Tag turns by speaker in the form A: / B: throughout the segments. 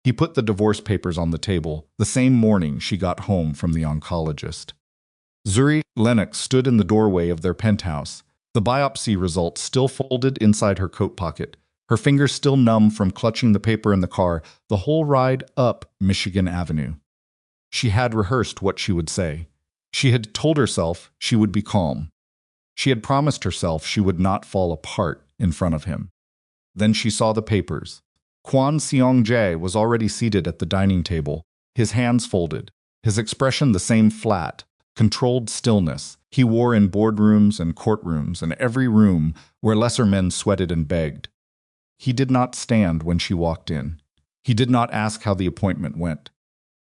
A: He put the divorce papers on the table the same morning she got home from the oncologist. Zuri Lennox stood in the doorway of their penthouse, the biopsy results still folded inside her coat pocket, her fingers still numb from clutching the paper in the car the whole ride up Michigan Avenue. She had rehearsed what she would say. She had told herself she would be calm. She had promised herself she would not fall apart in front of him. Then she saw the papers. Kwon Seong-jae was already seated at the dining table, his hands folded, his expression the same flat, controlled stillness he wore in boardrooms and courtrooms and every room where lesser men sweated and begged. He did not stand when she walked in. He did not ask how the appointment went.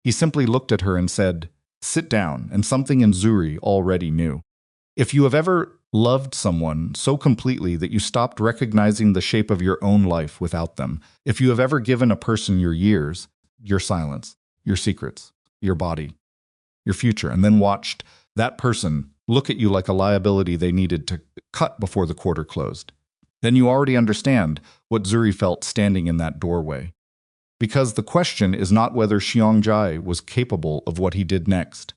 A: He simply looked at her and said, "Sit down," and something in Zuri already knew. If you have ever loved someone so completely that you stopped recognizing the shape of your own life without them, if you have ever given a person your years, your silence, your secrets, your body, your future, and then watched that person look at you like a liability they needed to cut before the quarter closed, then you already understand what Zuri felt standing in that doorway. Because the question is not whether Seong-jae was capable of what he did next.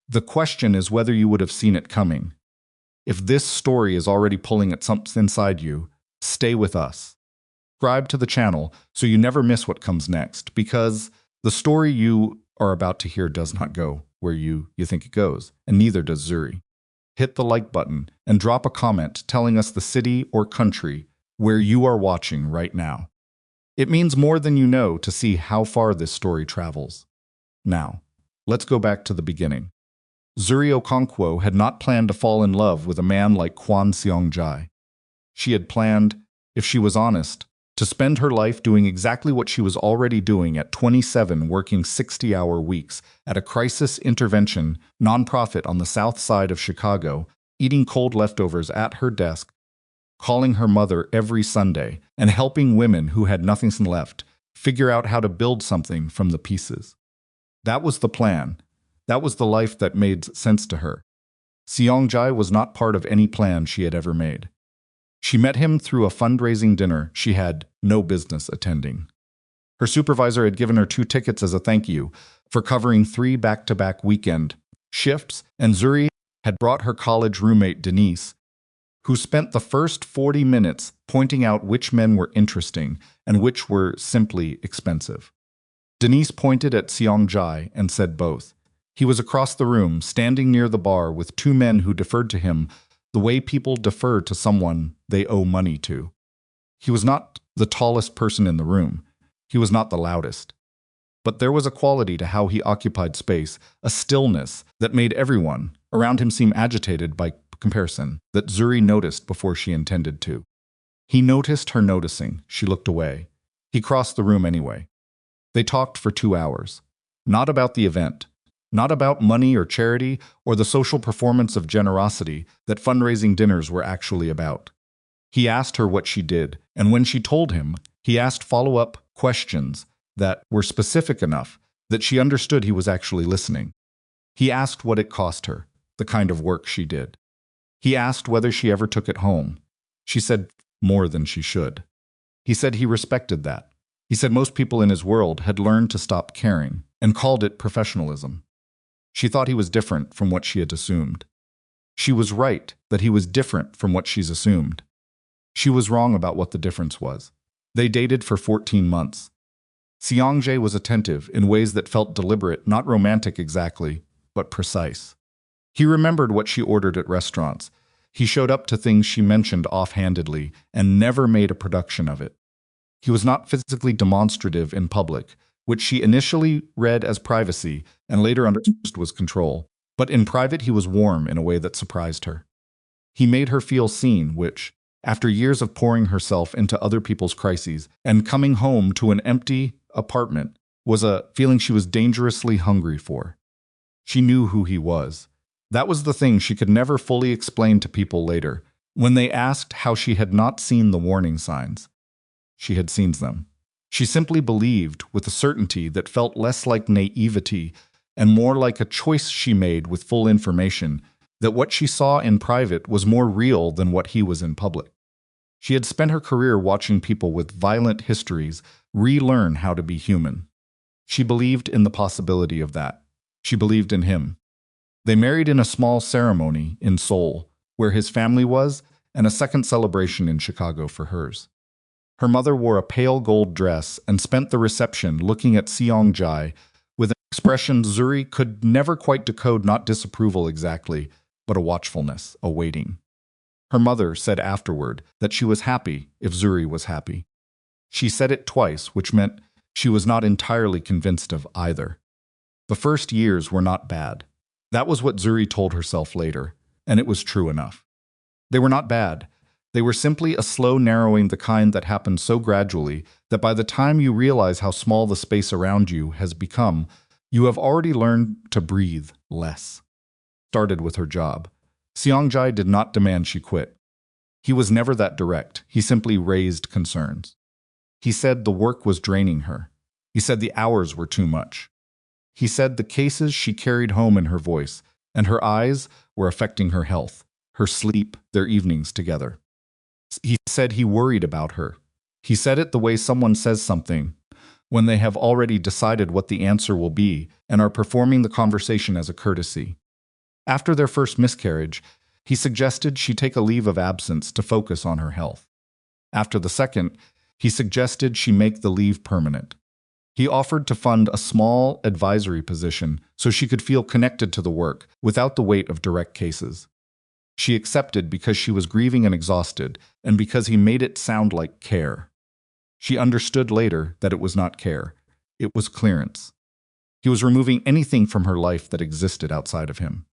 A: The question is whether you would have seen it coming. If this story is already pulling at something inside you, stay with us. Subscribe to the channel so you never miss what comes next, because the story you are about to hear does not go where you think it goes, and neither does Zuri. Hit the like button and drop a comment telling us the city or country where you are watching right now. It means more than you know to see how far this story travels. Now, let's go back to the beginning. Zuri Okonkwo had not planned to fall in love with a man like Kwon Seong-jae. She had planned, if she was honest, to spend her life doing exactly what she was already doing at 27, working 60-hour weeks at a crisis intervention nonprofit on the south side of Chicago, eating cold leftovers at her desk, calling her mother every Sunday, and helping women who had nothing left figure out how to build something from the pieces. That was the plan. That was the life that made sense to her. Seong-jae was not part of any plan she had ever made. She met him through a fundraising dinner she had no business attending. Her supervisor had given her 2 tickets as a thank you for covering 3 back-to-back weekend shifts, and Zuri had brought her college roommate Denise, who spent the first 40 minutes pointing out which men were interesting and which were simply expensive. Denise pointed at Seong-jae and said both. He was across the room, standing near the bar with 2 men who deferred to him the way people defer to someone they owe money to. He was not the tallest person in the room. He was not the loudest. But there was a quality to how he occupied space, a stillness that made everyone around him seem agitated by comparison, that Zuri noticed before she intended to. He noticed her noticing. She looked away. He crossed the room anyway. They talked for 2 hours. Not about the event. Not about money or charity or the social performance of generosity that fundraising dinners were actually about. He asked her what she did, and when she told him, he asked follow-up questions that were specific enough that she understood he was actually listening. He asked what it cost her, the kind of work she did. He asked whether she ever took it home. She said more than she should. He said he respected that. He said most people in his world had learned to stop caring and called it professionalism. She thought he was different from what she had assumed. She was right that he was different from what she's assumed. She was wrong about what the difference was. They dated for 14 months. Seong-jae was attentive in ways that felt deliberate, not romantic exactly, but precise. He remembered what she ordered at restaurants. He showed up to things she mentioned offhandedly and never made a production of it. He was not physically demonstrative in public, which she initially read as privacy and later understood was control. But in private he was warm in a way that surprised her. He made her feel seen, which, after years of pouring herself into other people's crises and coming home to an empty apartment, was a feeling she was dangerously hungry for. She knew who he was. That was the thing she could never fully explain to people later, when they asked how she had not seen the warning signs. She had seen them. She simply believed, with a certainty that felt less like naivety and more like a choice she made with full information, that what she saw in private was more real than what he was in public. She had spent her career watching people with violent histories relearn how to be human. She believed in the possibility of that. She believed in him. They married in a small ceremony in Seoul, where his family was, and a second celebration in Chicago for hers. Her mother wore a pale gold dress and spent the reception looking at Seong-jae with an expression Zuri could never quite decode, not disapproval exactly, but a watchfulness, a waiting. Her mother said afterward that she was happy if Zuri was happy. She said it twice, which meant she was not entirely convinced of either. The first years were not bad. That was what Zuri told herself later, and it was true enough. They were not bad. They were simply a slow narrowing, the kind that happens so gradually that by the time you realize how small the space around you has become, you have already learned to breathe less. Started with her job. Seong-jae did not demand she quit. He was never that direct. He simply raised concerns. He said the work was draining her. He said the hours were too much. He said the cases she carried home in her voice and her eyes were affecting her health, her sleep, their evenings together. He said he worried about her. He said it the way someone says something, when they have already decided what the answer will be and are performing the conversation as a courtesy. After their first miscarriage, he suggested she take a leave of absence to focus on her health. After the second, he suggested she make the leave permanent. He offered to fund a small advisory position so she could feel connected to the work without the weight of direct cases. She accepted because she was grieving and exhausted, and because he made it sound like care. She understood later that it was not care. It was clearance. He was removing anything from her life that existed outside of him.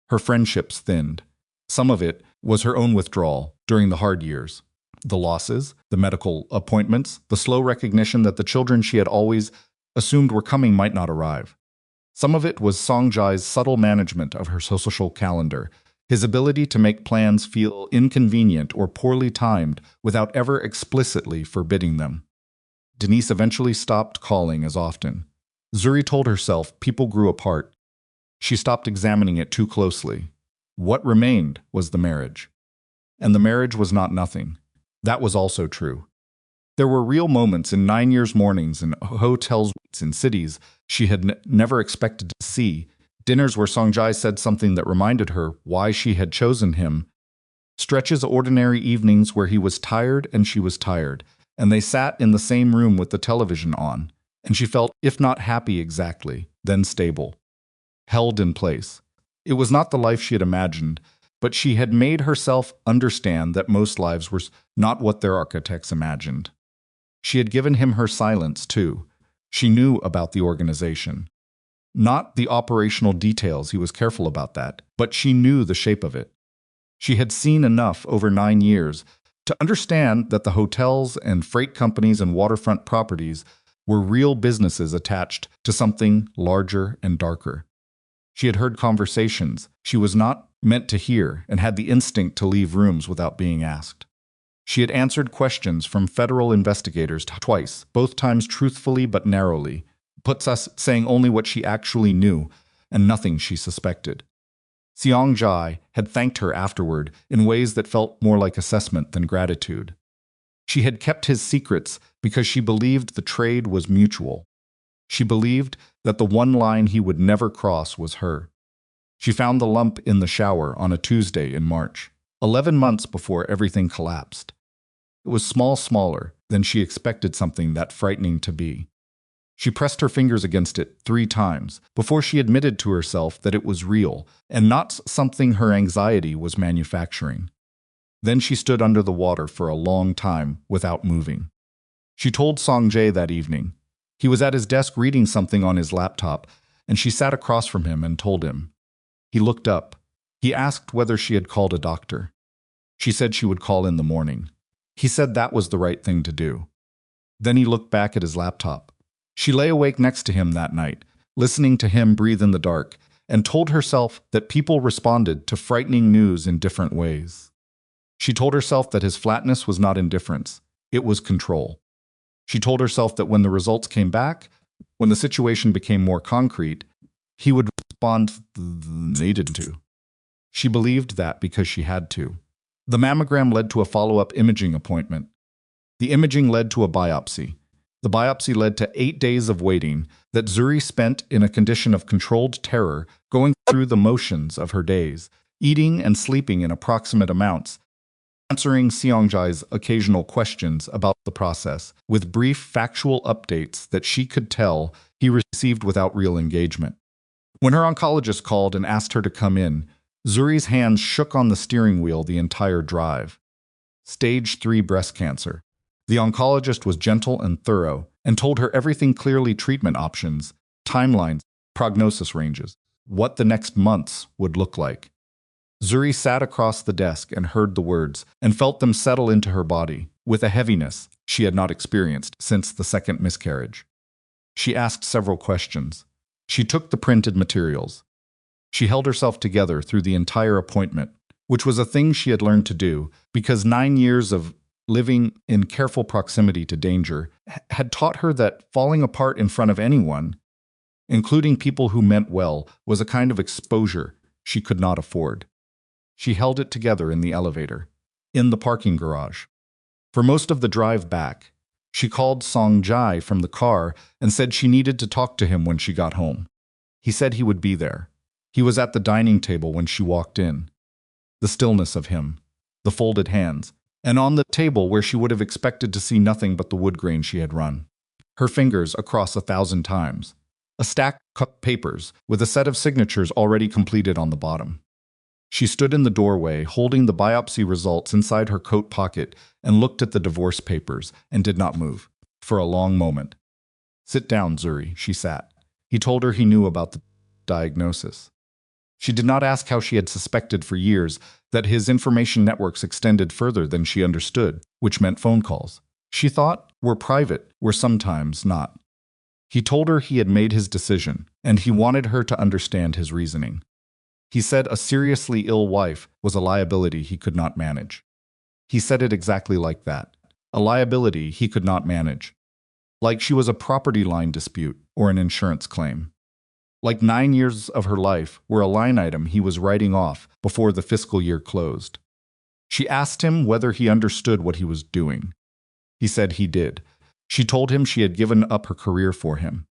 A: Her friendships thinned. Some of it was her own withdrawal during the hard years. The losses, the medical appointments, the slow recognition that the children she had always assumed were coming might not arrive. Some of it was Seong-jae's subtle management of her social calendar, his ability to make plans feel inconvenient or poorly timed without ever explicitly forbidding them. Denise eventually stopped calling as often. Zuri told herself people grew apart. She stopped examining it too closely. What remained was the marriage. And the marriage was not nothing. That was also true. There were real moments in 9 years' mornings in hotels in cities she had never expected to see, dinners where Seong-jae said something that reminded her why she had chosen him, stretches of ordinary evenings where he was tired and she was tired, and they sat in the same room with the television on, and she felt, if not happy exactly, then stable, held in place. It was not the life she had imagined, but she had made herself understand that most lives were not what their architects imagined. She had given him her silence, too. She knew about the organization. Not the operational details, he was careful about that, but she knew the shape of it. She had seen enough over 9 years to understand that the hotels and freight companies and waterfront properties were real businesses attached to something larger and darker. She had heard conversations she was not meant to hear and had the instinct to leave rooms without being asked. She had answered questions from federal investigators twice, both times truthfully but narrowly, puts us saying only what she actually knew and nothing she suspected. Seong-jae had thanked her afterward in ways that felt more like assessment than gratitude. She had kept his secrets because she believed the trade was mutual. She believed that the one line he would never cross was her. She found the lump in the shower on a Tuesday in March, 11 months before everything collapsed. It was smaller than she expected something that frightening to be. She pressed her fingers against it 3 times before she admitted to herself that it was real and not something her anxiety was manufacturing. Then she stood under the water for a long time without moving. She told Seong-jae that evening. He was at his desk reading something on his laptop, and she sat across from him and told him. He looked up. He asked whether she had called a doctor. She said she would call in the morning. He said that was the right thing to do. Then he looked back at his laptop. She lay awake next to him that night, listening to him breathe in the dark, and told herself that people responded to frightening news in different ways. She told herself that his flatness was not indifference, it was control. She told herself that when the results came back, when the situation became more concrete, he would respond needed to. She believed that because she had to. The mammogram led to a follow-up imaging appointment. The imaging led to a biopsy. The biopsy led to 8 days of waiting that Zuri spent in a condition of controlled terror, going through the motions of her days, eating and sleeping in approximate amounts, answering Seongjai's occasional questions about the process, with brief factual updates that she could tell he received without real engagement. When her oncologist called and asked her to come in, Zuri's hands shook on the steering wheel the entire drive. Stage 3 breast cancer. The oncologist was gentle and thorough and told her everything clearly: treatment options, timelines, prognosis ranges, what the next months would look like. Zuri sat across the desk and heard the words and felt them settle into her body with a heaviness she had not experienced since the second miscarriage. She asked several questions. She took the printed materials. She held herself together through the entire appointment, which was a thing she had learned to do because 9 years of living in careful proximity to danger had taught her that falling apart in front of anyone, including people who meant well, was a kind of exposure she could not afford. She held it together in the elevator, in the parking garage. For most of the drive back, she called Seongjai from the car and said she needed to talk to him when she got home. He said he would be there. He was at the dining table when she walked in. The stillness of him, the folded hands, and on the table where she would have expected to see nothing but the wood grain she had run. Her fingers across 1,000 times. A stack of cut papers with a set of signatures already completed on the bottom. She stood in the doorway, holding the biopsy results inside her coat pocket, and looked at the divorce papers and did not move, for a long moment. "Sit down, Zuri," she sat. He told her he knew about the diagnosis. She did not ask how she had suspected for years that his information networks extended further than she understood, which meant phone calls. She thought were private, were sometimes not. He told her he had made his decision, and he wanted her to understand his reasoning. He said a seriously ill wife was a liability he could not manage. He said it exactly like that. A liability he could not manage. Like she was a property line dispute or an insurance claim. Like 9 years of her life were a line item he was writing off before the fiscal year closed. She asked him whether he understood what he was doing. He said he did. She told him she had given up her career for him.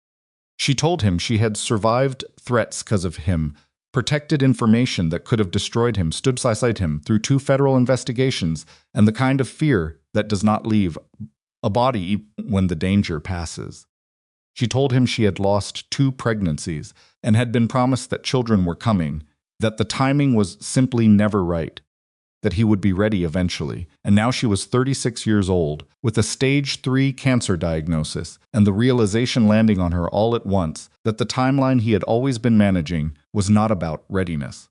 A: She told him she had survived threats because of him, protected information that could have destroyed him, stood beside him through 2 federal investigations, and the kind of fear that does not leave a body when the danger passes. She told him she had lost 2 pregnancies and had been promised that children were coming, that the timing was simply never right, that he would be ready eventually, and now she was 36 years old, with a stage 3 cancer diagnosis, and the realization landing on her all at once that the timeline he had always been managing was not about readiness.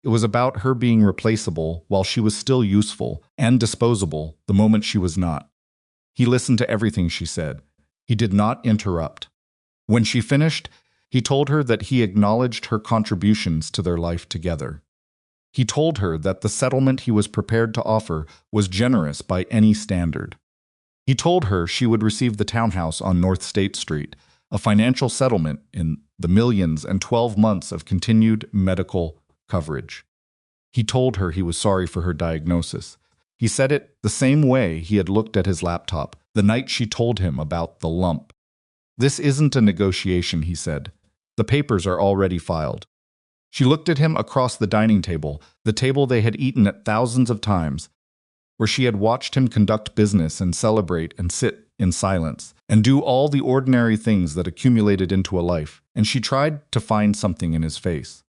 A: It was about her being replaceable while she was still useful, and disposable the moment she was not. He listened to everything she said. He did not interrupt. When she finished, he told her that he acknowledged her contributions to their life together. He told her that the settlement he was prepared to offer was generous by any standard. He told her she would receive the townhouse on North State Street, a financial settlement in the millions and 12 months of continued medical coverage. He told her he was sorry for her diagnosis. He said it the same way he had looked at his laptop the night she told him about the lump. "This isn't a negotiation," he said. "The papers are already filed." She looked at him across the dining table, the table they had eaten at thousands of times, where she had watched him conduct business and celebrate and sit in silence, and do all the ordinary things that accumulated into a life, and she tried to find something in his face.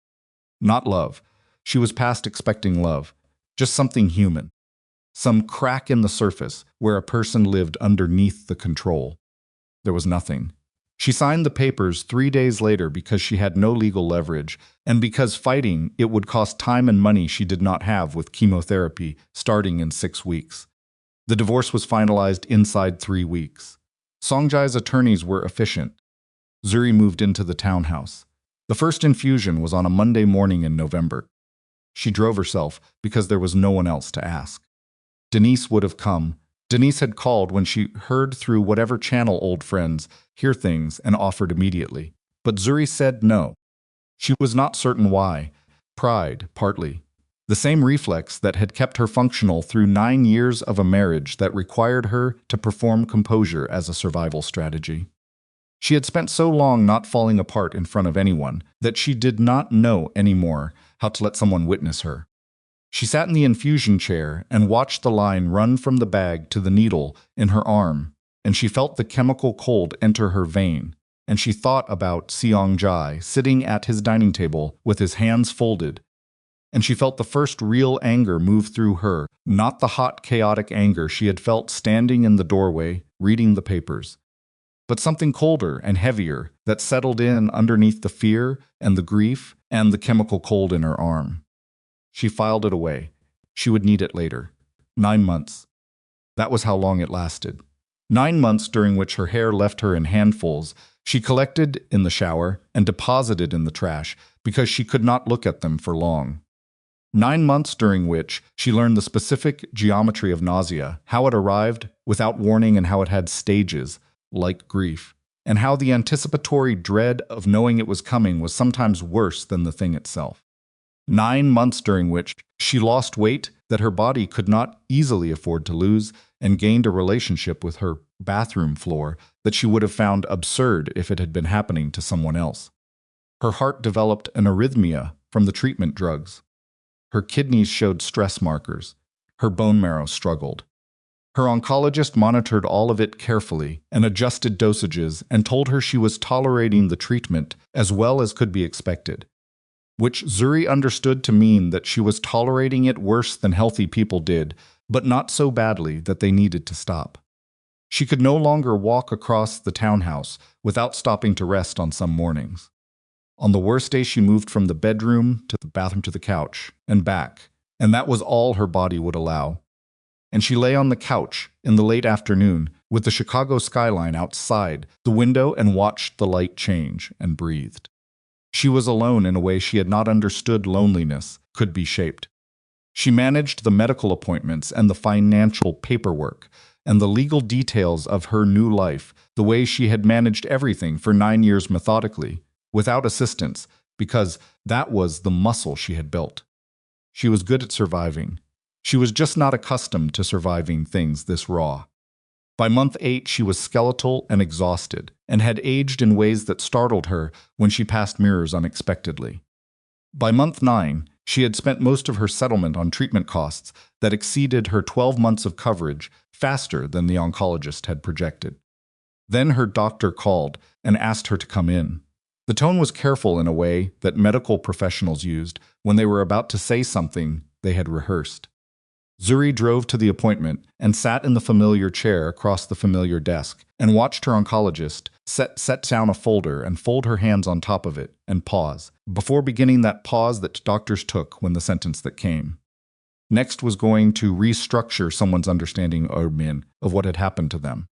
A: Not love. She was past expecting love. Just something human. Some crack in the surface where a person lived underneath the control. There was nothing. She signed the papers 3 days later because she had no legal leverage, and because fighting it would cost time and money she did not have with chemotherapy starting in 6 weeks. The divorce was finalized inside 3 weeks. Seongjai's attorneys were efficient. Zuri moved into the townhouse. The first infusion was on a Monday morning in November. She drove herself because there was no one else to ask. Denise would have come. Denise had called when she heard through whatever channel old friends hear things and offered immediately. But Zuri said no. She was not certain why. Pride, partly. The same reflex that had kept her functional through 9 years of a marriage that required her to perform composure as a survival strategy. She had spent so long not falling apart in front of anyone that she did not know anymore how to let someone witness her. She sat in the infusion chair and watched the line run from the bag to the needle in her arm, and she felt the chemical cold enter her vein, and she thought about Seong-jae sitting at his dining table with his hands folded, and she felt the first real anger move through her, not the hot, chaotic anger she had felt standing in the doorway, reading the papers, but something colder and heavier that settled in underneath the fear and the grief and the chemical cold in her arm. She filed it away. She would need it later. 9 months. That was how long it lasted. 9 months during which her hair left her in handfuls. She collected in the shower and deposited in the trash because she could not look at them for long. 9 months during which she learned the specific geometry of nausea, how it arrived without warning and how it had stages, like grief, and how the anticipatory dread of knowing it was coming was sometimes worse than the thing itself. 9 months during which she lost weight that her body could not easily afford to lose and gained a relationship with her bathroom floor that she would have found absurd if it had been happening to someone else. Her heart developed an arrhythmia from the treatment drugs. Her kidneys showed stress markers. Her bone marrow struggled. Her oncologist monitored all of it carefully and adjusted dosages and told her she was tolerating the treatment as well as could be expected, which Zuri understood to mean that she was tolerating it worse than healthy people did, but not so badly that they needed to stop. She could no longer walk across the townhouse without stopping to rest on some mornings. On the worst day, she moved from the bedroom to the bathroom to the couch and back, and that was all her body would allow. And she lay on the couch in the late afternoon with the Chicago skyline outside the window and watched the light change and breathed. She was alone in a way she had not understood loneliness could be shaped. She managed the medical appointments and the financial paperwork and the legal details of her new life the way she had managed everything for 9 years methodically, without assistance, because that was the muscle she had built. She was good at surviving. She was just not accustomed to surviving things this raw. By month 8, she was skeletal and exhausted, and had aged in ways that startled her when she passed mirrors unexpectedly. By month 9, she had spent most of her settlement on treatment costs that exceeded her 12 months of coverage faster than the oncologist had projected. Then her doctor called and asked her to come in. The tone was careful in a way that medical professionals used when they were about to say something they had rehearsed. Zuri drove to the appointment and sat in the familiar chair across the familiar desk and watched her oncologist set down a folder and fold her hands on top of it and pause, before beginning that pause that doctors took when the sentence that came. Next was going to restructure someone's understanding of what had happened to them.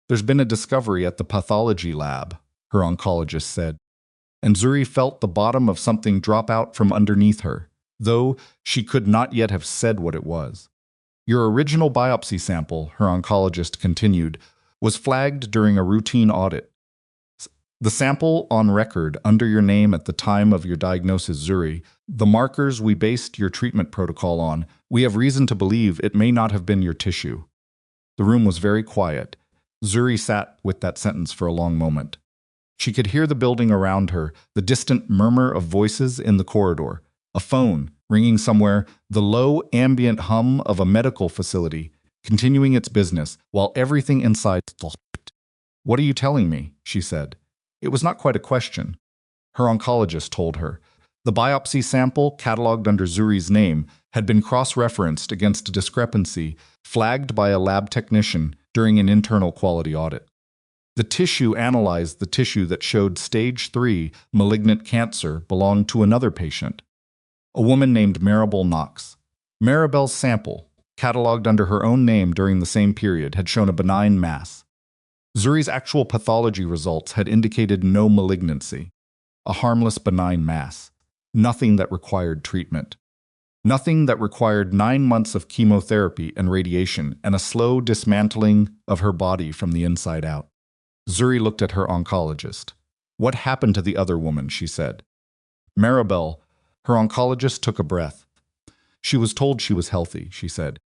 A: "There's been a discovery at the pathology lab," her oncologist said, and Zuri felt the bottom of something drop out from underneath her, though she could not yet have said what it was. "Your original biopsy sample," her oncologist continued, "was flagged during a routine audit. The sample on record under your name at the time of your diagnosis, Zuri, the markers we based your treatment protocol on, we have reason to believe it may not have been your tissue." The room was very quiet. Zuri sat with that sentence for a long moment. She could hear the building around her, the distant murmur of voices in the corridor, a phone ringing somewhere, the low ambient hum of a medical facility continuing its business while everything inside thought. "What are you telling me?" she said. It was not quite a question. Her oncologist told her. The biopsy sample, cataloged under Zuri's name, had been cross-referenced against a discrepancy flagged by a lab technician during an internal quality audit. The tissue analyzed the tissue that showed stage 3 malignant cancer belonged to another patient, a woman named Maribel Knox. Maribel's sample, cataloged under her own name during the same period, had shown a benign mass. Zuri's actual pathology results had indicated no malignancy, a harmless benign mass, nothing that required treatment. Nothing that required 9 months of chemotherapy and radiation and a slow dismantling of her body from the inside out. Zuri looked at her oncologist. "What happened to the other woman?" she said. "Maribel," her oncologist took a breath. She was told she was healthy, she said.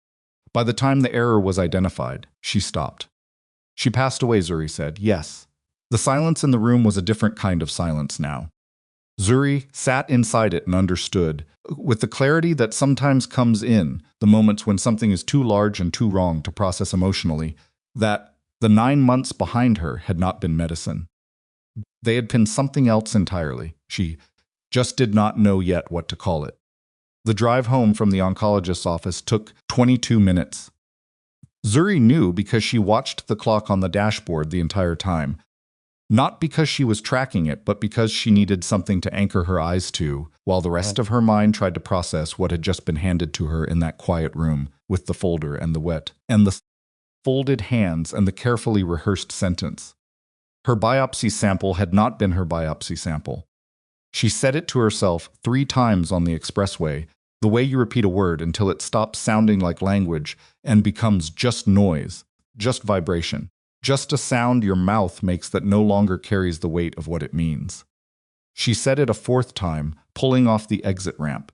A: By the time the error was identified, she stopped. She passed away, Zuri said. Yes. The silence in the room was a different kind of silence now. Zuri sat inside it and understood, with the clarity that sometimes comes in the moments when something is too large and too wrong to process emotionally, that the 9 months behind her had not been medicine. They had been something else entirely. She just did not know yet what to call it. The drive home from the oncologist's office took 22 minutes. Zuri knew because she watched the clock on the dashboard the entire time. Not because she was tracking it, but because she needed something to anchor her eyes to, while the rest of her mind tried to process what had just been handed to her in that quiet room, with the folder and the wet, and the folded hands and the carefully rehearsed sentence. Her biopsy sample had not been her biopsy sample. She said it to herself 3 times on the expressway, the way you repeat a word until it stops sounding like language and becomes just noise, just vibration. Just a sound your mouth makes that no longer carries the weight of what it means. She said it a 4th time, pulling off the exit ramp.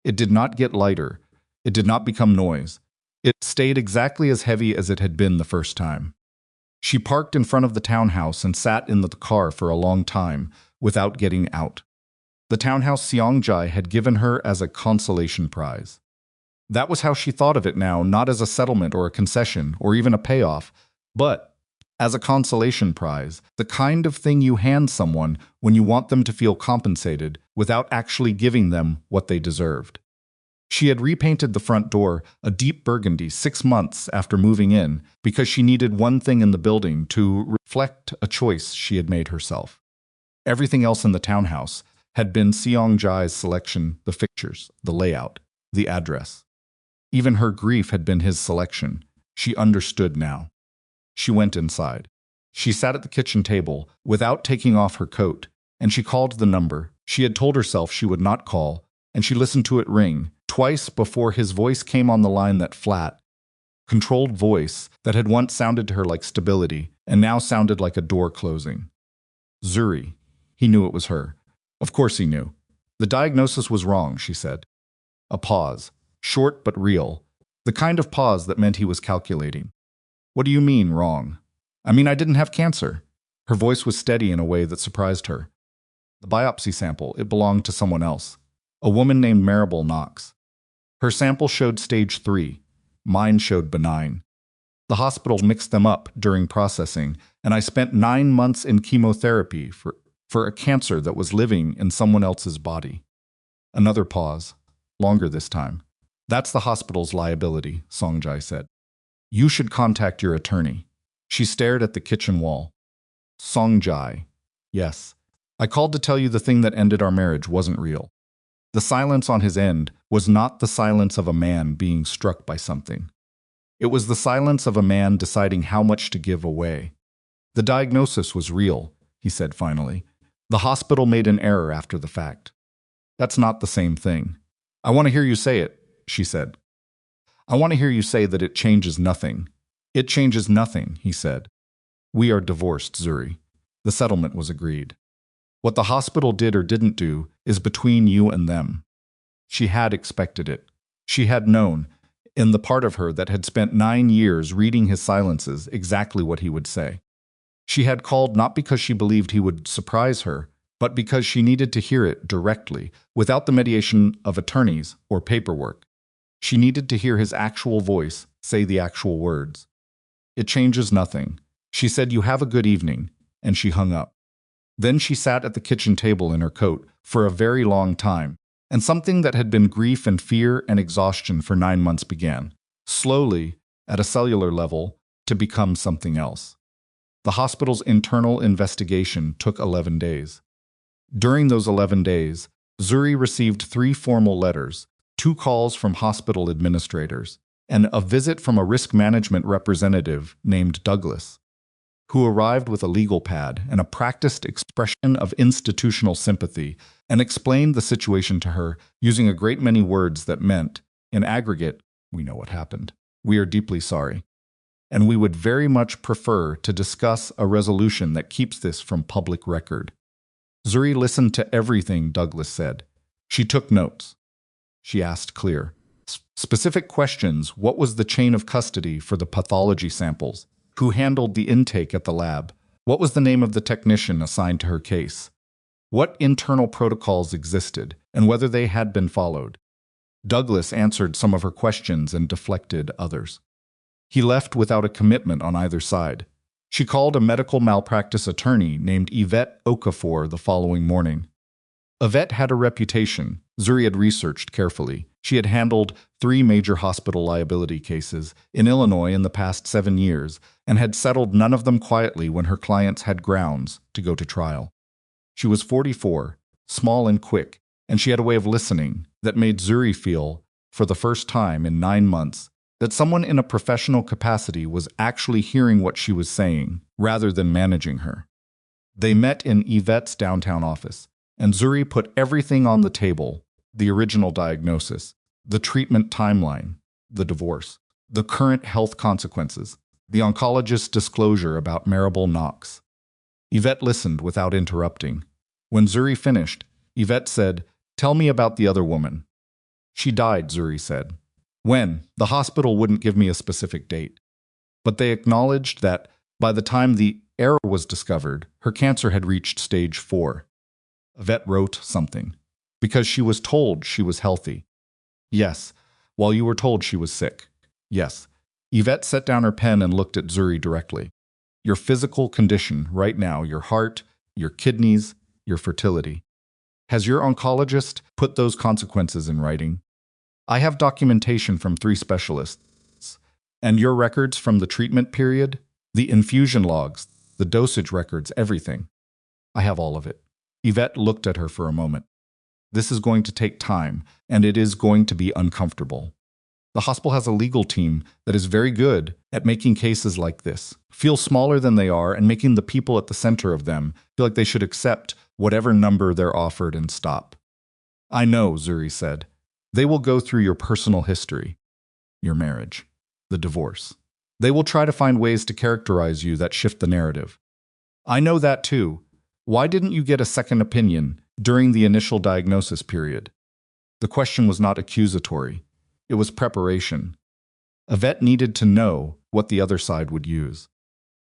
A: It did not get lighter. It did not become noise. It stayed exactly as heavy as it had been the first time. She parked in front of the townhouse and sat in the car for a long time without getting out. The townhouse Seongjai had given her as a consolation prize. That was how she thought of it now, not as a settlement or a concession or even a payoff, but as a consolation prize, the kind of thing you hand someone when you want them to feel compensated without actually giving them what they deserved. She had repainted the front door a deep burgundy 6 months after moving in because she needed one thing in the building to reflect a choice she had made herself. Everything else in the townhouse had been Seongjai's selection, the fixtures, the layout, the address. Even her grief had been his selection. She understood now. She went inside. She sat at the kitchen table without taking off her coat, and she called the number she had told herself she would not call, and she listened to it ring twice before his voice came on the line, that flat, controlled voice that had once sounded to her like stability and now sounded like a door closing. Zuri. He knew it was her. Of course he knew. The diagnosis was wrong, she said. A pause, short but real, the kind of pause that meant he was calculating. What do you mean, wrong? I mean, I didn't have cancer. Her voice was steady in a way that surprised her. The biopsy sample, it belonged to someone else. A woman named Maribel Knox. Her sample showed stage 3. Mine showed benign. The hospital mixed them up during processing, and I spent 9 months in chemotherapy for a cancer that was living in someone else's body. Another pause, longer this time. That's the hospital's liability, Songjai said. You should contact your attorney. She stared at the kitchen wall. Songjai. Yes. I called to tell you the thing that ended our marriage wasn't real. The silence on his end was not the silence of a man being struck by something. It was the silence of a man deciding how much to give away. The diagnosis was real, he said finally. The hospital made an error after the fact. That's not the same thing. I want to hear you say it, she said. I want to hear you say that it changes nothing. It changes nothing, he said. We are divorced, Zuri. The settlement was agreed. What the hospital did or didn't do is between you and them. She had expected it. She had known, in the part of her that had spent 9 years reading his silences, exactly what he would say. She had called not because she believed he would surprise her, but because she needed to hear it directly, without the mediation of attorneys or paperwork. She needed to hear his actual voice say the actual words. It changes nothing. She said, you have a good evening, and she hung up. Then she sat at the kitchen table in her coat for a very long time, and something that had been grief and fear and exhaustion for 9 months began, slowly, at a cellular level, to become something else. The hospital's internal investigation took 11 days. During those 11 days, Zuri received 3 formal letters, 2 calls from hospital administrators, and a visit from a risk management representative named Douglas, who arrived with a legal pad and a practiced expression of institutional sympathy and explained the situation to her using a great many words that meant, in aggregate, we know what happened. We are deeply sorry. And we would very much prefer to discuss a resolution that keeps this from public record. Zuri listened to everything Douglas said. She took notes. She asked clear, Specific questions: what was the chain of custody for the pathology samples? Who handled the intake at the lab? What was the name of the technician assigned to her case? What internal protocols existed, and whether they had been followed? Douglas answered some of her questions and deflected others. He left without a commitment on either side. She called a medical malpractice attorney named Yvette Okafor the following morning. Yvette had a reputation. Zuri had researched carefully. She had handled 3 major hospital liability cases in Illinois in the past 7 years and had settled none of them quietly when her clients had grounds to go to trial. She was 44, small and quick, and she had a way of listening that made Zuri feel, for the first time in 9 months, that someone in a professional capacity was actually hearing what she was saying, rather than managing her. They met in Yvette's downtown office, and Zuri put everything on the table: the original diagnosis, the treatment timeline, the divorce, the current health consequences, the oncologist's disclosure about Maribel Knox. Yvette listened without interrupting. When Zuri finished, Yvette said, "Tell me about the other woman." "She died," Zuri said. "When?" "The hospital wouldn't give me a specific date. But they acknowledged that, by the time the error was discovered, her cancer had reached stage 4. Yvette wrote something. "Because she was told she was healthy." "Yes, while you were told she was sick." "Yes." Yvette set down her pen and looked at Zuri directly. "Your physical condition right now, your heart, your kidneys, your fertility. Has your oncologist put those consequences in writing?" "I have documentation from 3 specialists." "And your records from the treatment period? The infusion logs, the dosage records, everything?" "I have all of it." Yvette looked at her for a moment. "This is going to take time, and it is going to be uncomfortable. The hospital has a legal team that is very good at making cases like this feel smaller than they are and making the people at the center of them feel like they should accept whatever number they're offered and stop." "I know," Zuri said. "They will go through your personal history, your marriage, the divorce. They will try to find ways to characterize you that shift the narrative." "I know that too. Why didn't you get a second opinion during the initial diagnosis period?" The question was not accusatory. It was preparation. Yvette needed to know what the other side would use.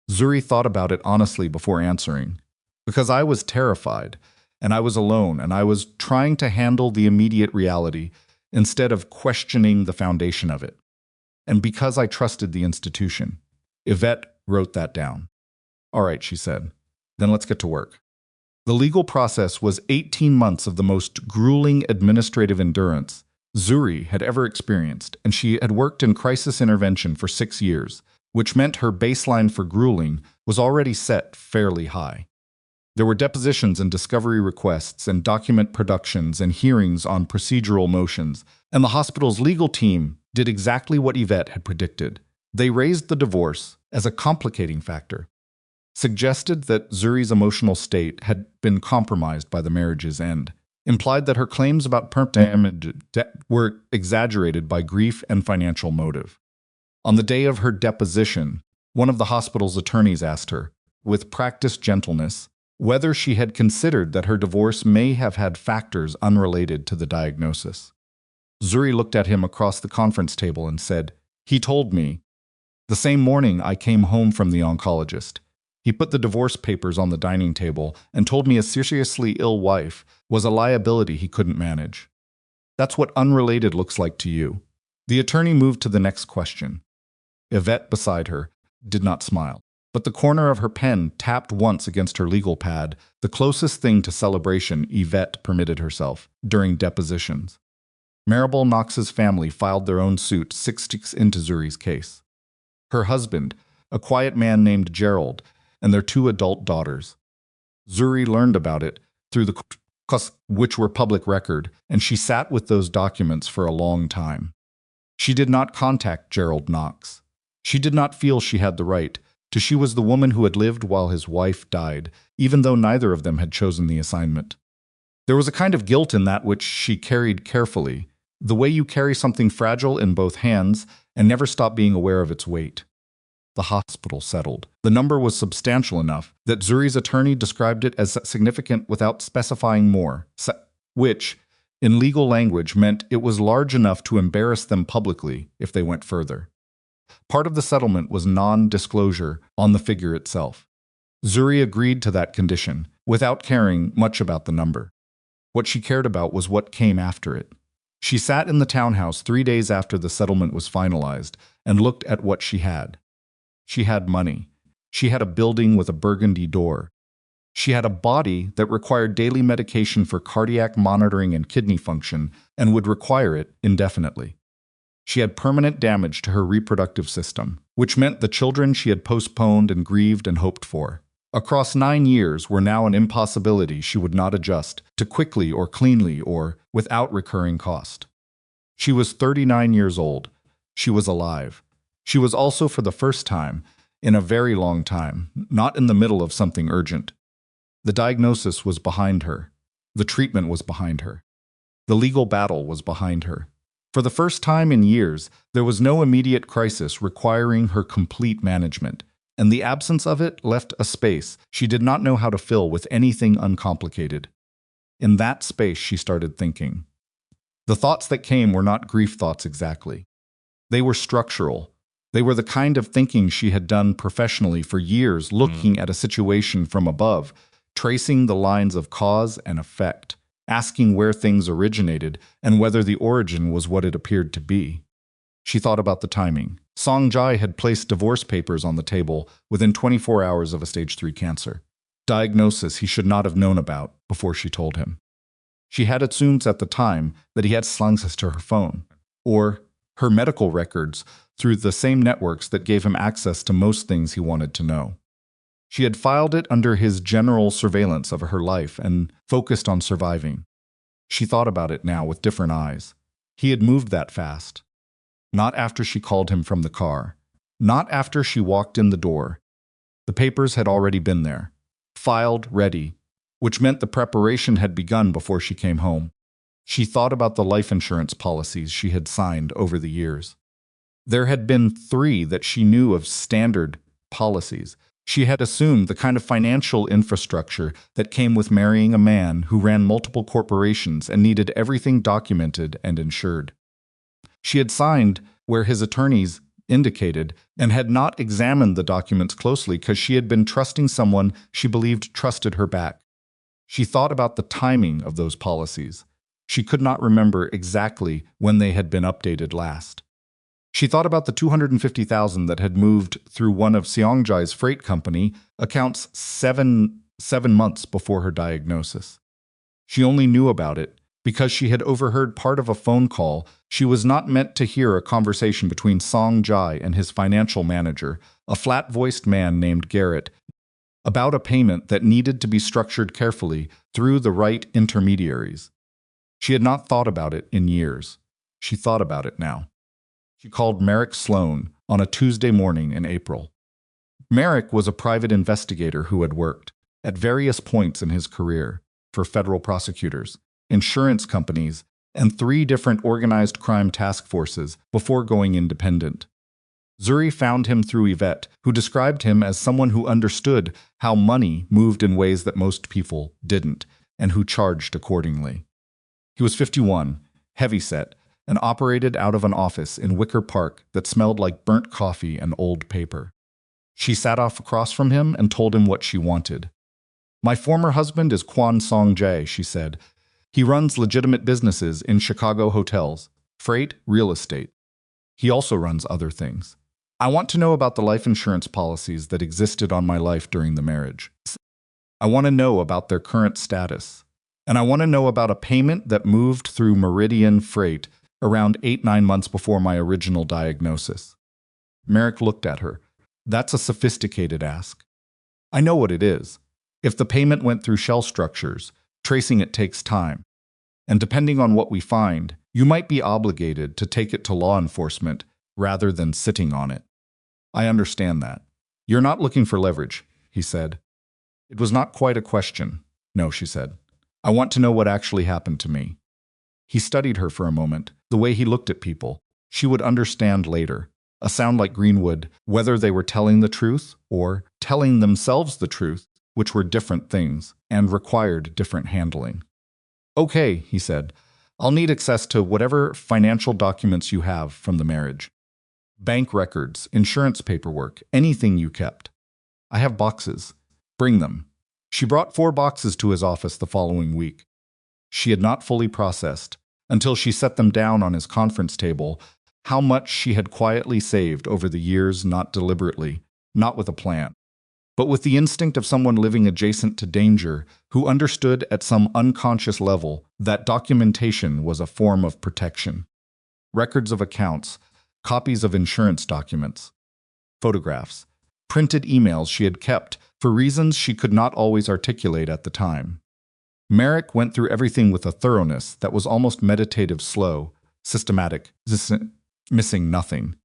A: Zuri thought about it honestly before answering. "Because I was terrified, and I was alone, and I was trying to handle the immediate reality instead of questioning the foundation of it. And because I trusted the institution." Yvette wrote that down. "All right," she said. "Then let's get to work." The legal process was 18 months of the most grueling administrative endurance Zuri had ever experienced, and she had worked in crisis intervention for 6 years, which meant her baseline for grueling was already set fairly high. There were depositions and discovery requests and document productions and hearings on procedural motions, and the hospital's legal team did exactly what Yvette had predicted. They raised the divorce as a complicating factor, suggested that Zuri's emotional state had been compromised by the marriage's end, implied that her claims about permanent damage were exaggerated by grief and financial motive. On the day of her deposition, one of the hospital's attorneys asked her, with practiced gentleness, whether she had considered that her divorce may have had factors unrelated to the diagnosis. Zuri looked at him across the conference table and said, "He told me. The same morning I came home from the oncologist. He put the divorce papers on the dining table and told me a seriously ill wife was a liability he couldn't manage. That's what unrelated looks like to you." The attorney moved to the next question. Yvette, beside her, did not smile, but the corner of her pen tapped once against her legal pad, the closest thing to celebration Yvette permitted herself during depositions. Maribel Knox's family filed their own suit 6 weeks into Zuri's case. Her husband, a quiet man named Gerald, and their 2 adult daughters. Zuri learned about it through the courts, which were public record, and she sat with those documents for a long time. She did not contact Gerald Knox. She did not feel she had the right to. She was the woman who had lived while his wife died, even though neither of them had chosen the assignment. There was a kind of guilt in that which she carried carefully, the way you carry something fragile in both hands and never stop being aware of its weight. The hospital settled. The number was substantial enough that Zuri's attorney described it as significant without specifying more, which, in legal language meant it was large enough to embarrass them publicly if they went further. Part of the settlement was non-disclosure on the figure itself. Zuri agreed to that condition, without caring much about the number. What she cared about was what came after it. She sat in the townhouse 3 days after the settlement was finalized and looked at what she had. She had money. She had a building with a burgundy door. She had a body that required daily medication for cardiac monitoring and kidney function and would require it indefinitely. She had permanent damage to her reproductive system, which meant the children she had postponed and grieved and hoped for, across 9 years, were now an impossibility she would not adjust to quickly or cleanly or without recurring cost. She was 39 years old. She was alive. She was also, for the first time, in a very long time, not in the middle of something urgent. The diagnosis was behind her. The treatment was behind her. The legal battle was behind her. For the first time in years, there was no immediate crisis requiring her complete management, and the absence of it left a space she did not know how to fill with anything uncomplicated. In that space, she started thinking. The thoughts that came were not grief thoughts exactly. They were structural. They were the kind of thinking she had done professionally for years, looking at a situation from above, tracing the lines of cause and effect, asking where things originated and whether the origin was what it appeared to be. She thought about the timing. Song Jai had placed divorce papers on the table within 24 hours of a stage 3 cancer. Diagnosis he should not have known about before she told him. She had assumed at the time that he had access to her phone, or her medical records, through the same networks that gave him access to most things he wanted to know. She had filed it under his general surveillance of her life and focused on surviving. She thought about it now with different eyes. He had moved that fast. Not after she called him from the car. Not after she walked in the door. The papers had already been there. Filed, ready, which meant the preparation had begun before she came home. She thought about the life insurance policies she had signed over the years. There had been 3 that she knew of, standard policies. She had assumed the kind of financial infrastructure that came with marrying a man who ran multiple corporations and needed everything documented and insured. She had signed where his attorneys indicated and had not examined the documents closely because she had been trusting someone she believed trusted her back. She thought about the timing of those policies. She could not remember exactly when they had been updated last. She thought about the $250,000 that had moved through one of Seongjai's freight company accounts seven months before her diagnosis. She only knew about it because she had overheard part of a phone call. She was not meant to hear a conversation between Song Jai and his financial manager, a flat-voiced man named Garrett, about a payment that needed to be structured carefully through the right intermediaries. She had not thought about it in years. She thought about it now. She called Merrick Sloan on a Tuesday morning in April. Merrick was a private investigator who had worked, at various points in his career, for federal prosecutors, insurance companies, and 3 different organized crime task forces before going independent. Zuri found him through Yvette, who described him as someone who understood how money moved in ways that most people didn't, and who charged accordingly. He was 51, heavyset, and operated out of an office in Wicker Park that smelled like burnt coffee and old paper. She sat off across from him and told him what she wanted. "My former husband is Kwon Song-jae," she said. "He runs legitimate businesses in Chicago hotels, freight, real estate. He also runs other things. I want to know about the life insurance policies that existed on my life during the marriage. I want to know about their current status. And I want to know about a payment that moved through Meridian Freight around 8-9 months before my original diagnosis." Merrick looked at her. "That's a sophisticated ask. I know what it is. If the payment went through shell structures, tracing it takes time. And depending on what we find, you might be obligated to take it to law enforcement rather than sitting on it. I understand that. You're not looking for leverage," he said. It was not quite a question. "No," she said. "I want to know what actually happened to me." He studied her for a moment, the way he looked at people. She would understand later. A sound like Greenwood, whether they were telling the truth or telling themselves the truth, which were different things and required different handling. "Okay," he said. I'll need access to whatever financial documents you have from the marriage. Bank records, insurance paperwork, anything you kept. I have boxes. Bring them. She brought 4 boxes to his office the following week. She had not fully processed, until she set them down on his conference table, how much she had quietly saved over the years, not deliberately, not with a plan, but with the instinct of someone living adjacent to danger who understood at some unconscious level that documentation was a form of protection. Records of accounts, copies of insurance documents, photographs, printed emails she had kept for reasons she could not always articulate at the time. Merrick went through everything with a thoroughness that was almost meditative, slow, systematic, missing nothing.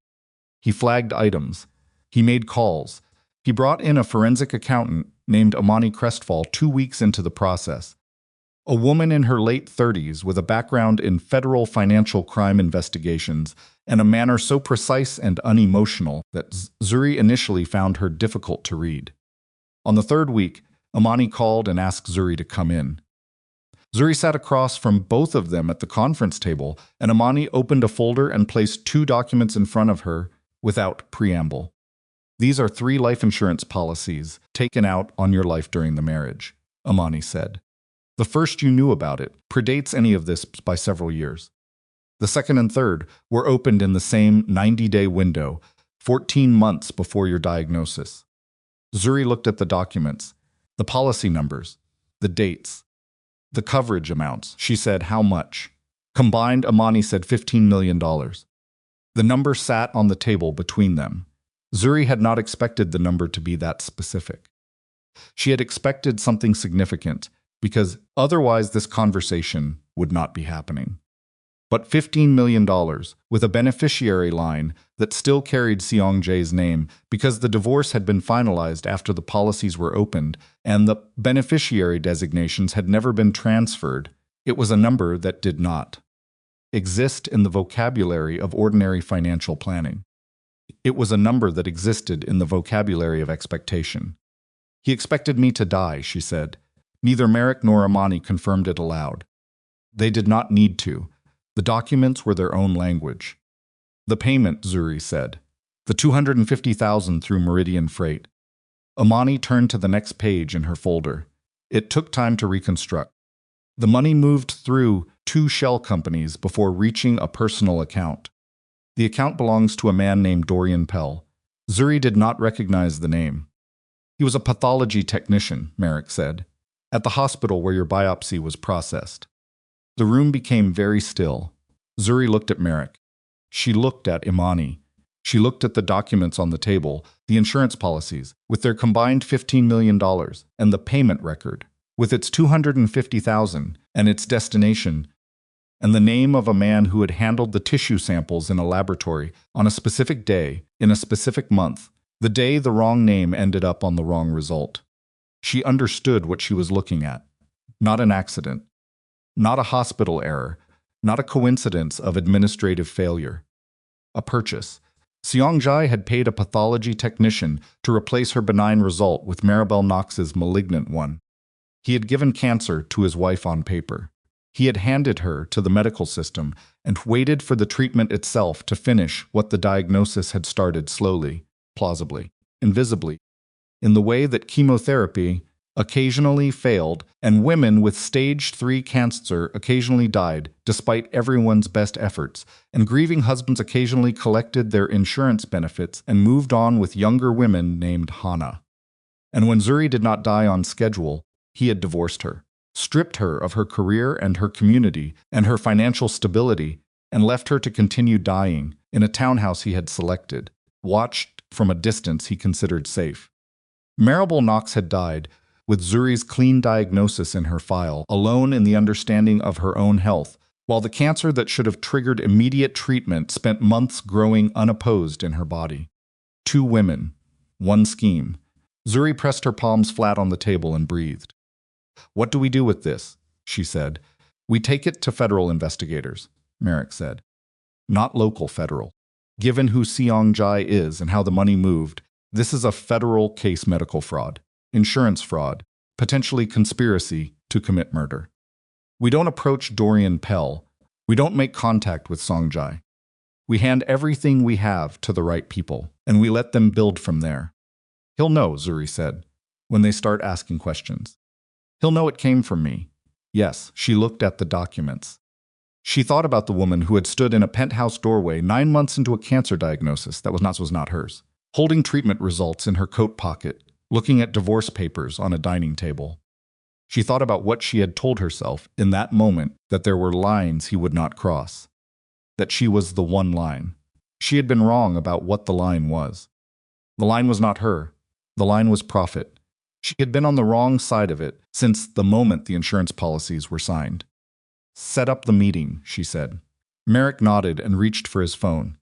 A: He flagged items. He made calls. He brought in a forensic accountant named Amani Crestfall 2 weeks into the process. A woman in her late 30s with a background in federal financial crime investigations and a manner so precise and unemotional that Zuri initially found her difficult to read. On the 3rd week, Amani called and asked Zuri to come in. Zuri sat across from both of them at the conference table, and Amani opened a folder and placed 2 documents in front of her without preamble. These are 3 life insurance policies taken out on your life during the marriage, Amani said. The first you knew about it predates any of this by several years. The second and third were opened in the same 90-day window, 14 months before your diagnosis. Zuri looked at the documents, the policy numbers, the dates, the coverage amounts. She said, how much? Combined, Amani said $15 million. The number sat on the table between them. Zuri had not expected the number to be that specific. She had expected something significant, because otherwise this conversation would not be happening. But $15 million, with a beneficiary line that still carried Seong-jae's name because the divorce had been finalized after the policies were opened and the beneficiary designations had never been transferred, it was a number that did not exist in the vocabulary of ordinary financial planning. It was a number that existed in the vocabulary of expectation. He expected me to die, she said. Neither Merrick nor Amani confirmed it aloud. They did not need to. The documents were their own language. The payment, Zuri said. The $250,000 through Meridian Freight. Amani turned to the next page in her folder. It took time to reconstruct. The money moved through 2 shell companies before reaching a personal account. The account belongs to a man named Dorian Pell. Zuri did not recognize the name. He was a pathology technician, Merrick said, at the hospital where your biopsy was processed. The room became very still. Zuri looked at Merrick. She looked at Imani. She looked at the documents on the table, the insurance policies, with their combined $15 million, and the payment record, with its $250,000 and its destination, and the name of a man who had handled the tissue samples in a laboratory on a specific day, in a specific month, the day the wrong name ended up on the wrong result. She understood what she was looking at. Not an accident. Not a hospital error. Not a coincidence of administrative failure. A purchase. Seong-jae had paid a pathology technician to replace her benign result with Maribel Knox's malignant one. He had given cancer to his wife on paper. He had handed her to the medical system and waited for the treatment itself to finish what the diagnosis had started slowly, plausibly, invisibly, in the way that chemotherapy occasionally failed and women with stage 3 cancer occasionally died despite everyone's best efforts, and grieving husbands occasionally collected their insurance benefits and moved on with younger women named Hana. And when Zuri did not die on schedule, he had divorced her, stripped her of her career and her community and her financial stability, and left her to continue dying in a townhouse he had selected, watched from a distance he considered safe. Maribel Knox had died, with Zuri's clean diagnosis in her file, alone in the understanding of her own health, while the cancer that should have triggered immediate treatment spent months growing unopposed in her body. 2 women, 1 scheme. Zuri pressed her palms flat on the table and breathed. "What do we do with this?" she said. "We take it to federal investigators," Merrick said. "Not local federal. Given who Seong-jae is and how the money moved, this is a federal case: medical fraud, insurance fraud, potentially conspiracy to commit murder. We don't approach Dorian Pell, We don't make contact with Songjai. We hand everything we have to the right people, and we let them build from there. He'll know, Zuri said, when they start asking questions. He'll know it came from me. Yes, she looked at the documents. She thought about the woman who had stood in a penthouse doorway 9 months into a cancer diagnosis that was not hers, holding treatment results in her coat pocket, looking at divorce papers on a dining table. She thought about what she had told herself in that moment, that there were lines he would not cross, that she was the one line. She had been wrong about what the line was. The line was not her. The line was profit. She had been on the wrong side of it since the moment the insurance policies were signed. Set up the meeting, she said. Merrick nodded and reached for his phone.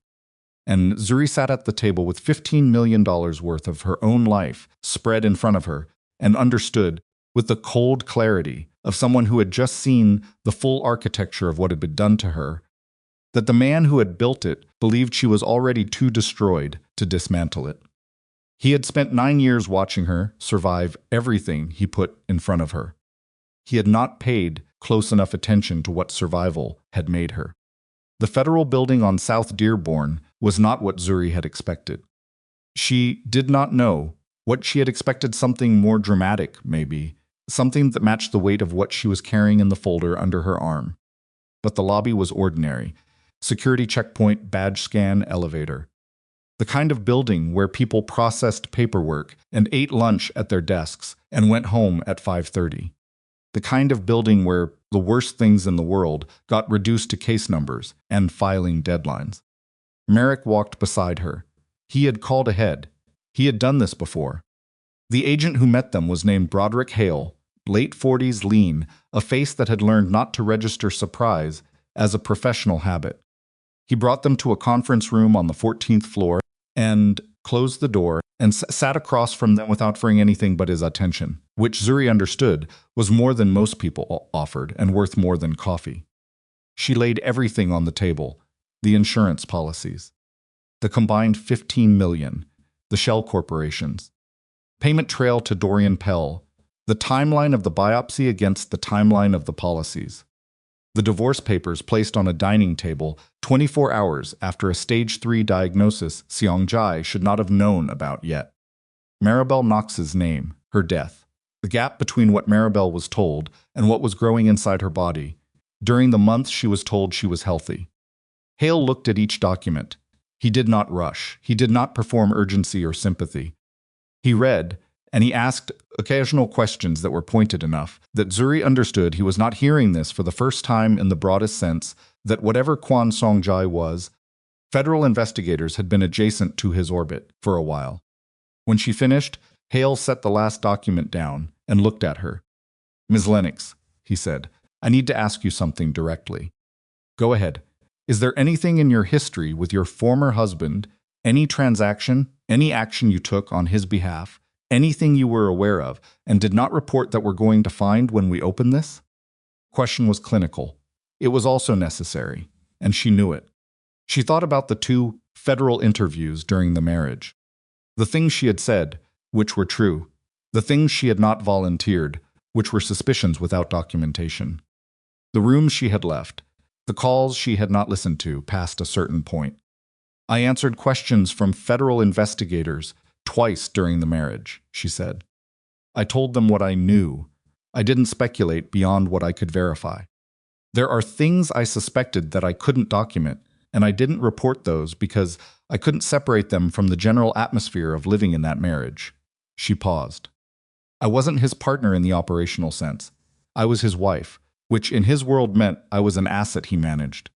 A: And Zuri sat at the table with $15 million worth of her own life spread in front of her and understood, with the cold clarity of someone who had just seen the full architecture of what had been done to her, that the man who had built it believed she was already too destroyed to dismantle it. He had spent 9 years watching her survive everything he put in front of her. He had not paid close enough attention to what survival had made her. The federal building on South Dearborn was not what Zuri had expected. She did not know what she had expected, something more dramatic, maybe, something that matched the weight of what she was carrying in the folder under her arm. But the lobby was ordinary. Security checkpoint, badge scan, elevator. The kind of building where people processed paperwork and ate lunch at their desks and went home at 5:30. The kind of building where the worst things in the world got reduced to case numbers and filing deadlines. Merrick walked beside her. He had called ahead. He had done this before. The agent who met them was named Broderick Hale, late 40s, lean, a face that had learned not to register surprise as a professional habit. He brought them to a conference room on the 14th floor and closed the door and sat across from them without offering anything but his attention, which Zuri understood was more than most people offered and worth more than coffee. She laid everything on the table: the insurance policies, the combined $15 million, the shell corporations, payment trail to Dorian Pell, the timeline of the biopsy against the timeline of the policies, the divorce papers placed on a dining table 24 hours after a stage 3 diagnosis Songjai should not have known about yet. Maribel Knox's name, her death, the gap between what Maribel was told and what was growing inside her body. During the months she was told she was healthy. Hale looked at each document. He did not rush. He did not perform urgency or sympathy. He read, and he asked occasional questions that were pointed enough that Zuri understood he was not hearing this for the first time in the broadest sense, that whatever Kwon Songjai was, federal investigators had been adjacent to his orbit for a while. When she finished, Hale set the last document down and looked at her. "Ms. Lennox," he said, "I need to ask you something directly." "Go ahead. Is there anything in your history with your former husband, any transaction, any action you took on his behalf, anything you were aware of and did not report that we're going to find when we open this?" Question was clinical. It was also necessary, and she knew it. She thought about the 2 federal interviews during the marriage. The things she had said, which were true. The things she had not volunteered, which were suspicions without documentation. The rooms she had left. The calls she had not listened to past a certain point. "I answered questions from federal investigators twice during the marriage," she said. "I told them what I knew. I didn't speculate beyond what I could verify. There are things I suspected that I couldn't document, and I didn't report those because I couldn't separate them from the general atmosphere of living in that marriage." She paused. "I wasn't his partner in the operational sense. I was his wife, which in his world meant I was an asset he managed."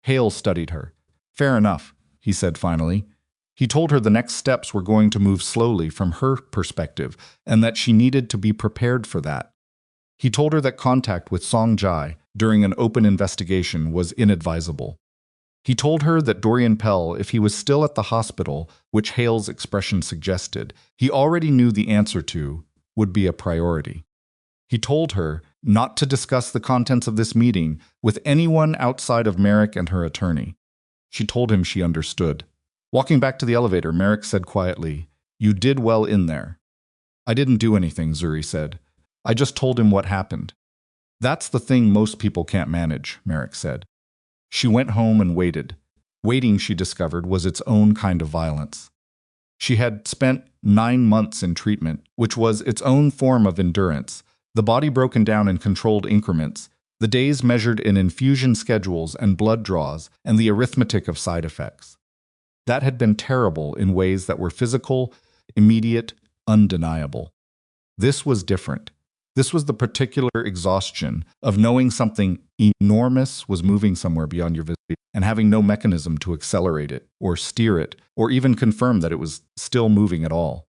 A: Hale studied her. "Fair enough," he said finally. He told her the next steps were going to move slowly from her perspective and that she needed to be prepared for that. He told her that contact with Songjai during an open investigation was inadvisable. He told her that Dorian Pell, if he was still at the hospital, which Hale's expression suggested, he already knew the answer to, would be a priority. He told her not to discuss the contents of this meeting with anyone outside of Merrick and her attorney. She told him she understood. Walking back to the elevator, Merrick said quietly, "You did well in there." "I didn't do anything," Zuri said. "I just told him what happened." "That's the thing most people can't manage," Merrick said. She went home and waited. Waiting, she discovered, was its own kind of violence. She had spent 9 months in treatment, which was its own form of endurance, the body broken down in controlled increments, the days measured in infusion schedules and blood draws, and the arithmetic of side effects. That had been terrible in ways that were physical, immediate, undeniable. This was different. This was the particular exhaustion of knowing something enormous was moving somewhere beyond your visibility and having no mechanism to accelerate it or steer it or even confirm that it was still moving at all.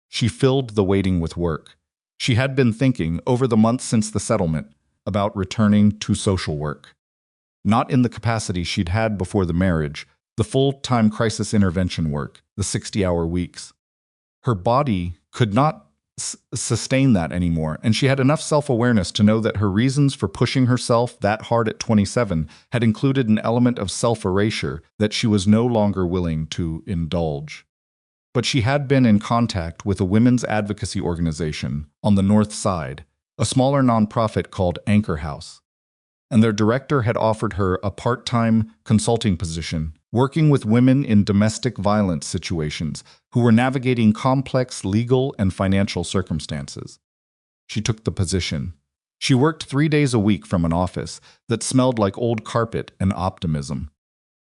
A: She filled the waiting with work. She had been thinking, over the months since the settlement, about returning to social work. Not in the capacity she'd had before the marriage, the full-time crisis intervention work, the 60-hour weeks. Her body could not sustain that anymore, and she had enough self-awareness to know that her reasons for pushing herself that hard at 27 had included an element of self-erasure that she was no longer willing to indulge. But she had been in contact with a women's advocacy organization on the North Side, a smaller nonprofit called Anchor House, and their director had offered her a part-time consulting position working with women in domestic violence situations who were navigating complex legal and financial circumstances. She took the position. She worked 3 days a week from an office that smelled like old carpet and optimism.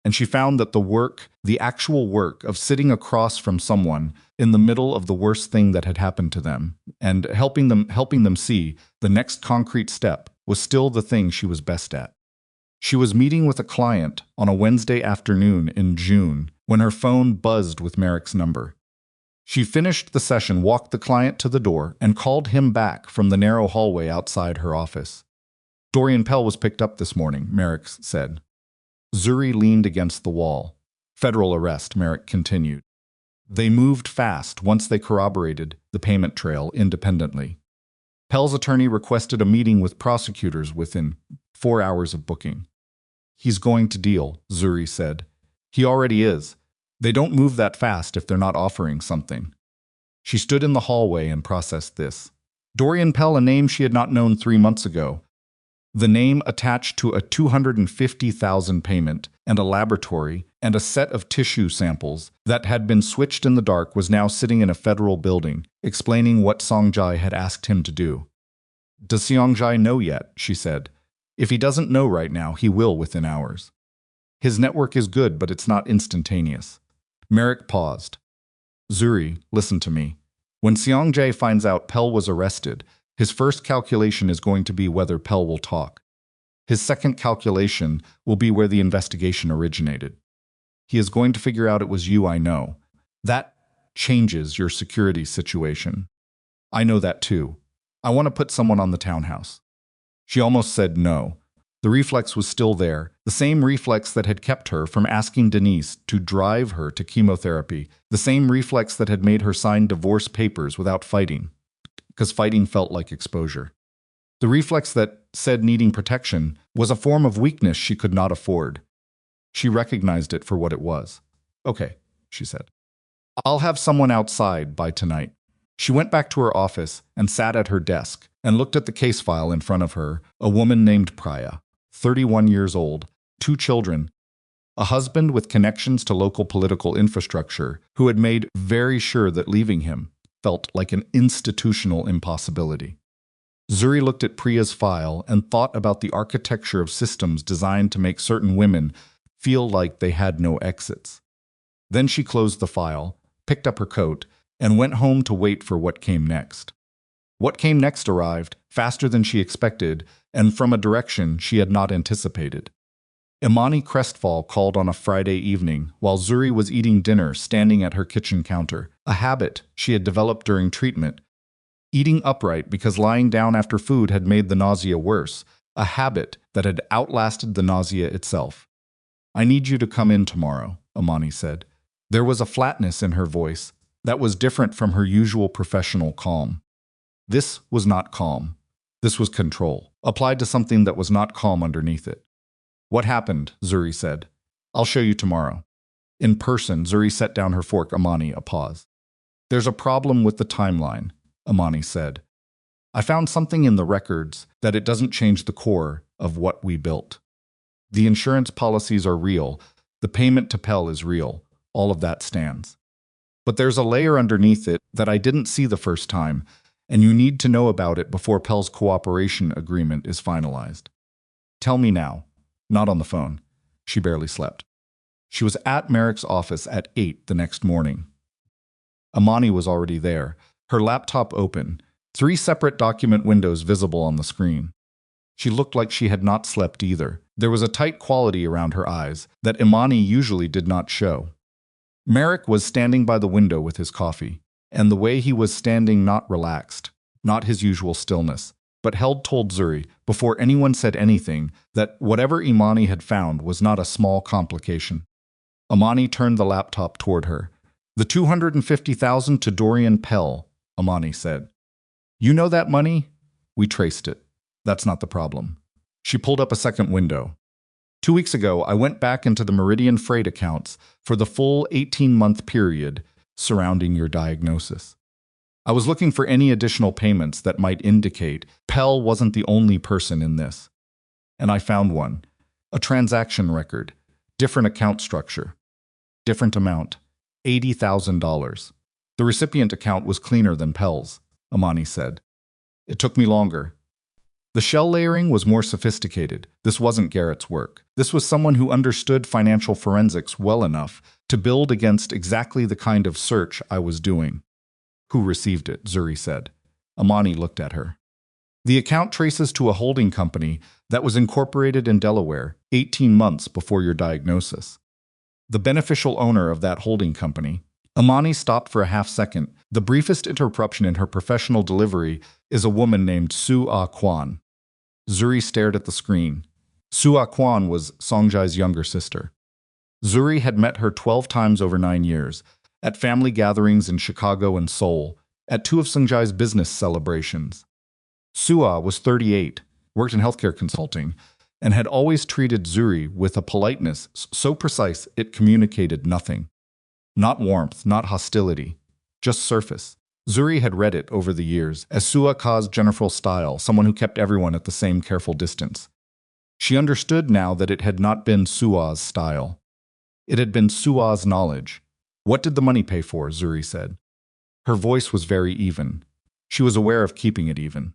A: And she found that the actual work of sitting across from someone in the middle of the worst thing that had happened to them and helping them see the next concrete step was still the thing she was best at. She was meeting with a client on a Wednesday afternoon in June when her phone buzzed with Merrick's number. She finished the session, walked the client to the door, and called him back from the narrow hallway outside her office. "Dorian Pell was picked up this morning," Merrick said. Zuri leaned against the wall. "Federal arrest," Merrick continued. They moved fast once they corroborated the payment trail independently. Pell's attorney requested a meeting with prosecutors within 4 hours of booking. "He's going to deal," Zuri said. "He already is. They don't move that fast if they're not offering something." She stood in the hallway and processed this. Dorian Pell, a name she had not known 3 months ago. The name attached to a $250,000 payment and a laboratory and a set of tissue samples that had been switched in the dark was now sitting in a federal building, explaining what Songjai had asked him to do. "Does Songjai know yet?" she said. "If he doesn't know right now, he will within hours. His network is good, but it's not instantaneous." Merrick paused. "Zuri, listen to me. When Songjai finds out Pell was arrested, his first calculation is going to be whether Pell will talk. His second calculation will be where the investigation originated. He is going to figure out it was you, I know. That changes your security situation. I know that too. I want to put someone on the townhouse." She almost said no. The reflex was still there, the same reflex that had kept her from asking Denise to drive her to chemotherapy, the same reflex that had made her sign divorce papers without fighting, because fighting felt like exposure. The reflex that said needing protection was a form of weakness she could not afford. She recognized it for what it was. "Okay," she said. "I'll have someone outside by tonight." She went back to her office and sat at her desk and looked at the case file in front of her, a woman named Priya, 31 years old, 2 children, a husband with connections to local political infrastructure who had made very sure that leaving him felt like an institutional impossibility. Zuri looked at Priya's file and thought about the architecture of systems designed to make certain women feel like they had no exits. Then she closed the file, picked up her coat, and went home to wait for what came next. What came next arrived, faster than she expected, and from a direction she had not anticipated. Imani Crestfall called on a Friday evening while Zuri was eating dinner standing at her kitchen counter, a habit she had developed during treatment. Eating upright because lying down after food had made the nausea worse, a habit that had outlasted the nausea itself. "I need you to come in tomorrow," Imani said. There was a flatness in her voice that was different from her usual professional calm. This was not calm. This was control, applied to something that was not calm underneath it. "What happened?" Zuri said. "I'll show you tomorrow." In person, Zuri set down her fork. Imani, a pause. "There's a problem with the timeline," Imani said. "I found something in the records that it doesn't change the core of what we built." The insurance policies are real. The payment to Pell is real. All of that stands. But there's a layer underneath it that I didn't see the first time, and you need to know about it before Pell's cooperation agreement is finalized. Tell me now. Not on the phone. She barely slept. She was at Merrick's office at 8 the next morning. Amani was already there, her laptop open, 3 separate document windows visible on the screen. She looked like she had not slept either. There was a tight quality around her eyes that Imani usually did not show. Merrick was standing by the window with his coffee, and the way he was standing, not relaxed, not his usual stillness, but held, told Zuri, before anyone said anything, that whatever Imani had found was not a small complication. Imani turned the laptop toward her. "The $250,000 to Dorian Pell," Imani said. "You know that money? We traced it. That's not the problem." She pulled up a second window. "2 weeks ago, I went back into the Meridian Freight accounts for the full 18-month period surrounding your diagnosis. I was looking for any additional payments that might indicate Pell wasn't the only person in this. And I found one. A transaction record. Different account structure. Different amount. $80,000. The recipient account was cleaner than Pell's," Imani said. "It took me longer. The shell layering was more sophisticated. This wasn't Garrett's work. This was someone who understood financial forensics well enough to build against exactly the kind of search I was doing." "Who received it?" Zuri said. Imani looked at her. "The account traces to a holding company that was incorporated in Delaware 18 months before your diagnosis. The beneficial owner of that holding company—" Imani stopped for a half second. The briefest interruption in her professional delivery is a woman named Su-Ah Kwan. Zuri stared at the screen. Su-Ah Kwan was Songjai's younger sister. Zuri had met her 12 times over 9 years, at family gatherings in Chicago and Seoul, at 2 of Songjai's business celebrations. Su-Ah was 38, worked in healthcare consulting, and had always treated Zuri with a politeness so precise it communicated nothing. Not warmth, not hostility, just surface. Zuri had read it over the years as Su-Ah's general style, someone who kept everyone at the same careful distance. She understood now that it had not been Su-Ah's style. It had been Su-Ah's knowledge. "What did the money pay for?" Zuri said. Her voice was very even. She was aware of keeping it even.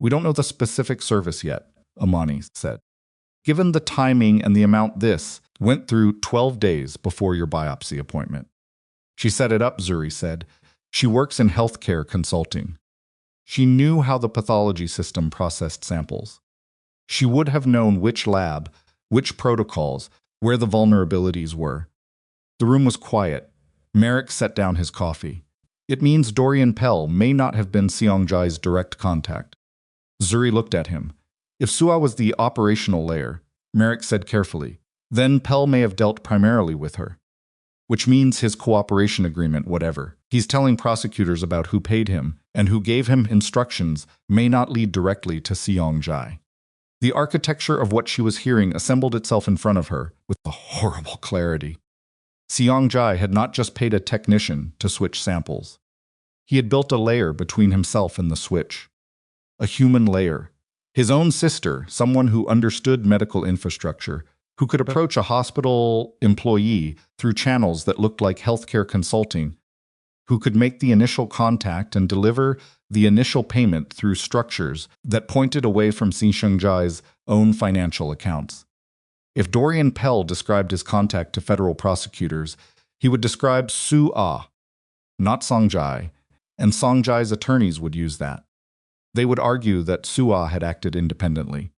A: "We don't know the specific service yet," Imani said. "Given the timing and the amount, this went through 12 days before your biopsy appointment." "She set it up," Zuri said. "She works in healthcare consulting. She knew how the pathology system processed samples. She would have known which lab, which protocols, where the vulnerabilities were." The room was quiet. Merrick set down his coffee. "It means Dorian Pell may not have been Seongjai's direct contact." Zuri looked at him. "If Su-Ah was the operational layer," Merrick said carefully, "then Pell may have dealt primarily with her. Which means his cooperation agreement, whatever he's telling prosecutors about who paid him and who gave him instructions, may not lead directly to Seongjai." The architecture of what she was hearing assembled itself in front of her with a horrible clarity. Seongjai had not just paid a technician to switch samples. He had built a layer between himself and the switch. A human layer. His own sister, someone who understood medical infrastructure, who could approach a hospital employee through channels that looked like healthcare consulting, who could make the initial contact and deliver the initial payment through structures that pointed away from Seongjai's own financial accounts. If Dorian Pell described his contact to federal prosecutors, he would describe Su-Ah, not Songjai, and Songjai's attorneys would use that. They would argue that Su-Ah had acted independently,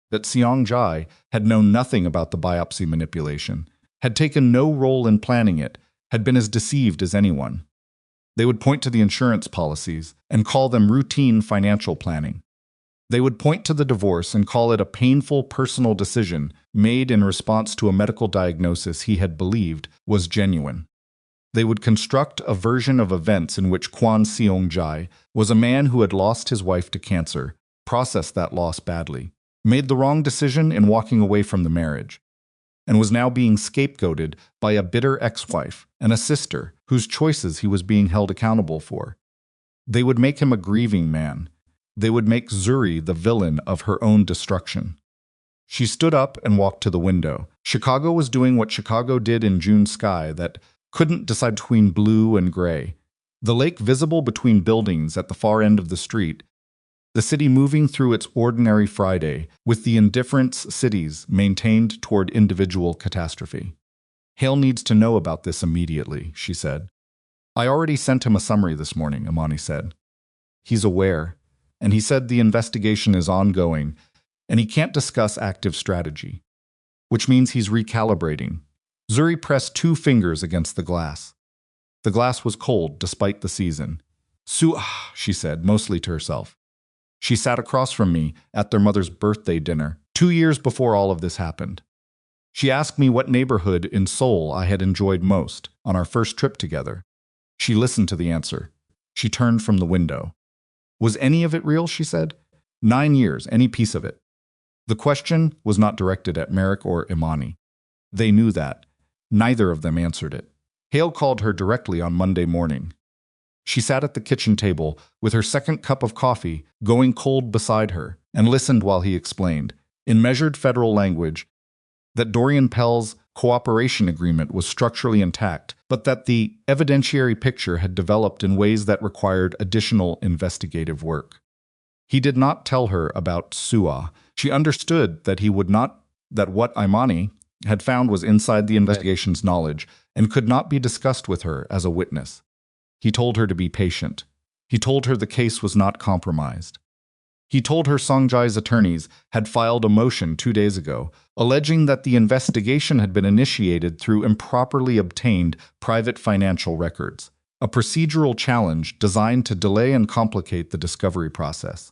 A: that Seongjai had known nothing about the biopsy manipulation, had taken no role in planning it, had been as deceived as anyone. They would point to the insurance policies and call them routine financial planning. They would point to the divorce and call it a painful personal decision made in response to a medical diagnosis he had believed was genuine. They would construct a version of events in which Kwon Seongjai was a man who had lost his wife to cancer, processed that loss badly, made the wrong decision in walking away from the marriage, and was now being scapegoated by a bitter ex-wife and a sister whose choices he was being held accountable for. They would make him a grieving man. They would make Zuri the villain of her own destruction. She stood up and walked to the window. Chicago was doing what Chicago did in June sky that couldn't decide between blue and gray. The lake visible between buildings at the far end of the street. The city moving through its ordinary Friday with the indifference cities maintained toward individual catastrophe. Hale needs to know about this immediately, she said. I already sent him a summary this morning, Imani said. He's aware, and he said the investigation is ongoing, and he can't discuss active strategy, which means he's recalibrating. Zuri pressed 2 fingers against the glass. The glass was cold despite the season. She said, mostly to herself. She sat across from me at their mother's birthday dinner, 2 years before all of this happened. She asked me what neighborhood in Seoul I had enjoyed most on our first trip together. She listened to the answer. She turned from the window. Was any of it real, she said. 9 years, any piece of it. The question was not directed at Merrick or Imani. They knew that. Neither of them answered it. Hale called her directly on Monday morning. She sat at the kitchen table with her second cup of coffee going cold beside her and listened while he explained, in measured federal language, that Dorian Pell's cooperation agreement was structurally intact, but that the evidentiary picture had developed in ways that required additional investigative work. He did not tell her about Sua. She understood that that what Imani had found was inside the investigation's knowledge and could not be discussed with her as a witness. He told her to be patient. He told her the case was not compromised. He told her Songjai's attorneys had filed a motion 2 days ago, alleging that the investigation had been initiated through improperly obtained private financial records, a procedural challenge designed to delay and complicate the discovery process.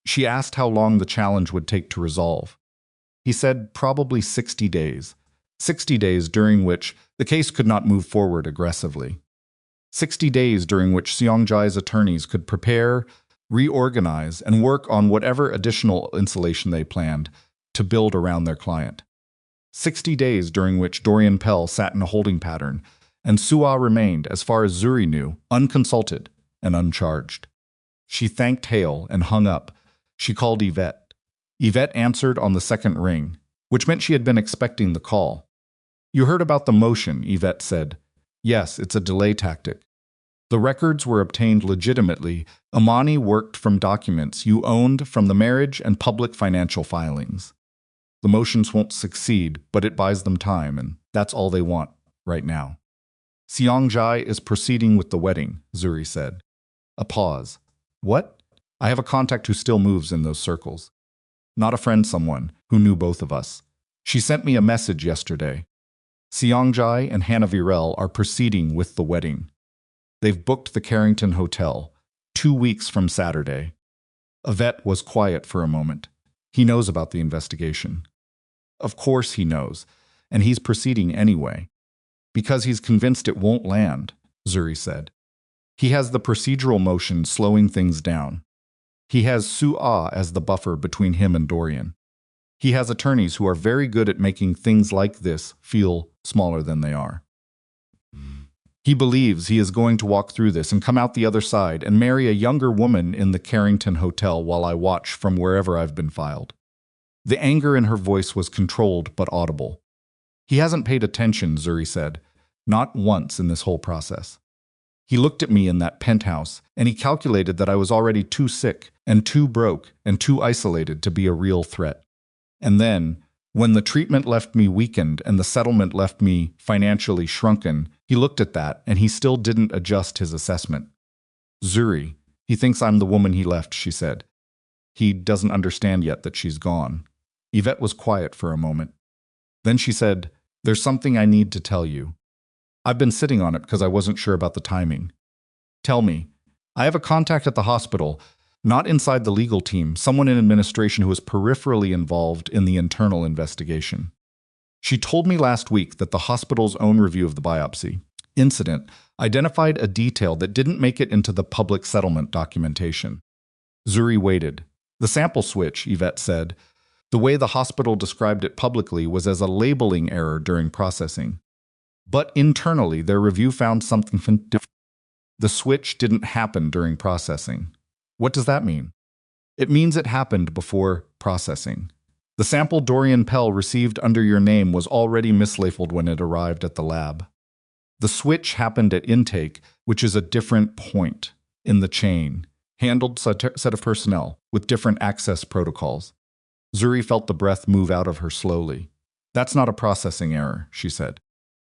A: She asked how long the challenge would take to resolve. He said probably 60 days. 60 days during which the case could not move forward aggressively. 60 days during which Seongjai's attorneys could prepare, reorganize, and work on whatever additional insulation they planned to build around their client. 60 days during which Dorian Pell sat in a holding pattern, and Sua remained, as far as Zuri knew, unconsulted and uncharged. She thanked Hale and hung up. She called Yvette. Yvette answered on the second ring, which meant she had been expecting the call. You heard about the motion, Yvette said. Yes, it's a delay tactic. The records were obtained legitimately. Imani worked from documents you owned from the marriage and public financial filings. The motions won't succeed, but it buys them time, and that's all they want right now. Seongjai is proceeding with the wedding, Zuri said. A pause. What? I have a contact who still moves in those circles. Not a friend, someone who knew both of us. She sent me a message yesterday. Seongjai and Hannah Virel are proceeding with the wedding. They've booked the Carrington Hotel, 2 weeks from Saturday. Yvette was quiet for a moment. He knows about the investigation. Of course he knows, and he's proceeding anyway. Because he's convinced it won't land, Zuri said. He has the procedural motion slowing things down. He has Sua as the buffer between him and Dorian. He has attorneys who are very good at making things like this feel smaller than they are. He believes he is going to walk through this and come out the other side and marry a younger woman in the Carrington Hotel while I watch from wherever I've been filed. The anger in her voice was controlled but audible. He hasn't paid attention, Zuri said. Not once in this whole process. He looked at me in that penthouse, and he calculated that I was already too sick and too broke and too isolated to be a real threat. And then, when the treatment left me weakened and the settlement left me financially shrunken, he looked at that and he still didn't adjust his assessment. Zuri, he thinks I'm the woman he left, she said. He doesn't understand yet that she's gone. Yvette was quiet for a moment. Then she said, There's something I need to tell you. I've been sitting on it because I wasn't sure about the timing. Tell me. I have a contact at the hospital, not inside the legal team, someone in administration who is peripherally involved in the internal investigation. She told me last week that the hospital's own review of the biopsy incident identified a detail that didn't make it into the public settlement documentation. Zuri waited. The sample switch, Yvette said. The way the hospital described it publicly was as a labeling error during processing. But internally, their review found something different. The switch didn't happen during processing. What does that mean? It means it happened before processing. The sample Dorian Pell received under your name was already mislabeled when it arrived at the lab. The switch happened at intake, which is a different point in the chain, handled set of personnel with different access protocols. Zuri felt the breath move out of her slowly. That's not a processing error, she said.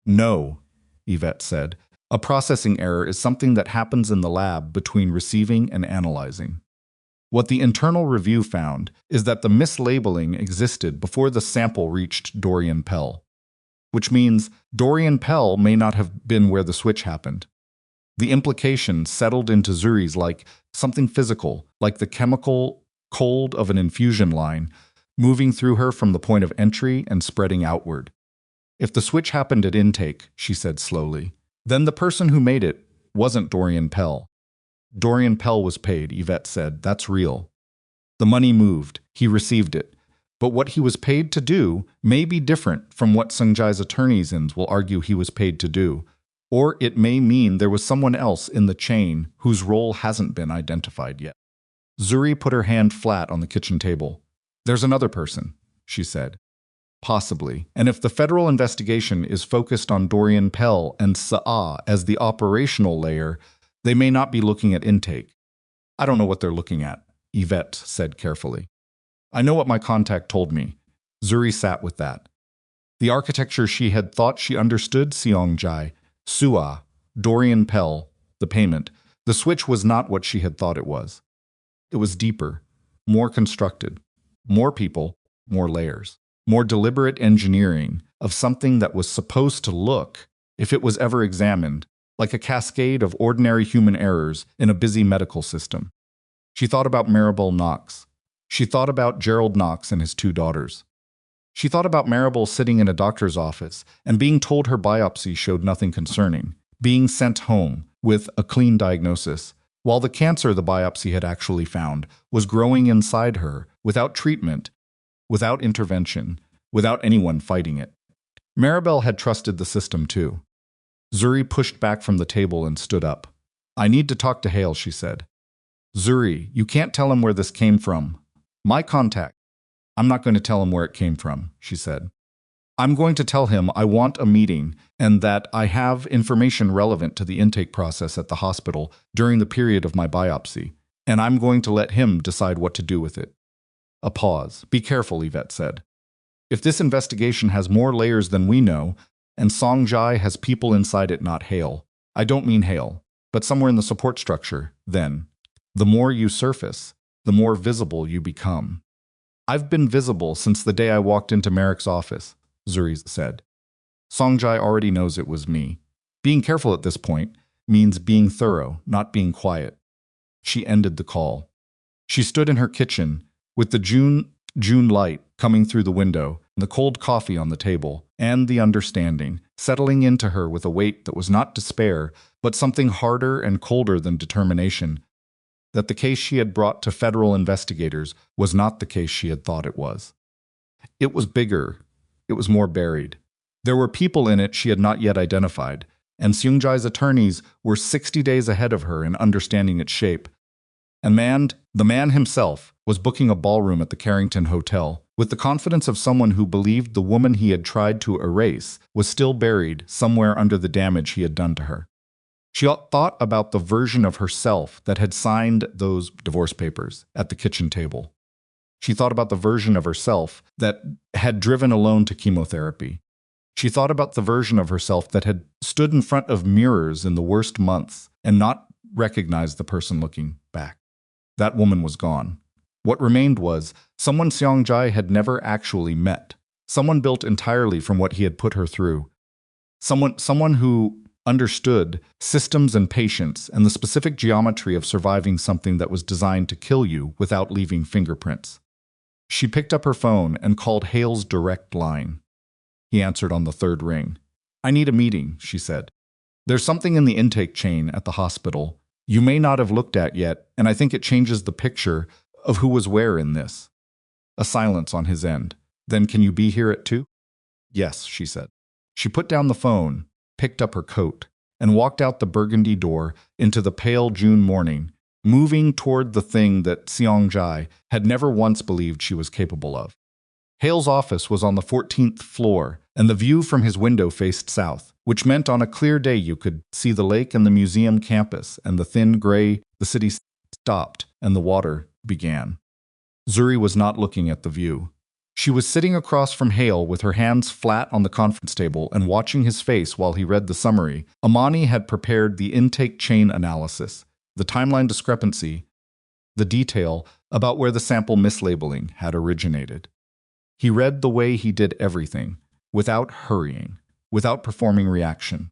A: No, Yvette said. A processing error is something that happens in the lab between receiving and analyzing. What the internal review found is that the mislabeling existed before the sample reached Dorian Pell, which means Dorian Pell may not have been where the switch happened. The implication settled into Zuri's like something physical, like the chemical cold of an infusion line, moving through her from the point of entry and spreading outward. If the switch happened at intake, she said slowly, then the person who made it wasn't Dorian Pell. Dorian Pell was paid, Yvette said. That's real. The money moved. He received it. But what he was paid to do may be different from what Sungjai's attorneys will argue he was paid to do. Or it may mean there was someone else in the chain whose role hasn't been identified yet. Zuri put her hand flat on the kitchen table. There's another person, she said. Possibly. And if the federal investigation is focused on Dorian Pell and Sa'a as the operational layer, they may not be looking at intake. I don't know what they're looking at, Yvette said carefully. I know what my contact told me. Zuri sat with that. The architecture she had thought she understood Seongjai, Su'a, Dorian Pell, the payment. The switch was not what she had thought it was. It was deeper, more constructed, more people, more layers, more deliberate engineering of something that was supposed to look, if it was ever examined, like a cascade of ordinary human errors in a busy medical system. She thought about Maribel Knox. She thought about Gerald Knox and his 2 daughters. She thought about Maribel sitting in a doctor's office and being told her biopsy showed nothing concerning, being sent home with a clean diagnosis, while the cancer the biopsy had actually found was growing inside her without treatment, without intervention, without anyone fighting it. Maribel had trusted the system too. Zuri pushed back from the table and stood up. I need to talk to Hale, she said. Zuri, you can't tell him where this came from. My contact. I'm not going to tell him where it came from, she said. I'm going to tell him I want a meeting and that I have information relevant to the intake process at the hospital during the period of my biopsy, and I'm going to let him decide what to do with it. A pause. Be careful, Yvette said. If this investigation has more layers than we know, and Songjai has people inside it not Hale, I don't mean Hale, but somewhere in the support structure, then, the more you surface, the more visible you become. I've been visible since the day I walked into Merrick's office, Zuri said. Songjai already knows it was me. Being careful at this point means being thorough, not being quiet. She ended the call. She stood in her kitchen, with the June light coming through the window, the cold coffee on the table, and the understanding settling into her with a weight that was not despair, but something harder and colder than determination, that the case she had brought to federal investigators was not the case she had thought it was. It was bigger. It was more buried. There were people in it she had not yet identified, and Seongjai's attorneys were 60 days ahead of her in understanding its shape. And the man himself was booking a ballroom at the Carrington Hotel, with the confidence of someone who believed the woman he had tried to erase was still buried somewhere under the damage he had done to her. She thought about the version of herself that had signed those divorce papers at the kitchen table. She thought about the version of herself that had driven alone to chemotherapy. She thought about the version of herself that had stood in front of mirrors in the worst months and not recognized the person looking back. That woman was gone. What remained was someone Seongjai had never actually met, someone built entirely from what he had put her through, someone who understood systems and patience and the specific geometry of surviving something that was designed to kill you without leaving fingerprints. She picked up her phone and called Hale's direct line. He answered on the 3rd ring. I need a meeting, she said. There's something in the intake chain at the hospital you may not have looked at yet, and I think it changes the picture of who was where in this. A silence on his end. Then can you be here at 2? Yes, she said. She put down the phone, picked up her coat, and walked out the burgundy door into the pale June morning, moving toward the thing that Seongjai had never once believed she was capable of. Hale's office was on the 14th floor, and the view from his window faced south, which meant on a clear day you could see the lake and the museum campus, and the thin gray, the city stopped, and the water began. Zuri was not looking at the view. She was sitting across from Hale with her hands flat on the conference table and watching his face while he read the summary. Amani had prepared the intake chain analysis, the timeline discrepancy, the detail about where the sample mislabeling had originated. He read the way he did everything, without hurrying, without performing reaction.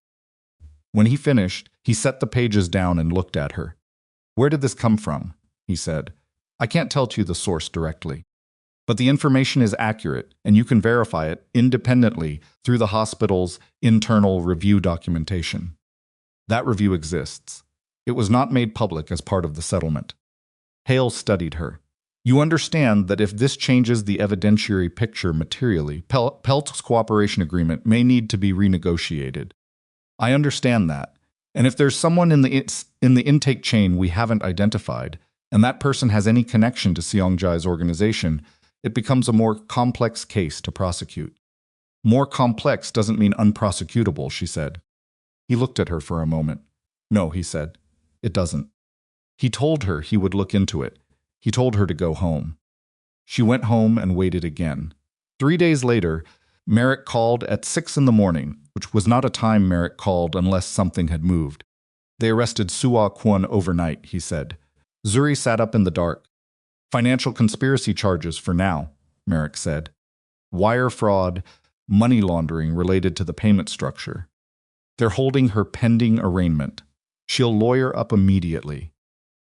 A: When he finished, he set the pages down and looked at her. "Where did this come from?" he said. "I can't tell you the source directly. But the information is accurate, and you can verify it independently through the hospital's internal review documentation. That review exists. It was not made public as part of the settlement." Hale studied her. "You understand that if this changes the evidentiary picture materially, Pelt's cooperation agreement may need to be renegotiated." "I understand that. And if there's someone in the intake chain we haven't identified, and that person has any connection to Seongjai's organization, it becomes a more complex case to prosecute." "More complex doesn't mean unprosecutable," she said. He looked at her for a moment. "No," he said, "it doesn't." He told her he would look into it. He told her to go home. She went home and waited again. 3 days later, Merrick called at 6 in the morning, which was not a time Merrick called unless something had moved. "They arrested Sua Kwon overnight," he said. Zuri sat up in the dark. "Financial conspiracy charges for now," Merrick said. "Wire fraud, money laundering related to the payment structure. They're holding her pending arraignment. She'll lawyer up immediately."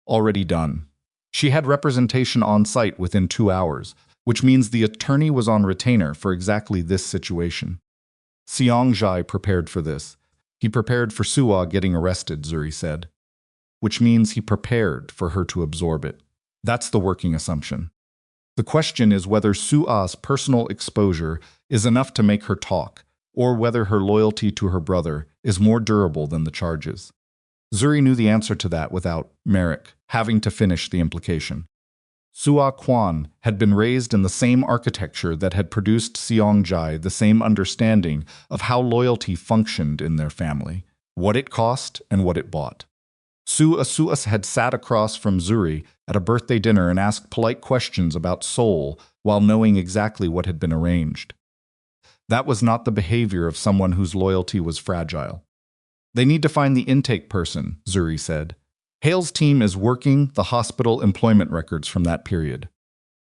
A: Already done. She had representation on site within 2 hours, which means the attorney was on retainer for exactly this situation. Seongjai prepared for this. He prepared for Sua getting arrested, Zuri said. Which means he prepared for her to absorb it. That's the working assumption. The question is whether Sua's personal exposure is enough to make her talk, or whether her loyalty to her brother is more durable than the charges. Zuri knew the answer to that without Merrick having to finish the implication. Sua Kwon had been raised in the same architecture that had produced Seongjai, the same understanding of how loyalty functioned in their family, what it cost and what it bought. Sua had sat across from Zuri at a birthday dinner and asked polite questions about Seoul while knowing exactly what had been arranged. That was not the behavior of someone whose loyalty was fragile. "They need to find the intake person," Zuri said. "Hale's team is working the hospital employment records from that period.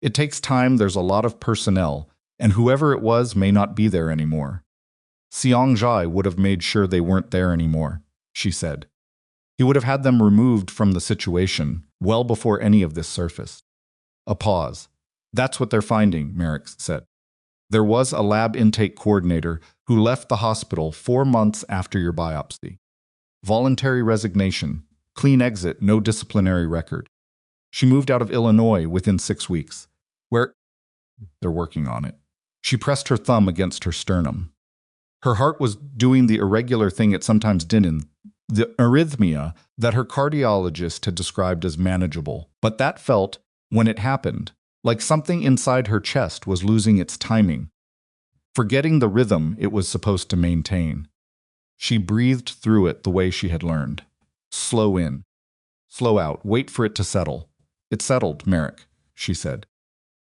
A: It takes time, there's a lot of personnel, and whoever it was may not be there anymore. Seongjai would have made sure they weren't there anymore," she said. "He would have had them removed from the situation well before any of this surfaced." A pause. "That's what they're finding," Merrick said. "There was a lab intake coordinator who left the hospital 4 months after your biopsy. Voluntary resignation, clean exit, no disciplinary record. She moved out of Illinois within 6 weeks. Where? They're working on it." She pressed her thumb against her sternum. Her heart was doing the irregular thing it sometimes did in the arrhythmia that her cardiologist had described as manageable. But that felt, when it happened, like something inside her chest was losing its timing, forgetting the rhythm it was supposed to maintain. She breathed through it the way she had learned. Slow in. Slow out. Wait for it to settle. "It settled, Merrick," she said.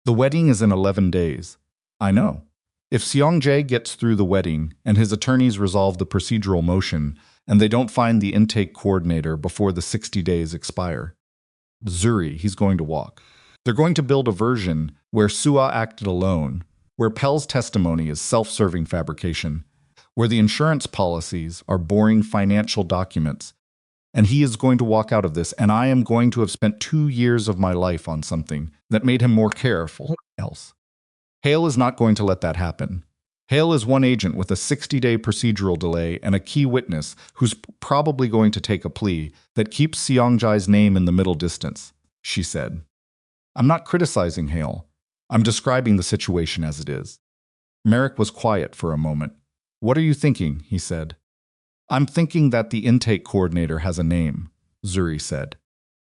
A: "The wedding is in 11 days. "I know. If Seongjai gets through the wedding and his attorneys resolve the procedural motion and they don't find the intake coordinator before the 60 days expire, Zuri, he's going to walk. They're going to build a version where Sua acted alone, where Pel's testimony is self-serving fabrication, where the insurance policies are boring financial documents, and he is going to walk out of this, and I am going to have spent 2 years of my life on something that made him more careful else. Hale is not going to let that happen. Hale is one agent with a 60-day procedural delay and a key witness who's probably going to take a plea that keeps Seongjai's name in the middle distance," she said. "I'm not criticizing Hale. I'm describing the situation as it is." Merrick was quiet for a moment. "What are you thinking?" he said. "I'm thinking that the intake coordinator has a name," Zuri said.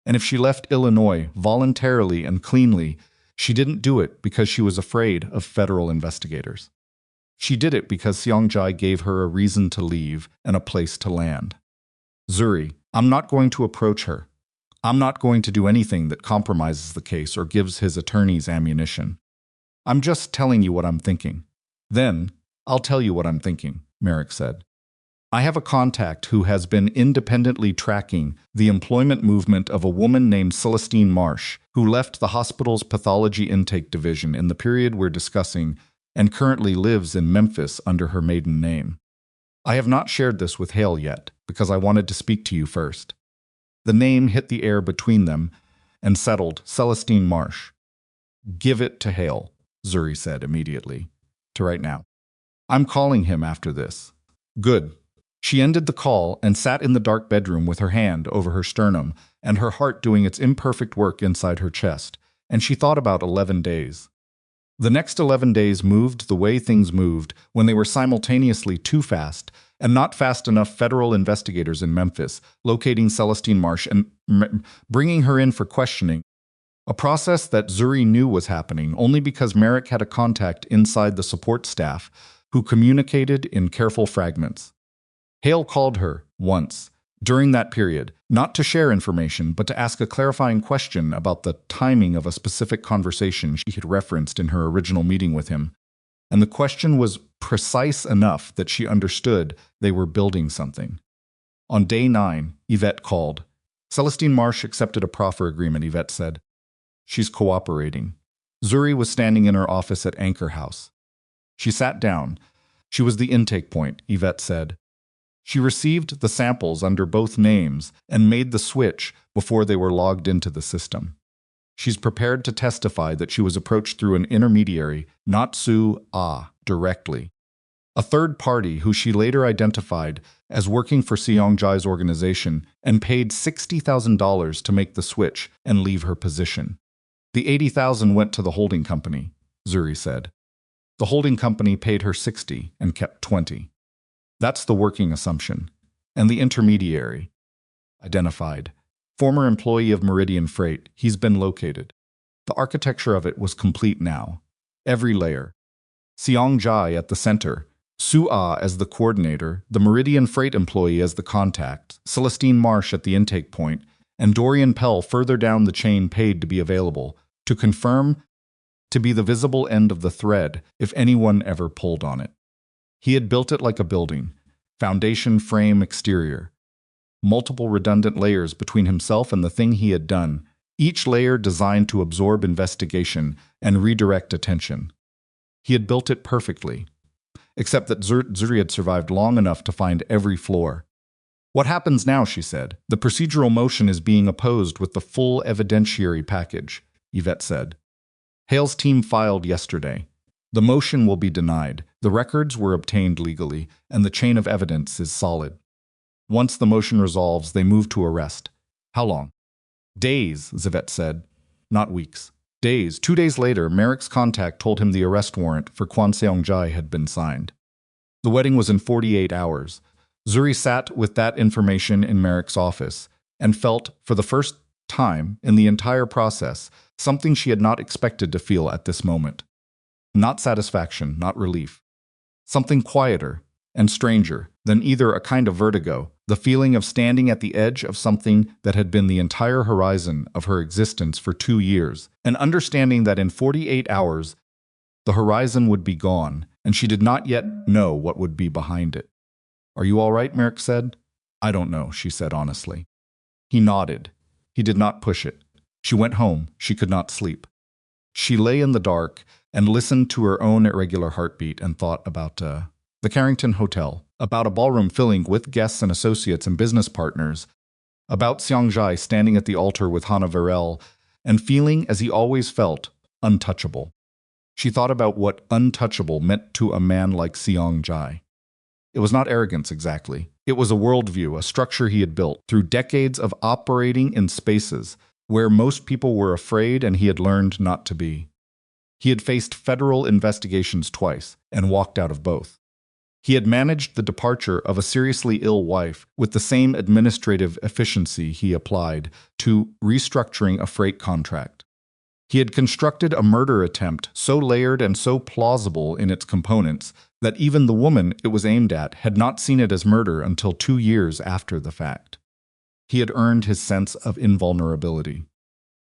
A: "And if she left Illinois voluntarily and cleanly, She didn't do it because she was afraid of federal investigators. She did it because Seongjai gave her a reason to leave and a place to land. Zuri, I'm not going to approach her. I'm not going to do anything that compromises the case or gives his attorneys ammunition. I'm just telling you what I'm thinking. Then, I'll tell you what I'm thinking, Merrick said. I have a contact who has been independently tracking the employment movement of a woman named Celestine Marsh, who left the hospital's pathology intake division in the period we're discussing and currently lives in Memphis under her maiden name. I have not shared this with Hale yet, because I wanted to speak to you first. The name hit the air between them and settled Celestine Marsh. Give it to Hale, Zuri said immediately. To right now. I'm calling him after this. Good. She ended the call and sat in the dark bedroom with her hand over her sternum and her heart doing its imperfect work inside her chest, and she thought about 11 days. The next 11 days moved the way things moved when they were simultaneously too fast and not fast enough federal investigators in Memphis locating Celestine Marsh and bringing her in for questioning, a process that Zuri knew was happening only because Merrick had a contact inside the support staff who communicated in careful fragments. Hale called her once, during that period, not to share information, but to ask a clarifying question about the timing of a specific conversation she had referenced in her original meeting with him. And the question was precise enough that she understood they were building something. On day 9, Yvette called. Celestine Marsh accepted a proffer agreement, Yvette said. She's cooperating. Zuri was standing in her office at Anchor House. She sat down. She was the intake point, Yvette said. She received the samples under both names and made the switch before they were logged into the system. She's prepared to testify that she was approached through an intermediary, not Sue Ah directly. A third party who she later identified as working for Seongjai's organization and paid $60,000 to make the switch and leave her position. The $80,000 went to the holding company, Zuri said. The holding company paid her $60,000 and kept $20,000. That's the working assumption. And the intermediary, identified. Former employee of Meridian Freight, he's been located. The architecture of it was complete now. Every layer. Seongjai at the center, Sue-ah as the coordinator, the Meridian Freight employee as the contact, Celestine Marsh at the intake point, and Dorian Pell further down the chain paid to be available, to confirm, to be the visible end of the thread if anyone ever pulled on it. He had built it like a building, foundation, frame, exterior. Multiple redundant layers between himself and the thing he had done, each layer designed to absorb investigation and redirect attention. He had built it perfectly, except that Zuri had survived long enough to find every floor. What happens now, she said. The procedural motion is being opposed with the full evidentiary package, Yvette said. Hale's team filed yesterday. The motion will be denied. The records were obtained legally, and the chain of evidence is solid. Once the motion resolves, they move to arrest. How long? Days, Yvette said. Not weeks. Days. 2 days later, Merrick's contact told him the arrest warrant for Kwon Seongjai had been signed. The wedding was in 48 hours. Zuri sat with that information in Merrick's office and felt, for the first time in the entire process, something she had not expected to feel at this moment. Not satisfaction, not relief. Something quieter and stranger than either a kind of vertigo, the feeling of standing at the edge of something that had been the entire horizon of her existence for 2 years, and understanding that in 48 hours the horizon would be gone, and she did not yet know what would be behind it. Are you all right? Merrick said. I don't know, she said honestly. He nodded. He did not push it. She went home. She could not sleep. She lay in the dark and listened to her own irregular heartbeat and thought about the Carrington Hotel, about a ballroom filling with guests and associates and business partners, about Seongjai standing at the altar with Hannah Varel and feeling, as he always felt, untouchable. She thought about what untouchable meant to a man like Seongjai. It was not arrogance exactly. It was a worldview, a structure he had built through decades of operating in spaces where most people were afraid and he had learned not to be. He had faced federal investigations twice and walked out of both. He had managed the departure of a seriously ill wife with the same administrative efficiency he applied to restructuring a freight contract. He had constructed a murder attempt so layered and so plausible in its components that even the woman it was aimed at had not seen it as murder until 2 years after the fact. He had earned his sense of invulnerability.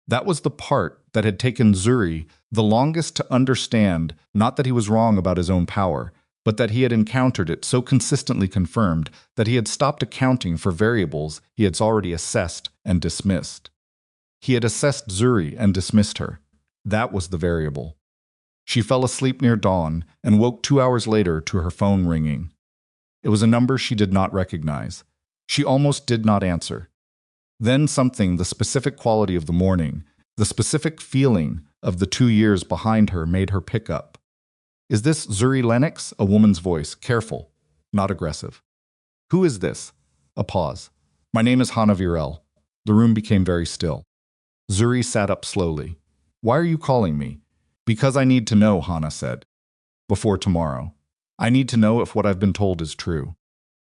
A: That was the part that had taken Zuri the longest to understand, not that he was wrong about his own power, but that he had encountered it so consistently confirmed that he had stopped accounting for variables he had already assessed and dismissed. He had assessed Zuri and dismissed her. That was the variable. She fell asleep near dawn and woke 2 hours later to her phone ringing. It was a number she did not recognize. She almost did not answer. Then something, the specific quality of the morning, the specific feeling of the 2 years behind her made her pick up. "Is this Zuri Lennox?" A woman's voice, careful, not aggressive. "Who is this?" A pause. "My name is Hannah Virel." The room became very still. Zuri sat up slowly. "Why are you calling me?" "Because I need to know," Hannah said. "Before tomorrow. I need to know if what I've been told is true."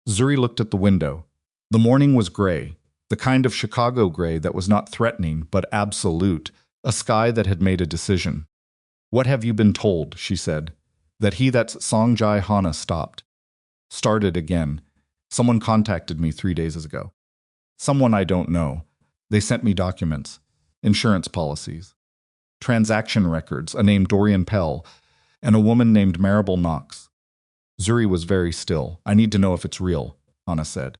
A: Zuri looked at the window. The morning was gray, the kind of Chicago gray that was not threatening but absolute, a sky that had made a decision. "What have you been told?" she said. That's Songjai. Hannah stopped. Started again. "Someone contacted me 3 days ago. Someone I don't know. They sent me documents. Insurance policies. Transaction records, a name Dorian Pell, and a woman named Maribel Knox." Zuri was very still. "I need to know if it's real," Hannah said.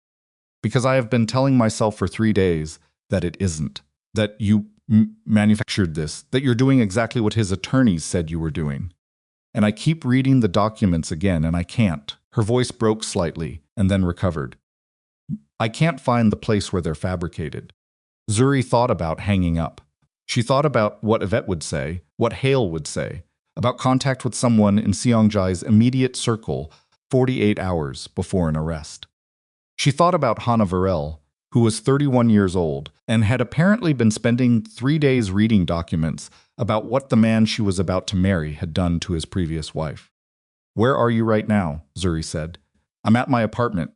A: "Because I have been telling myself for 3 days that it isn't. That you manufactured this. That you're doing exactly what his attorneys said you were doing. And I keep reading the documents again, and I can't." Her voice broke slightly, and then recovered. "I can't find the place where they're fabricated." Zuri thought about hanging up. She thought about what Yvette would say, what Hale would say, about contact with someone in Seongjai's immediate circle 48 hours before an arrest. She thought about Hannah Virel, who was 31 years old and had apparently been spending 3 days reading documents about what the man she was about to marry had done to his previous wife. "Where are you right now?" Zuri said. "I'm at my apartment."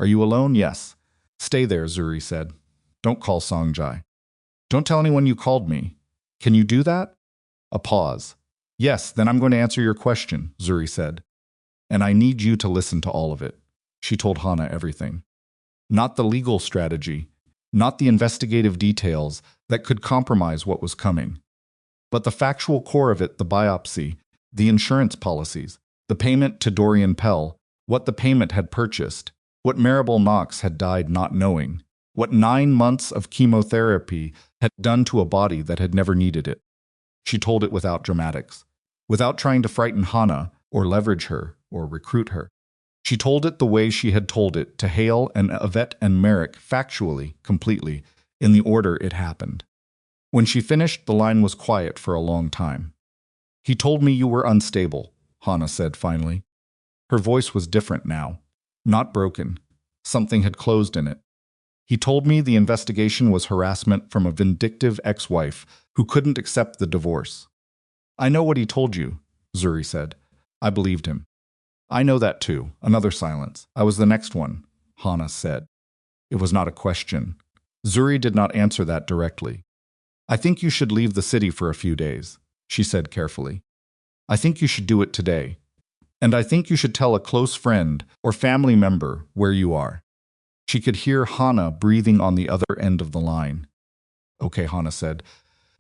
A: "Are you alone?" "Yes." "Stay there," Zuri said. "Don't call Songjai. Don't tell anyone you called me. Can you do that?" A pause. "Yes, then I'm going to answer your question," Zuri said. "And I need you to listen to all of it." She told Hannah everything. Not the legal strategy, not the investigative details that could compromise what was coming, but the factual core of it, the biopsy, the insurance policies, the payment to Dorian Pell, what the payment had purchased, what Maribel Knox had died not knowing, what 9 months of chemotherapy had done to a body that had never needed it. She told it without dramatics, without trying to frighten Hannah or leverage her or recruit her. She told it the way she had told it to Hale and Yvette and Merrick, factually, completely, in the order it happened. When she finished, the line was quiet for a long time. "He told me you were unstable," Hannah said finally. Her voice was different now, not broken. Something had closed in it. "He told me the investigation was harassment from a vindictive ex-wife who couldn't accept the divorce." "I know what he told you," Zuri said. "I believed him." "I know that too." Another silence. "I was the next one," Hannah said. It was not a question. Zuri did not answer that directly. "I think you should leave the city for a few days," she said carefully. "I think you should do it today. And I think you should tell a close friend or family member where you are." She could hear Hannah breathing on the other end of the line. "Okay," Hannah said.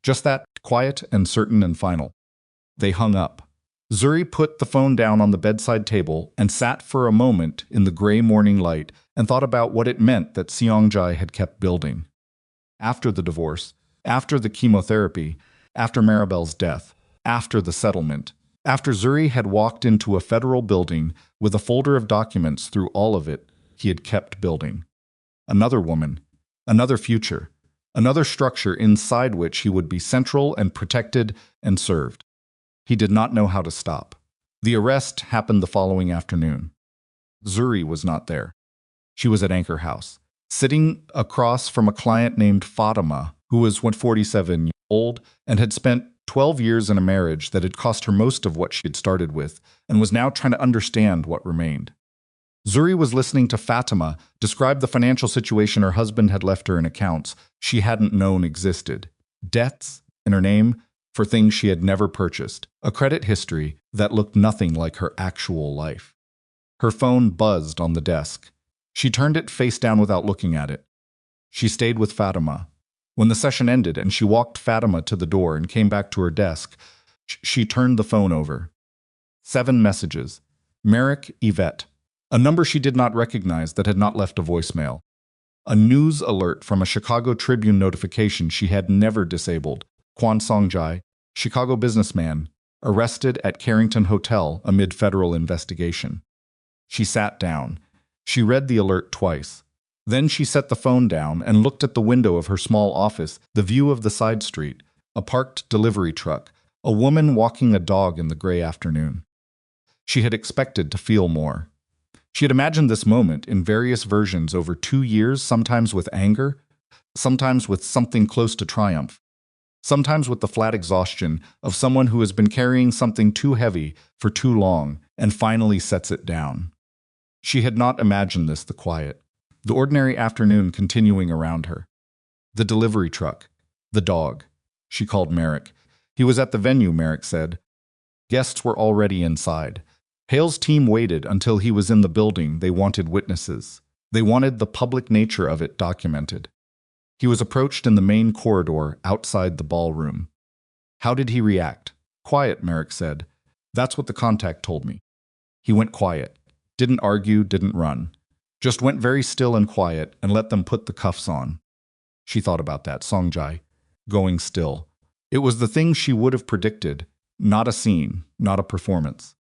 A: Just that, quiet and certain and final. They hung up. Zuri put the phone down on the bedside table and sat for a moment in the gray morning light and thought about what it meant that Seongjai had kept building. After the divorce, after the chemotherapy, after Maribel's death, after the settlement, after Zuri had walked into a federal building with a folder of documents through all of it, he had kept building. Another woman, another future, another structure inside which he would be central and protected and served. He did not know how to stop. The arrest happened the following afternoon. Zuri was not there. She was at Anchor House, sitting across from a client named Fatima, who was 47 years old and had spent 12 years in a marriage that had cost her most of what she had started with and was now trying to understand what remained. Zuri was listening to Fatima describe the financial situation her husband had left her in accounts she hadn't known existed. Debts, in her name, for things she had never purchased, a credit history that looked nothing like her actual life. Her phone buzzed on the desk. She turned it face down without looking at it. She stayed with Fatima. When the session ended and she walked Fatima to the door and came back to her desk, she turned the phone over. 7 messages. Merrick, Yvette. A number she did not recognize that had not left a voicemail. A news alert from a Chicago Tribune notification she had never disabled. Kwon Songjai, Chicago businessman, arrested at Carrington Hotel amid federal investigation. She sat down. She read the alert twice. Then she set the phone down and looked at the window of her small office, the view of the side street, a parked delivery truck, a woman walking a dog in the gray afternoon. She had expected to feel more. She had imagined this moment in various versions over 2 years, sometimes with anger, sometimes with something close to triumph, sometimes with the flat exhaustion of someone who has been carrying something too heavy for too long and finally sets it down. She had not imagined this the quiet, the ordinary afternoon continuing around her. The delivery truck, the dog. She called Merrick. He was at the venue, Merrick said. Guests were already inside. Hale's team waited until he was in the building. They wanted witnesses. They wanted the public nature of it documented. He was approached in the main corridor outside the ballroom. How did he react? Quiet, Merrick said. That's what the contact told me. He went quiet. Didn't argue, didn't run. Just went very still and quiet and let them put the cuffs on. She thought about that, Songjai. Going still. It was the thing she would have predicted, not a scene, not a performance.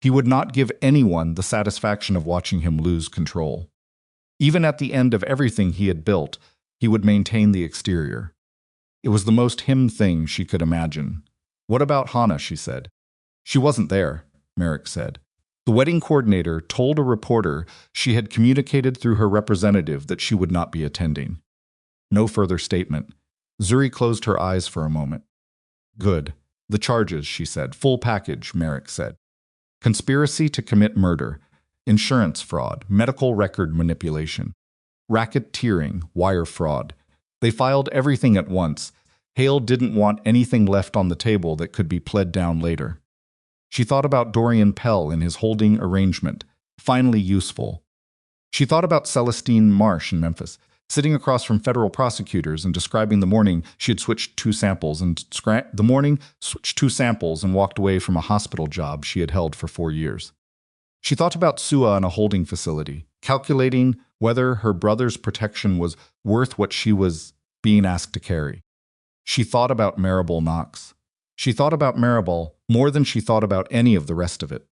A: He would not give anyone the satisfaction of watching him lose control. Even at the end of everything he had built, he would maintain the exterior. It was the most him thing she could imagine. What about Hannah, she said. She wasn't there, Merrick said. The wedding coordinator told a reporter she had communicated through her representative that she would not be attending. No further statement. Zuri closed her eyes for a moment. Good. The charges, she said. Full package, Merrick said. Conspiracy to commit murder, insurance fraud, medical record manipulation, racketeering, wire fraud. They filed everything at once. Hale didn't want anything left on the table that could be pled down later. She thought about Dorian Pell in his holding arrangement, finally useful. She thought about Celestine Marsh in Memphis, sitting across from federal prosecutors and describing the morning she had switched 2 samples and walked away from a hospital job she had held for 4 years. She thought about Sua in a holding facility, calculating whether her brother's protection was worth what she was being asked to carry. She thought about Maribel Knox. She thought about Maribel more than she thought about any of the rest of it.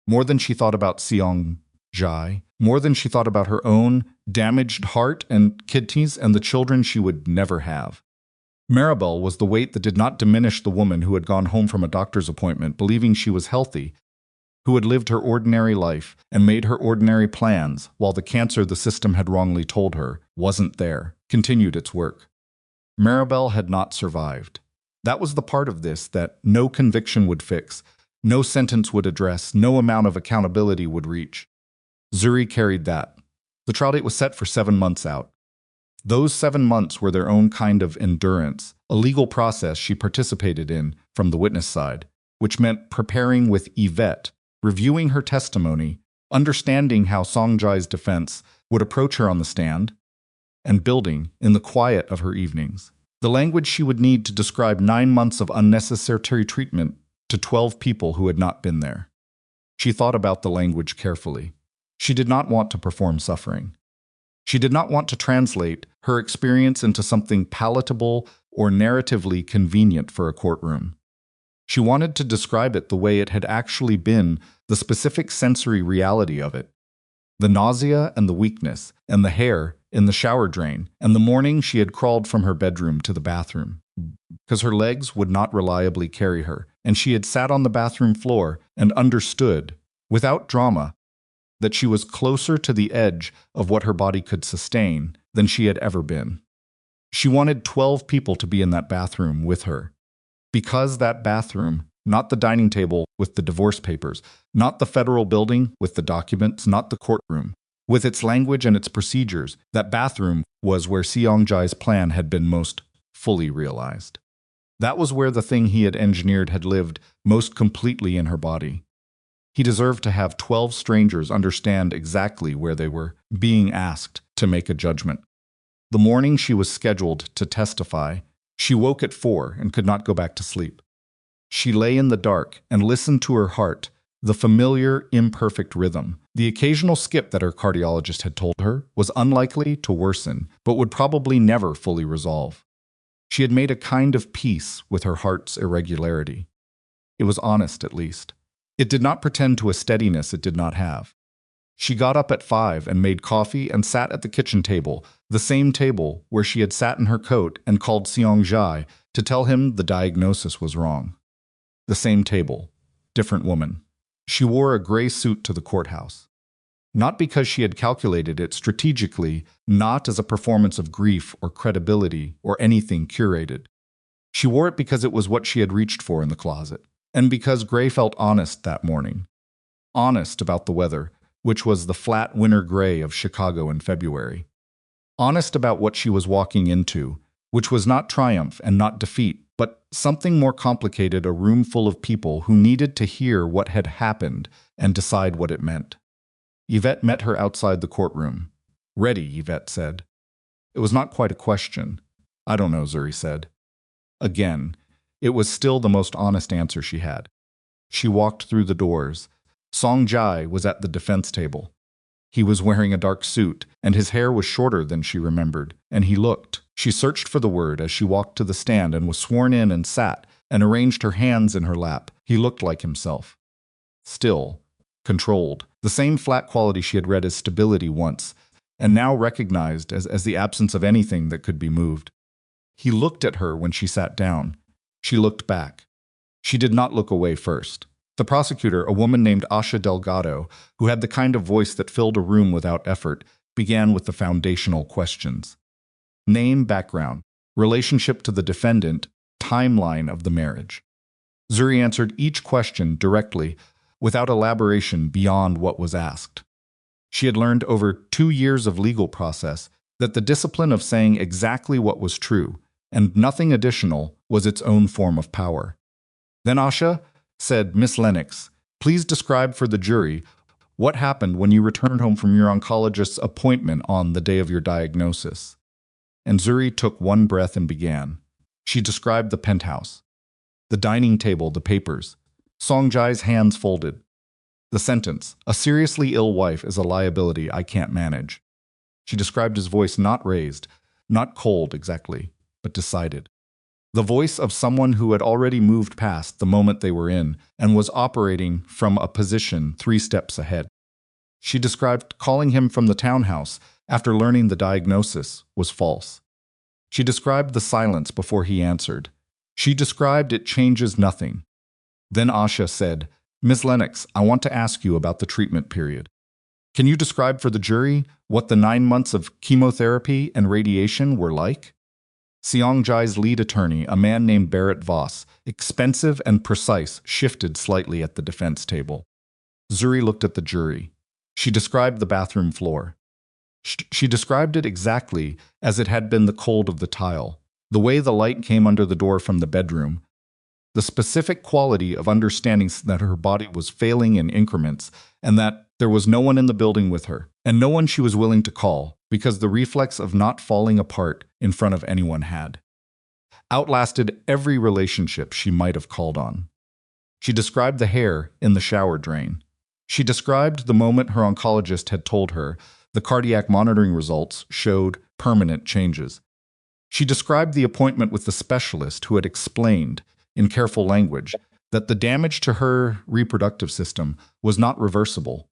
A: More than she thought about Seong Jai, more than she thought about her own damaged heart and kidneys and the children she would never have. Maribel was the weight that did not diminish the woman who had gone home from a doctor's appointment believing she was healthy, who had lived her ordinary life and made her ordinary plans while the cancer the system had wrongly told her wasn't there, continued its work. Maribel had not survived. That was the part of this that no conviction would fix, no sentence would address, no amount of accountability would reach. Zuri carried that. The trial date was set for 7 months out. Those 7 months were their own kind of endurance, a legal process she participated in from the witness side, which meant preparing with Yvette, reviewing her testimony, understanding how Songjai's defense would approach her on the stand, and building, in the quiet of her evenings, the language she would need to describe 9 months of unnecessary treatment to 12 people who had not been there. She thought about the language carefully. She did not want to perform suffering. She did not want to translate her experience into something palatable or narratively convenient for a courtroom. She wanted to describe it the way it had actually been, the specific sensory reality of it. The nausea and the weakness, and the hair in the shower drain, and the morning she had crawled from her bedroom to the bathroom, because her legs would not reliably carry her, and she had sat on the bathroom floor and understood, without drama, that she was closer to the edge of what her body could sustain than she had ever been. She wanted 12 people to be in that bathroom with her. Because that bathroom, not the dining table with the divorce papers, not the federal building with the documents, not the courtroom, with its language and its procedures, that bathroom was where Seong Jai's plan had been most fully realized. That was where the thing he had engineered had lived most completely in her body. He deserved to have 12 strangers understand exactly where they were being asked to make a judgment. The morning she was scheduled to testify, she woke at 4 and could not go back to sleep. She lay in the dark and listened to her heart, the familiar, imperfect rhythm. The occasional skip that her cardiologist had told her was unlikely to worsen, but would probably never fully resolve. She had made a kind of peace with her heart's irregularity. It was honest, at least. It did not pretend to a steadiness it did not have. She got up at 5 and made coffee and sat at the kitchen table, the same table where she had sat in her coat and called Seong Jai to tell him the diagnosis was wrong. The same table, different woman. She wore a gray suit to the courthouse. Not because she had calculated it strategically, not as a performance of grief or credibility or anything curated. She wore it because it was what she had reached for in the closet, and because Gray felt honest that morning. Honest about the weather, which was the flat winter gray of Chicago in February. Honest about what she was walking into, which was not triumph and not defeat, but something more complicated, a room full of people who needed to hear what had happened and decide what it meant. Yvette met her outside the courtroom. "Ready," Yvette said. It was not quite a question. "I don't know," Zuri said. Again, it was still the most honest answer she had. She walked through the doors. Song Jai was at the defense table. He was wearing a dark suit, and his hair was shorter than she remembered, and he looked. She searched for the word as she walked to the stand and was sworn in and sat and arranged her hands in her lap. He looked like himself. Still, controlled, the same flat quality she had read as stability once, and now recognized as the absence of anything that could be moved. He looked at her when she sat down. She looked back. She did not look away first. The prosecutor, a woman named Asha Delgado, who had the kind of voice that filled a room without effort, began with the foundational questions. Name, background, relationship to the defendant, timeline of the marriage. Zuri answered each question directly, without elaboration beyond what was asked. She had learned over 2 years of legal process that the discipline of saying exactly what was true, and nothing additional, was its own form of power. Then Asha said, "Miss Lennox, please describe for the jury what happened when you returned home from your oncologist's appointment on the day of your diagnosis." And Zuri took one breath and began. She described the penthouse, the dining table, the papers, Song Jai's hands folded. The sentence, "A seriously ill wife is a liability I can't manage." She described his voice not raised, not cold exactly, but decided. The voice of someone who had already moved past the moment they were in and was operating from a position 3 steps ahead. She described calling him from the townhouse after learning the diagnosis was false. She described the silence before he answered. She described it changes nothing. Then Asha said, "Ms. Lennox, I want to ask you about the treatment period. Can you describe for the jury what the 9 months of chemotherapy and radiation were like?" Seong Jai's lead attorney, a man named Barrett Voss, expensive and precise, shifted slightly at the defense table. Zuri looked at the jury. She described the bathroom floor. She described it exactly as it had been, the cold of the tile, the way the light came under the door from the bedroom, the specific quality of understanding that her body was failing in increments and that there was no one in the building with her, and no one she was willing to call, because the reflex of not falling apart in front of anyone had outlasted every relationship she might have called on. She described the hair in the shower drain. She described the moment her oncologist had told her the cardiac monitoring results showed permanent changes. She described the appointment with the specialist who had explained, in careful language, that the damage to her reproductive system was not reversible.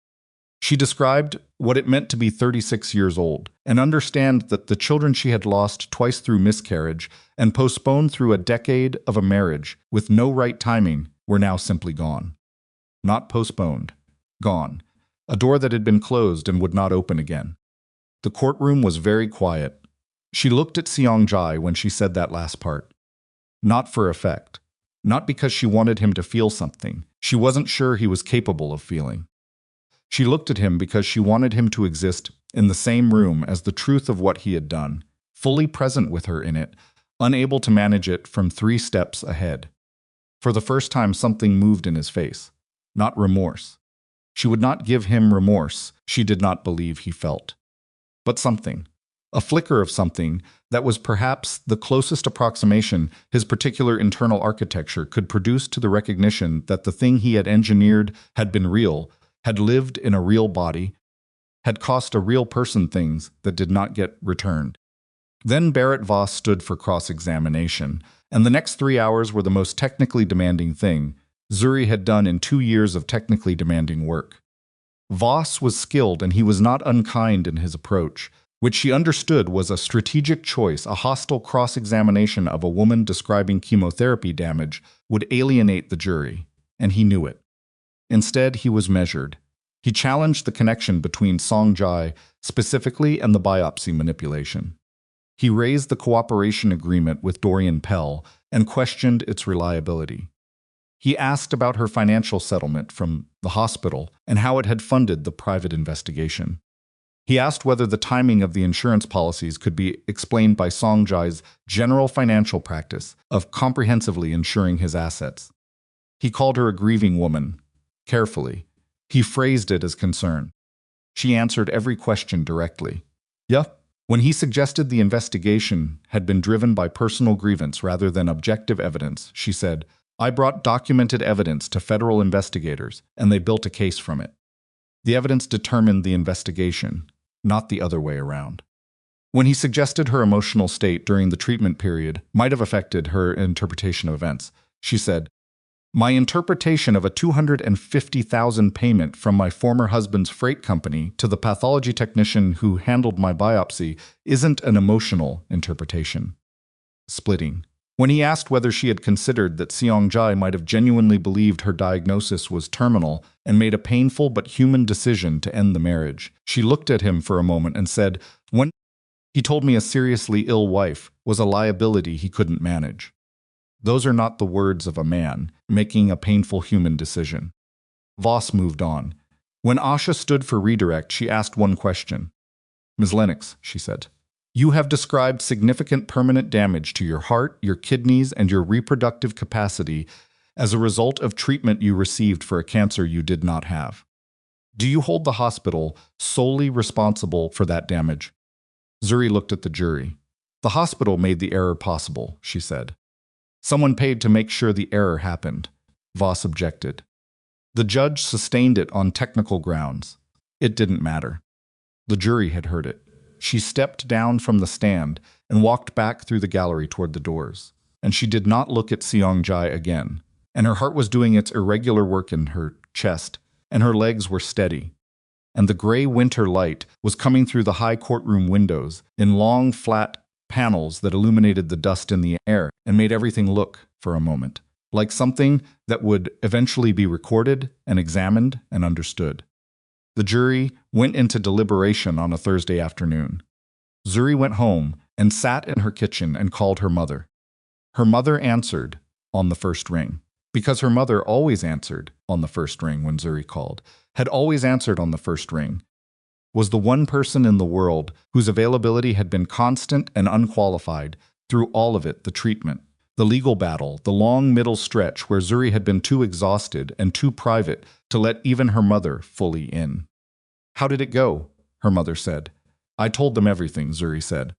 A: She described what it meant to be 36 years old and understand that the children she had lost twice through miscarriage and postponed through a decade of a marriage with no right timing were now simply gone. Not postponed, gone. A door that had been closed and would not open again. The courtroom was very quiet. She looked at Seong Jai when she said that last part. Not for effect. Not because she wanted him to feel something she wasn't sure he was capable of feeling. She looked at him because she wanted him to exist in the same room as the truth of what he had done, fully present with her in it, unable to manage it from 3 steps ahead. For the first time, something moved in his face. Not remorse. She would not give him remorse she did not believe he felt. But something. A flicker of something that was perhaps the closest approximation his particular internal architecture could produce to the recognition that the thing he had engineered had been real, had lived in a real body, had cost a real person things that did not get returned. Then Barrett Voss stood for cross-examination, and the next 3 hours were the most technically demanding thing Zuri had done in 2 years of technically demanding work. Voss was skilled, and he was not unkind in his approach, which she understood was a strategic choice. A hostile cross-examination of a woman describing chemotherapy damage would alienate the jury, and he knew it. Instead, he was measured. He challenged the connection between Songjai specifically and the biopsy manipulation. He raised the cooperation agreement with Dorian Pell and questioned its reliability. He asked about her financial settlement from the hospital and how it had funded the private investigation. He asked whether the timing of the insurance policies could be explained by Songjai's general financial practice of comprehensively insuring his assets. He called her a grieving woman. Carefully, he phrased it as concern. She answered every question directly. Yeah. When he suggested the investigation had been driven by personal grievance rather than objective evidence, she said, I brought documented evidence to federal investigators, and they built a case from it. The evidence determined the investigation, not the other way around. When he suggested her emotional state during the treatment period might have affected her interpretation of events, she said, my interpretation of a $250,000 payment from my former husband's freight company to the pathology technician who handled my biopsy isn't an emotional interpretation. Splitting. When he asked whether she had considered that Songjai might have genuinely believed her diagnosis was terminal and made a painful but human decision to end the marriage, she looked at him for a moment and said, when he told me a seriously ill wife was a liability he couldn't manage. Those are not the words of a man making a painful human decision. Voss moved on. When Asha stood for redirect, she asked one question. Ms. Lennox, she said, you have described significant permanent damage to your heart, your kidneys, and your reproductive capacity as a result of treatment you received for a cancer you did not have. Do you hold the hospital solely responsible for that damage? Zuri looked at the jury. The hospital made the error possible, she said. Someone paid to make sure the error happened. Voss objected. The judge sustained it on technical grounds. It didn't matter. The jury had heard it. She stepped down from the stand and walked back through the gallery toward the doors. And she did not look at Songjai again. And her heart was doing its irregular work in her chest, and her legs were steady. And the gray winter light was coming through the high courtroom windows in long, flat panels that illuminated the dust in the air and made everything look, for a moment, like something that would eventually be recorded and examined and understood. The jury went into deliberation on a Thursday afternoon. Zuri went home and sat in her kitchen and called her mother. Her mother answered on the first ring, because her mother always answered on the first ring when Zuri called, had always answered on the first ring, was the one person in the world whose availability had been constant and unqualified through all of it, the treatment, the legal battle, the long middle stretch where Zuri had been too exhausted and too private to let even her mother fully in. How did it go? Her mother said. I told them everything, Zuri said.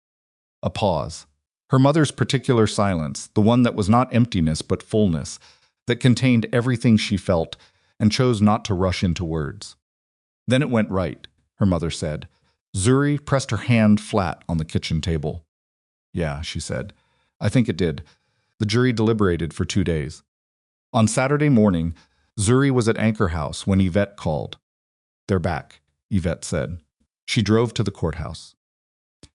A: A pause. Her mother's particular silence, the one that was not emptiness but fullness, that contained everything she felt and chose not to rush into words. Then it went right, her mother said. Zuri pressed her hand flat on the kitchen table. Yeah, she said. I think it did. The jury deliberated for 2 days. On Saturday morning, Zuri was at Anchor House when Yvette called. They're back, Yvette said. She drove to the courthouse.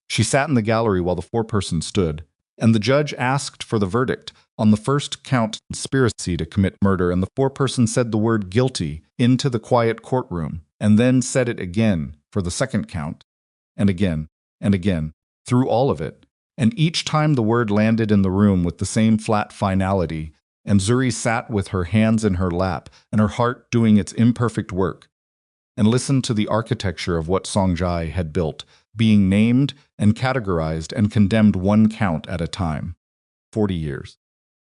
A: She sat in the gallery while the foreperson stood, and the judge asked for the verdict on the first count, conspiracy to commit murder, and the foreperson said the word guilty into the quiet courtroom, and then said it again for the second count, and again, through all of it. And each time the word landed in the room with the same flat finality, and Zuri sat with her hands in her lap and her heart doing its imperfect work, and listened to the architecture of what Songjai had built, being named and categorized and condemned one count at a time. 40 years.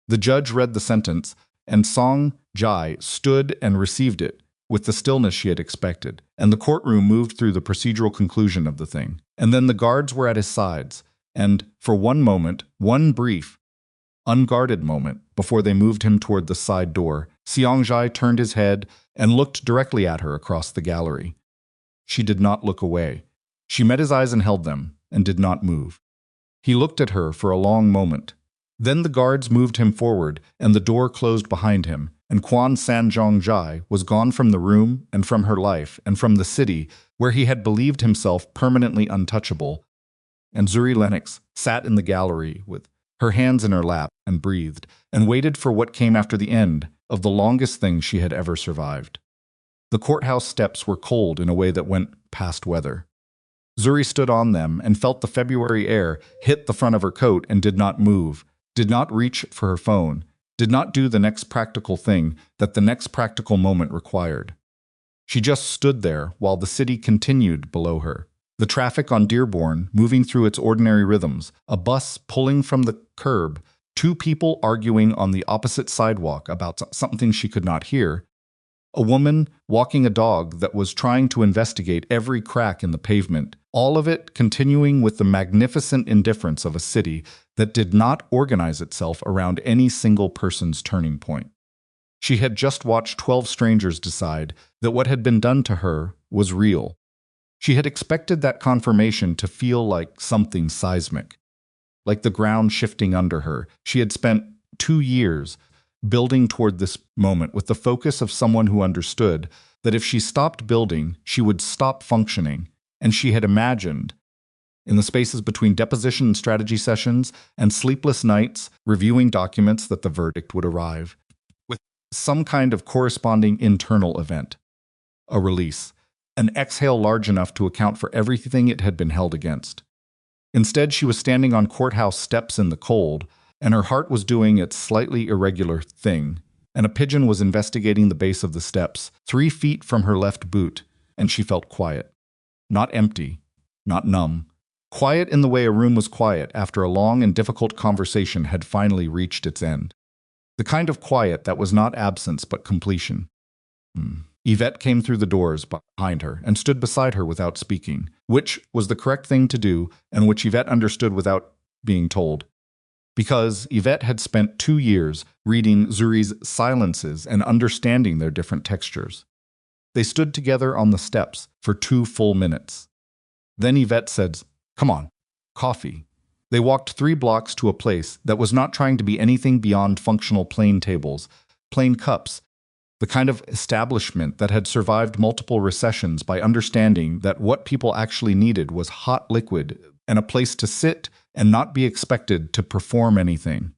A: The judge read the sentence, and Song Jai stood and received it with the stillness she had expected, and the courtroom moved through the procedural conclusion of the thing. And then the guards were at his sides, and for one moment, one brief, unguarded moment, before they moved him toward the side door, Seong Jai turned his head and looked directly at her across the gallery. She did not look away. She met his eyes and held them, and did not move. He looked at her for a long moment. Then the guards moved him forward, and the door closed behind him, and Kwan Sanjong Jai was gone from the room and from her life and from the city where he had believed himself permanently untouchable. And Zuri Lennox sat in the gallery with her hands in her lap and breathed, and waited for what came after the end of the longest thing she had ever survived. The courthouse steps were cold in a way that went past weather. Zuri stood on them and felt the February air hit the front of her coat and did not move, did not reach for her phone, did not do the next practical thing that the next practical moment required. She just stood there while the city continued below her. The traffic on Dearborn moving through its ordinary rhythms, a bus pulling from the curb, two people arguing on the opposite sidewalk about something she could not hear, a woman walking a dog that was trying to investigate every crack in the pavement, all of it continuing with the magnificent indifference of a city that did not organize itself around any single person's turning point. She had just watched 12 strangers decide that what had been done to her was real. She had expected that confirmation to feel like something seismic, like the ground shifting under her. She had spent 2 years building toward this moment with the focus of someone who understood that if she stopped building, she would stop functioning, and she had imagined, in the spaces between deposition and strategy sessions and sleepless nights reviewing documents, that the verdict would arrive with some kind of corresponding internal event, a release, an exhale large enough to account for everything it had been held against. Instead, she was standing on courthouse steps in the cold, and her heart was doing its slightly irregular thing, and a pigeon was investigating the base of the steps, 3 feet from her left boot, and she felt quiet. Not empty, not numb. Quiet in the way a room was quiet after a long and difficult conversation had finally reached its end. The kind of quiet that was not absence but completion. Yvette came through the doors behind her and stood beside her without speaking, which was the correct thing to do and which Yvette understood without being told. Because Yvette had spent 2 years reading Zuri's silences and understanding their different textures. They stood together on the steps for 2 full minutes. Then Yvette said, "Come on, coffee." They walked 3 blocks to a place that was not trying to be anything beyond functional plain tables, plain cups, the kind of establishment that had survived multiple recessions by understanding that what people actually needed was hot liquid and a place to sit and not be expected to perform anything.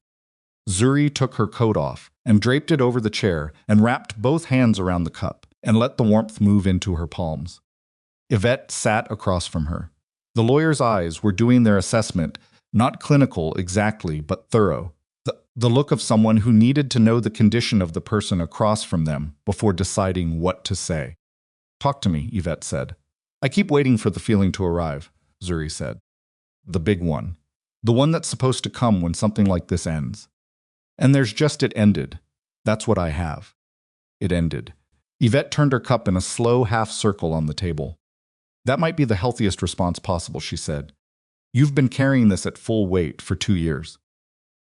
A: Zuri took her coat off and draped it over the chair and wrapped both hands around the cup and let the warmth move into her palms. Yvette sat across from her. The lawyer's eyes were doing their assessment, not clinical exactly, but thorough. The look of someone who needed to know the condition of the person across from them before deciding what to say. "Talk to me," Yvette said. "I keep waiting for the feeling to arrive," Zuri said. "The big one. The one that's supposed to come when something like this ends. And there's just it ended. That's what I have." It ended. Yvette turned her cup in a slow half circle on the table. "That might be the healthiest response possible," she said. "You've been carrying this at full weight for 2 years.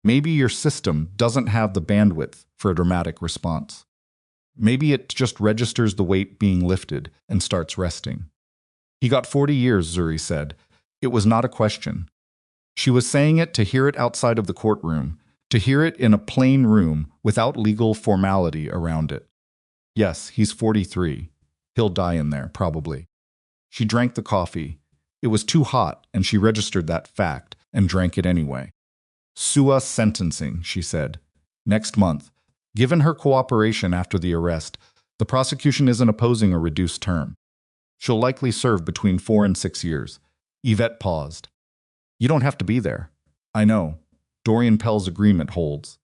A: Maybe your system doesn't have the bandwidth for a dramatic response. Maybe it just registers the weight being lifted and starts resting." "He got 40 years, Zuri said. It was not a question. She was saying it to hear it outside of the courtroom, to hear it in a plain room without legal formality around it. Yes, he's 43. He'll die in there, probably. She drank the coffee. It was too hot, and she registered that fact and drank it anyway. "Sua sentencing," she said. "Next month. Given her cooperation after the arrest, the prosecution isn't opposing a reduced term. She'll likely serve between 4 and 6 years. Yvette paused. "You don't have to be there. I know. Dorian Pell's agreement holds.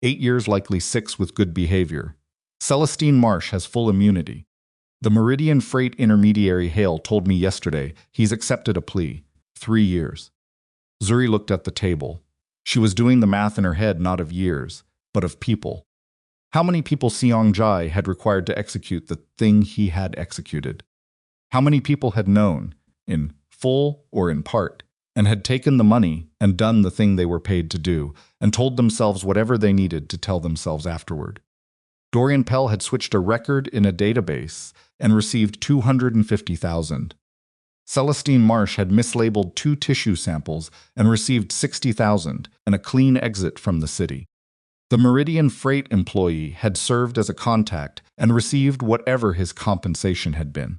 A: 8 years, likely 6 with good behavior. Celestine Marsh has full immunity. The Meridian Freight intermediary Hale told me yesterday he's accepted a plea. 3 years. Zuri looked at the table. She was doing the math in her head not of years, but of people. How many people Seong Jai had required to execute the thing he had executed? How many people had known, in full or in part, and had taken the money and done the thing they were paid to do, and told themselves whatever they needed to tell themselves afterward? Dorian Pell had switched a record in a database and received 250,000. Celestine Marsh had mislabeled 2 tissue samples and received 60,000 and a clean exit from the city. The Meridian Freight employee had served as a contact and received whatever his compensation had been.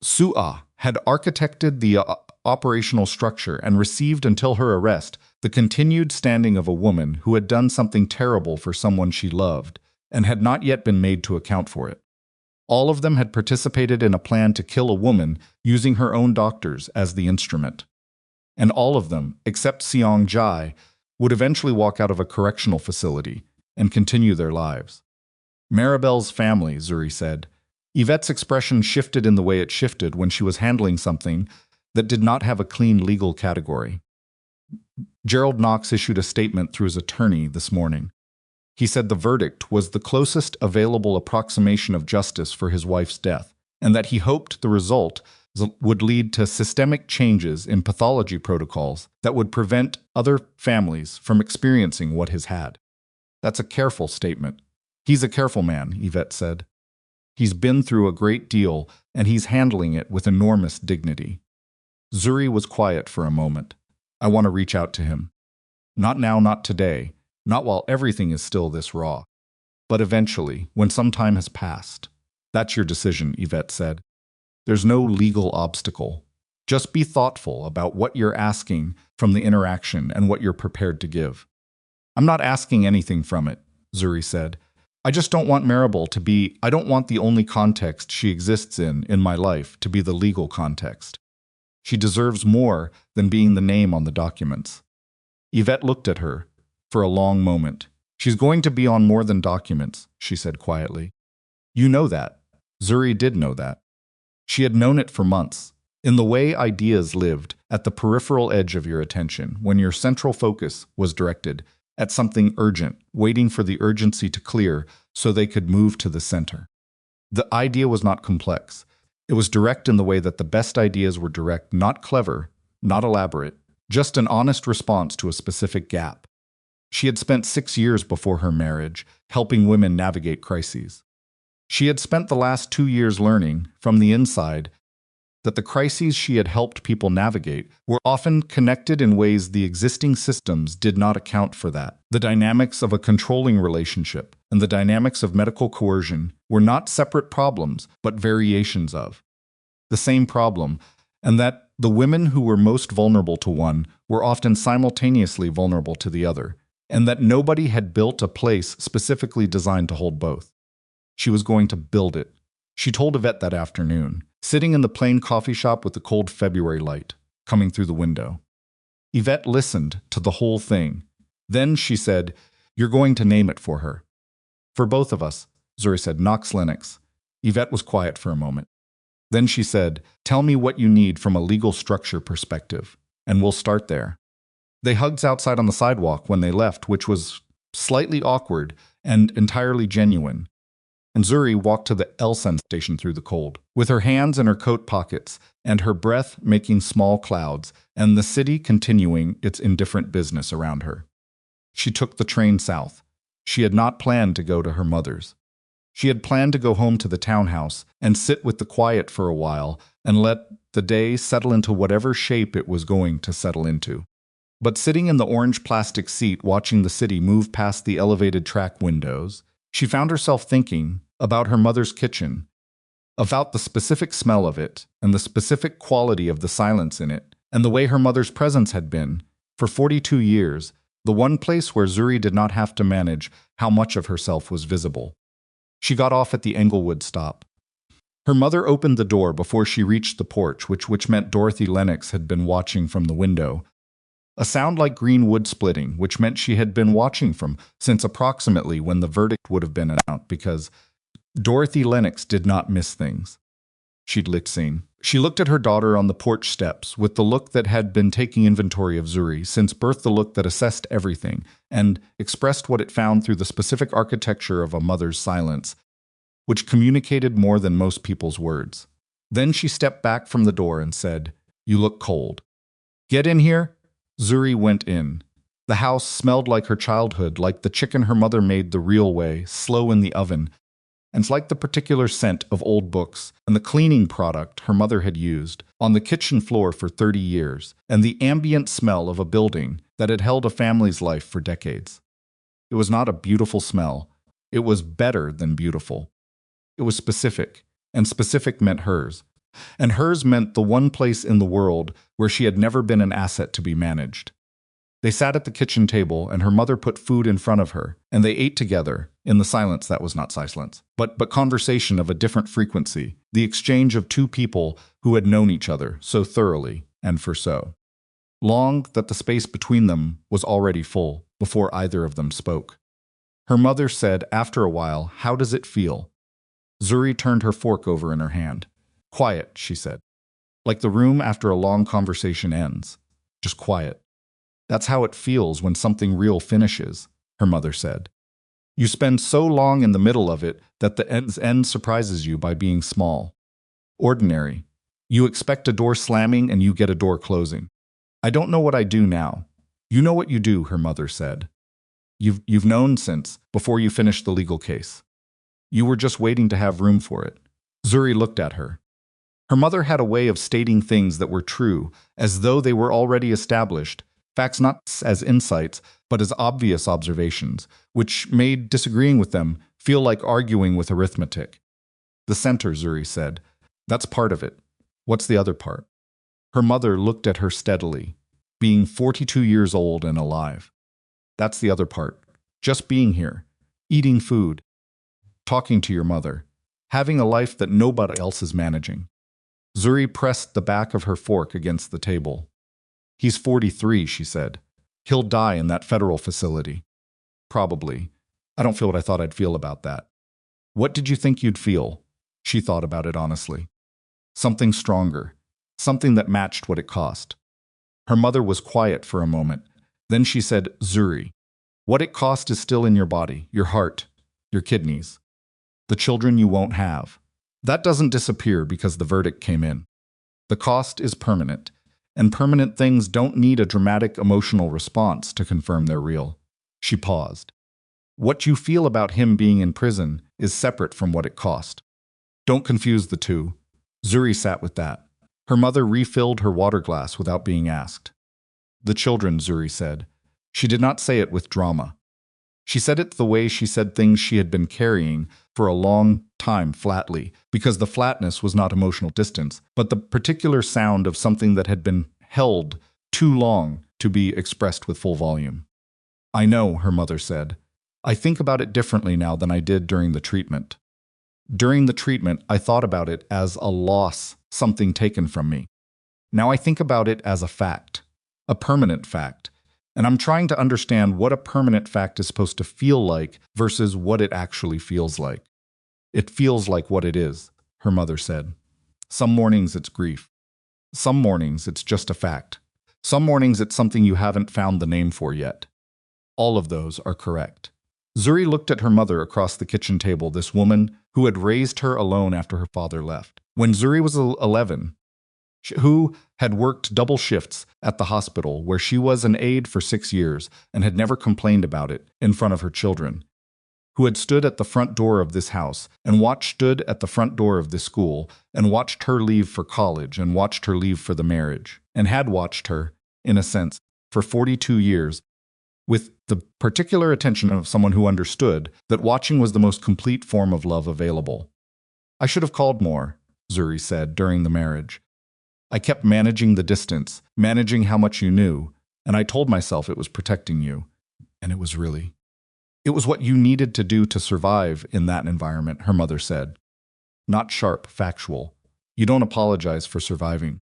A: Su'a had architected the operational structure and received until her arrest the continued standing of a woman who had done something terrible for someone she loved and had not yet been made to account for it. All of them had participated in a plan to kill a woman using her own doctors as the instrument. And all of them, except Seong Jai, would eventually walk out of a correctional facility and continue their lives. Maribel's family, Zuri said. Yvette's expression shifted in the way it shifted when she was handling something that did not have a clean legal category. Gerald Knox issued a statement through his attorney this morning. He said the verdict was the closest available approximation of justice for his wife's death, and that he hoped the result would lead to systemic changes in pathology protocols that would prevent other families from experiencing what his had. That's a careful statement. He's a careful man, Yvette said. He's been through a great deal, and he's handling it with enormous dignity. Zuri was quiet for a moment. I want to reach out to him. Not now, not today, not while everything is still this raw. But eventually, when some time has passed. That's your decision, Yvette said. There's no legal obstacle. Just be thoughtful about what you're asking from the interaction and what you're prepared to give. I'm not asking anything from it, Zuri said. I just don't want Maribel to be, I don't want the only context she exists in my life to be the legal context. She deserves more than being the name on the documents. Yvette looked at her for a long moment. She's going to be on more than documents, she said quietly. You know that. Zuri did know that. She had known it for months, in the way ideas lived at the peripheral edge of your attention when your central focus was directed at something urgent, waiting for the urgency to clear so they could move to the center. The idea was not complex. It was direct in the way that the best ideas were direct, not clever, not elaborate, just an honest response to a specific gap. She had spent 6 years before her marriage helping women navigate crises. She had spent the last 2 years learning, from the inside, that the crises she had helped people navigate were often connected in ways the existing systems did not account for that. The dynamics of a controlling relationship and the dynamics of medical coercion were not separate problems, but variations of the same problem, and that the women who were most vulnerable to one were often simultaneously vulnerable to the other, and that nobody had built a place specifically designed to hold both. She was going to build it. She told Yvette that afternoon, sitting in the plain coffee shop with the cold February light coming through the window. Yvette listened to the whole thing. Then she said, "You're going to name it for her." "For both of us," Zuri said, "Knox Lennox." Yvette was quiet for a moment. Then she said, "Tell me what you need from a legal structure perspective, and we'll start there." They hugged outside on the sidewalk when they left, which was slightly awkward and entirely genuine. And Zuri walked to the Elsen station through the cold, with her hands in her coat pockets and her breath making small clouds, and the city continuing its indifferent business around her. She took the train south. She had not planned to go to her mother's. She had planned to go home to the townhouse and sit with the quiet for a while and let the day settle into whatever shape it was going to settle into. But sitting in the orange plastic seat watching the city move past the elevated track windows, she found herself thinking about her mother's kitchen, about the specific smell of it and the specific quality of the silence in it, and the way her mother's presence had been, for 42 years, the one place where Zuri did not have to manage how much of herself was visible. She got off at the Englewood stop. Her mother opened the door before she reached the porch, which meant Dorothy Lennox had been watching from the window. A sound like green wood splitting, which meant she had been watching from since approximately when the verdict would have been announced, because Dorothy Lennox did not miss things. She'd seen She looked at her daughter on the porch steps with the look that had been taking inventory of Zuri since birth, the look that assessed everything and expressed what it found through the specific architecture of a mother's silence, which communicated more than most people's words. Then she stepped back from the door and said, "You look cold." "Get in here." Zuri went in. The house smelled like her childhood, like the chicken her mother made the real way, slow in the oven, and like the particular scent of old books and the cleaning product her mother had used on the kitchen floor for 30 years, and the ambient smell of a building that had held a family's life for decades. It was not a beautiful smell. It was better than beautiful. It was specific, and specific meant hers. And hers meant the one place in the world where she had never been an asset to be managed. They sat at the kitchen table, and her mother put food in front of her, and they ate together, in the silence that was not silence, but conversation of a different frequency, the exchange of two people who had known each other so thoroughly and for so long that the space between them was already full before either of them spoke. Her mother said after a while, "How does it feel?" Zuri turned her fork over in her hand. "Quiet," she said. "Like the room after a long conversation ends. Just quiet." "That's how it feels when something real finishes," her mother said. "You spend so long in the middle of it that the end surprises you by being small. Ordinary. You expect a door slamming and you get a door closing. I don't know what I do now." "You know what you do," her mother said. You've known since before you finished the legal case. You were just waiting to have room for it." Zuri looked at her. Her mother had a way of stating things that were true, as though they were already established, facts not as insights, but as obvious observations, which made disagreeing with them feel like arguing with arithmetic. "The center," Zuri said. "That's part of it. What's the other part?" Her mother looked at her steadily, being 42 years old and alive. "That's the other part. Just being here, eating food, talking to your mother, having a life that nobody else is managing." Zuri pressed the back of her fork against the table. "He's 43, she said. "He'll die in that federal facility." "Probably. I don't feel what I thought I'd feel about that." "What did you think you'd feel?" She thought about it honestly. "Something stronger. Something that matched what it cost." Her mother was quiet for a moment. Then she said, "Zuri, what it cost is still in your body, your heart, your kidneys. The children you won't have. That doesn't disappear because the verdict came in. The cost is permanent, and permanent things don't need a dramatic emotional response to confirm they're real." She paused. "What you feel about him being in prison is separate from what it cost. Don't confuse the two." Zuri sat with that. Her mother refilled her water glass without being asked. "The children," Zuri said. She did not say it with drama. She said it the way she said things she had been carrying for a long time, flatly, because the flatness was not emotional distance, but the particular sound of something that had been held too long to be expressed with full volume. "I know," her mother said. "I think about it differently now than I did during the treatment. During the treatment, I thought about it as a loss, something taken from me. Now I think about it as a fact, a permanent fact. And I'm trying to understand what a permanent fact is supposed to feel like versus what it actually feels like." "It feels like what it is," her mother said. "Some mornings it's grief. Some mornings it's just a fact. Some mornings it's something you haven't found the name for yet. All of those are correct." Zuri looked at her mother across the kitchen table, this woman who had raised her alone after her father left. When Zuri was 11, who had worked double shifts at the hospital where she was an aide for 6 years and had never complained about it in front of her children, who had stood at the front door of this house and stood at the front door of this school and watched her leave for college and watched her leave for the marriage, and had watched her, in a sense, for 42 years, with the particular attention of someone who understood that watching was the most complete form of love available. "I should have called more," Zuri said during the marriage. "I kept managing the distance, managing how much you knew, and I told myself it was protecting you. And it was really. It was what you needed to do to survive in that environment," her mother said. Not sharp, factual. "You don't apologize for surviving."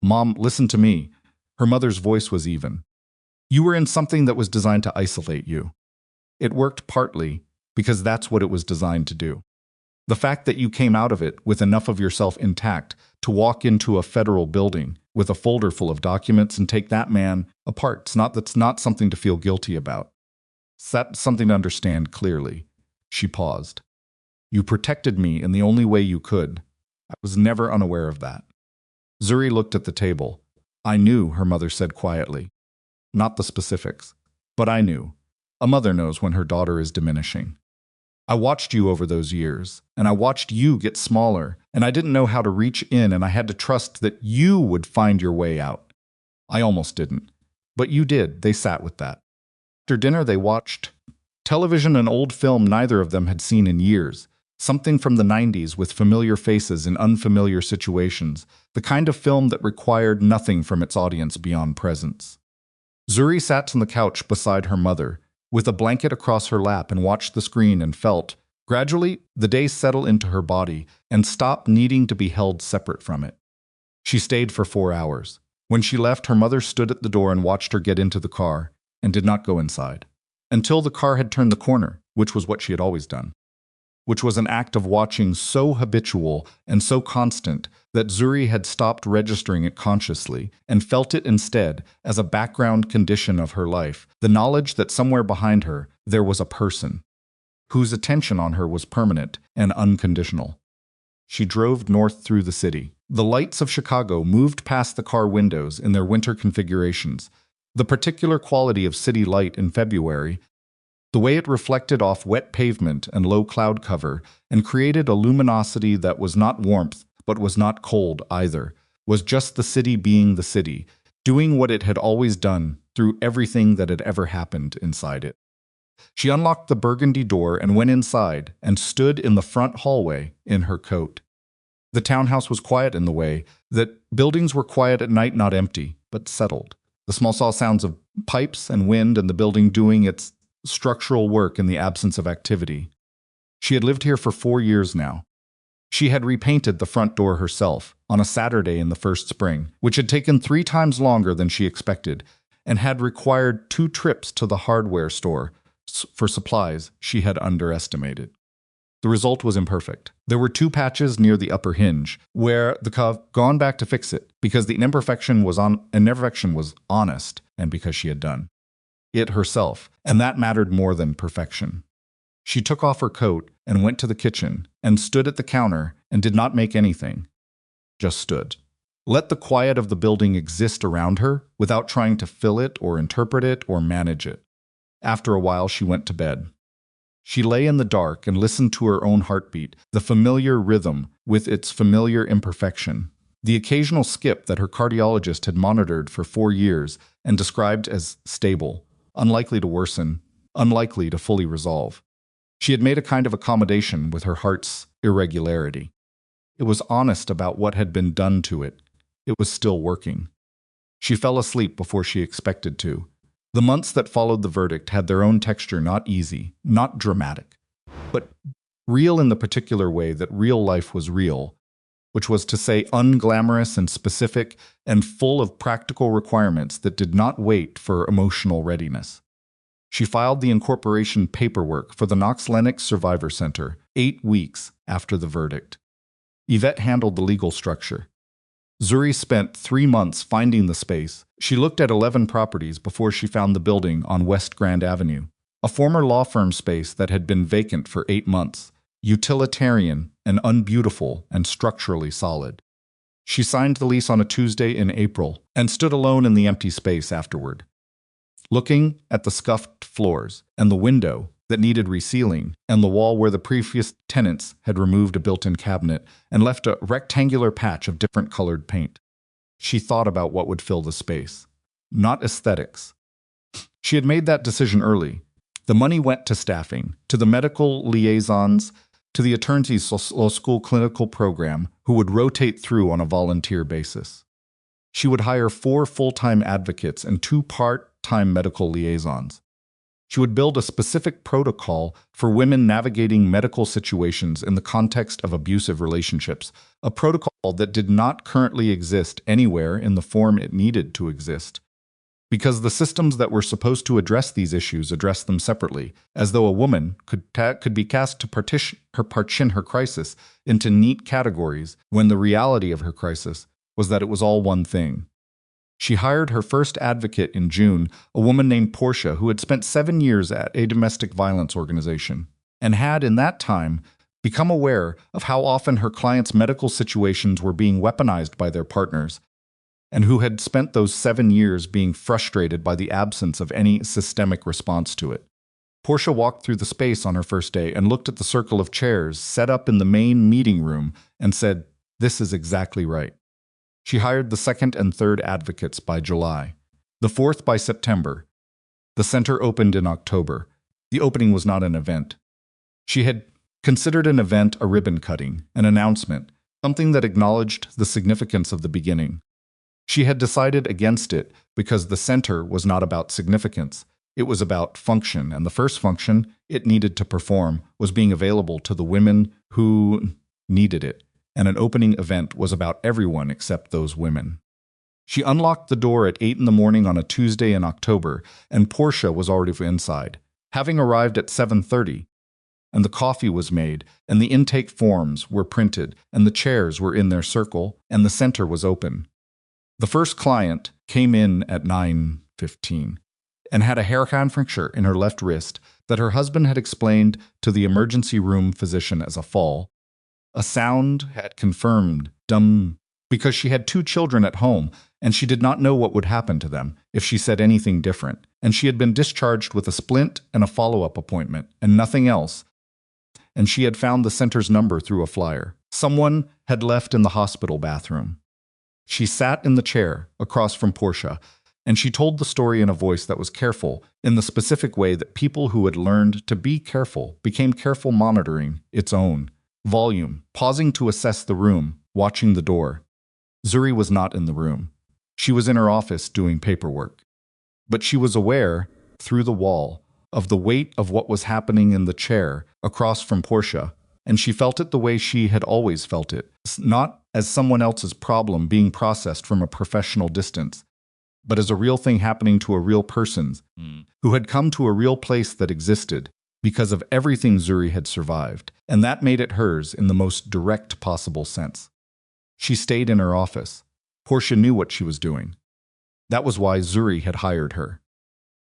A: "Mom, listen to me." Her mother's voice was even. "You were in something that was designed to isolate you. It worked partly because that's what it was designed to do. The fact that you came out of it with enough of yourself intact to walk into a federal building with a folder full of documents and take that man apart, that's not something to feel guilty about. That's something to understand clearly. She paused. You protected me in the only way you could. I was never unaware of that. Zuri looked at the table. I knew, her mother said quietly. Not the specifics, but I knew. A mother knows when her daughter is diminishing. I watched you over those years, and I watched you get smaller, and I didn't know how to reach in, and I had to trust that you would find your way out. I almost didn't. But you did. They sat with that. After dinner, they watched television, an old film neither of them had seen in years. Something from the 90s with familiar faces in unfamiliar situations, the kind of film that required nothing from its audience beyond presence. Zuri sat on the couch beside her mother, with a blanket across her lap, and watched the screen and felt, gradually, the day settle into her body and stop needing to be held separate from it. She stayed for 4 hours. When she left, her mother stood at the door and watched her get into the car, and did not go inside. Until the car had turned the corner, which was what she had always done. Which was an act of watching so habitual and so constant that Zuri had stopped registering it consciously and felt it instead as a background condition of her life, the knowledge that somewhere behind her there was a person whose attention on her was permanent and unconditional. She drove north through the city. The lights of Chicago moved past the car windows in their winter configurations. The particular quality of city light in February, the way it reflected off wet pavement and low cloud cover and created a luminosity that was not warmth but was not cold either, was just the city being the city, doing what it had always done through everything that had ever happened inside it. She unlocked the burgundy door and went inside and stood in the front hallway in her coat. The townhouse was quiet in the way that buildings were quiet at night, not empty, but settled. The small sounds of pipes and wind and the building doing its structural work in the absence of activity. She had lived here for 4 years now. She had repainted the front door herself on a Saturday in the first spring, which had taken 3 times longer than she expected, and had required 2 trips to the hardware store for supplies she had underestimated. The result was imperfect. There were 2 patches near the upper hinge, where the cove gone back to fix it, because the imperfection was honest, and because she had done it herself, and that mattered more than perfection. She took off her coat and went to the kitchen and stood at the counter and did not make anything, just stood. Let the quiet of the building exist around her without trying to fill it or interpret it or manage it. After a while, she went to bed. She lay in the dark and listened to her own heartbeat, the familiar rhythm with its familiar imperfection, the occasional skip that her cardiologist had monitored for 4 years and described as stable, unlikely to worsen, unlikely to fully resolve. She had made a kind of accommodation with her heart's irregularity. It was honest about what had been done to it. It was still working. She fell asleep before she expected to. The months that followed the verdict had their own texture, not easy, not dramatic, but real in the particular way that real life was real, which was to say unglamorous and specific and full of practical requirements that did not wait for emotional readiness. She filed the incorporation paperwork for the Knox Lennox Survivor Center 8 weeks after the verdict. Yvette handled the legal structure. Zuri spent 3 months finding the space. She looked at 11 properties before she found the building on West Grand Avenue, a former law firm space that had been vacant for 8 months, utilitarian and unbeautiful and structurally solid. She signed the lease on a Tuesday in April and stood alone in the empty space afterward, looking at the scuffed floors and the window that needed resealing and the wall where the previous tenants had removed a built-in cabinet and left a rectangular patch of different colored paint. She thought about what would fill the space, not aesthetics. She had made that decision early. The money went to staffing, to the medical liaisons, to the attorney's law school clinical program who would rotate through on a volunteer basis. She would hire 4 full-time advocates and 2 part-time medical liaisons. She would build a specific protocol for women navigating medical situations in the context of abusive relationships, a protocol that did not currently exist anywhere in the form it needed to exist. because the systems that were supposed to address these issues addressed them separately, as though a woman could be cast to partition her crisis into neat categories when the reality of her crisis was that it was all one thing. She hired her first advocate in June, a woman named Portia, who had spent 7 years at a domestic violence organization, and had, in that time, become aware of how often her clients' medical situations were being weaponized by their partners, and who had spent those 7 years being frustrated by the absence of any systemic response to it. Portia walked through the space on her first day and looked at the circle of chairs set up in the main meeting room and said, "This is exactly right." She hired the second and third advocates by July, the fourth by September. The center opened in October. The opening was not an event. She had considered an event a ribbon cutting, an announcement, something that acknowledged the significance of the beginning. She had decided against it because the center was not about significance. It was about function, and the first function it needed to perform was being available to the women who needed it, and an opening event was about everyone except those women. She unlocked the door at 8 in the morning on a Tuesday in October, and Portia was already inside, having arrived at 7:30. And the coffee was made, and the intake forms were printed, and the chairs were in their circle, and the center was open. The first client came in at 9:15 and had a hair fracture in her left wrist that her husband had explained to the emergency room physician as a fall. A sound had confirmed dumb because she had 2 children at home and she did not know what would happen to them if she said anything different, and she had been discharged with a splint and a follow-up appointment and nothing else, and she had found the center's number through a flyer. Someone had left in the hospital bathroom. She sat in the chair across from Portia, and she told the story in a voice that was careful, in the specific way that people who had learned to be careful became careful, monitoring its own volume, pausing to assess the room, watching the door. Zuri was not in the room. She was in her office doing paperwork. But she was aware, through the wall, of the weight of what was happening in the chair across from Portia, and she felt it the way she had always felt it, not as someone else's problem being processed from a professional distance, but as a real thing happening to a real person who had come to a real place that existed because of everything Zuri had survived, and that made it hers in the most direct possible sense. She stayed in her office. Portia knew what she was doing. That was why Zuri had hired her.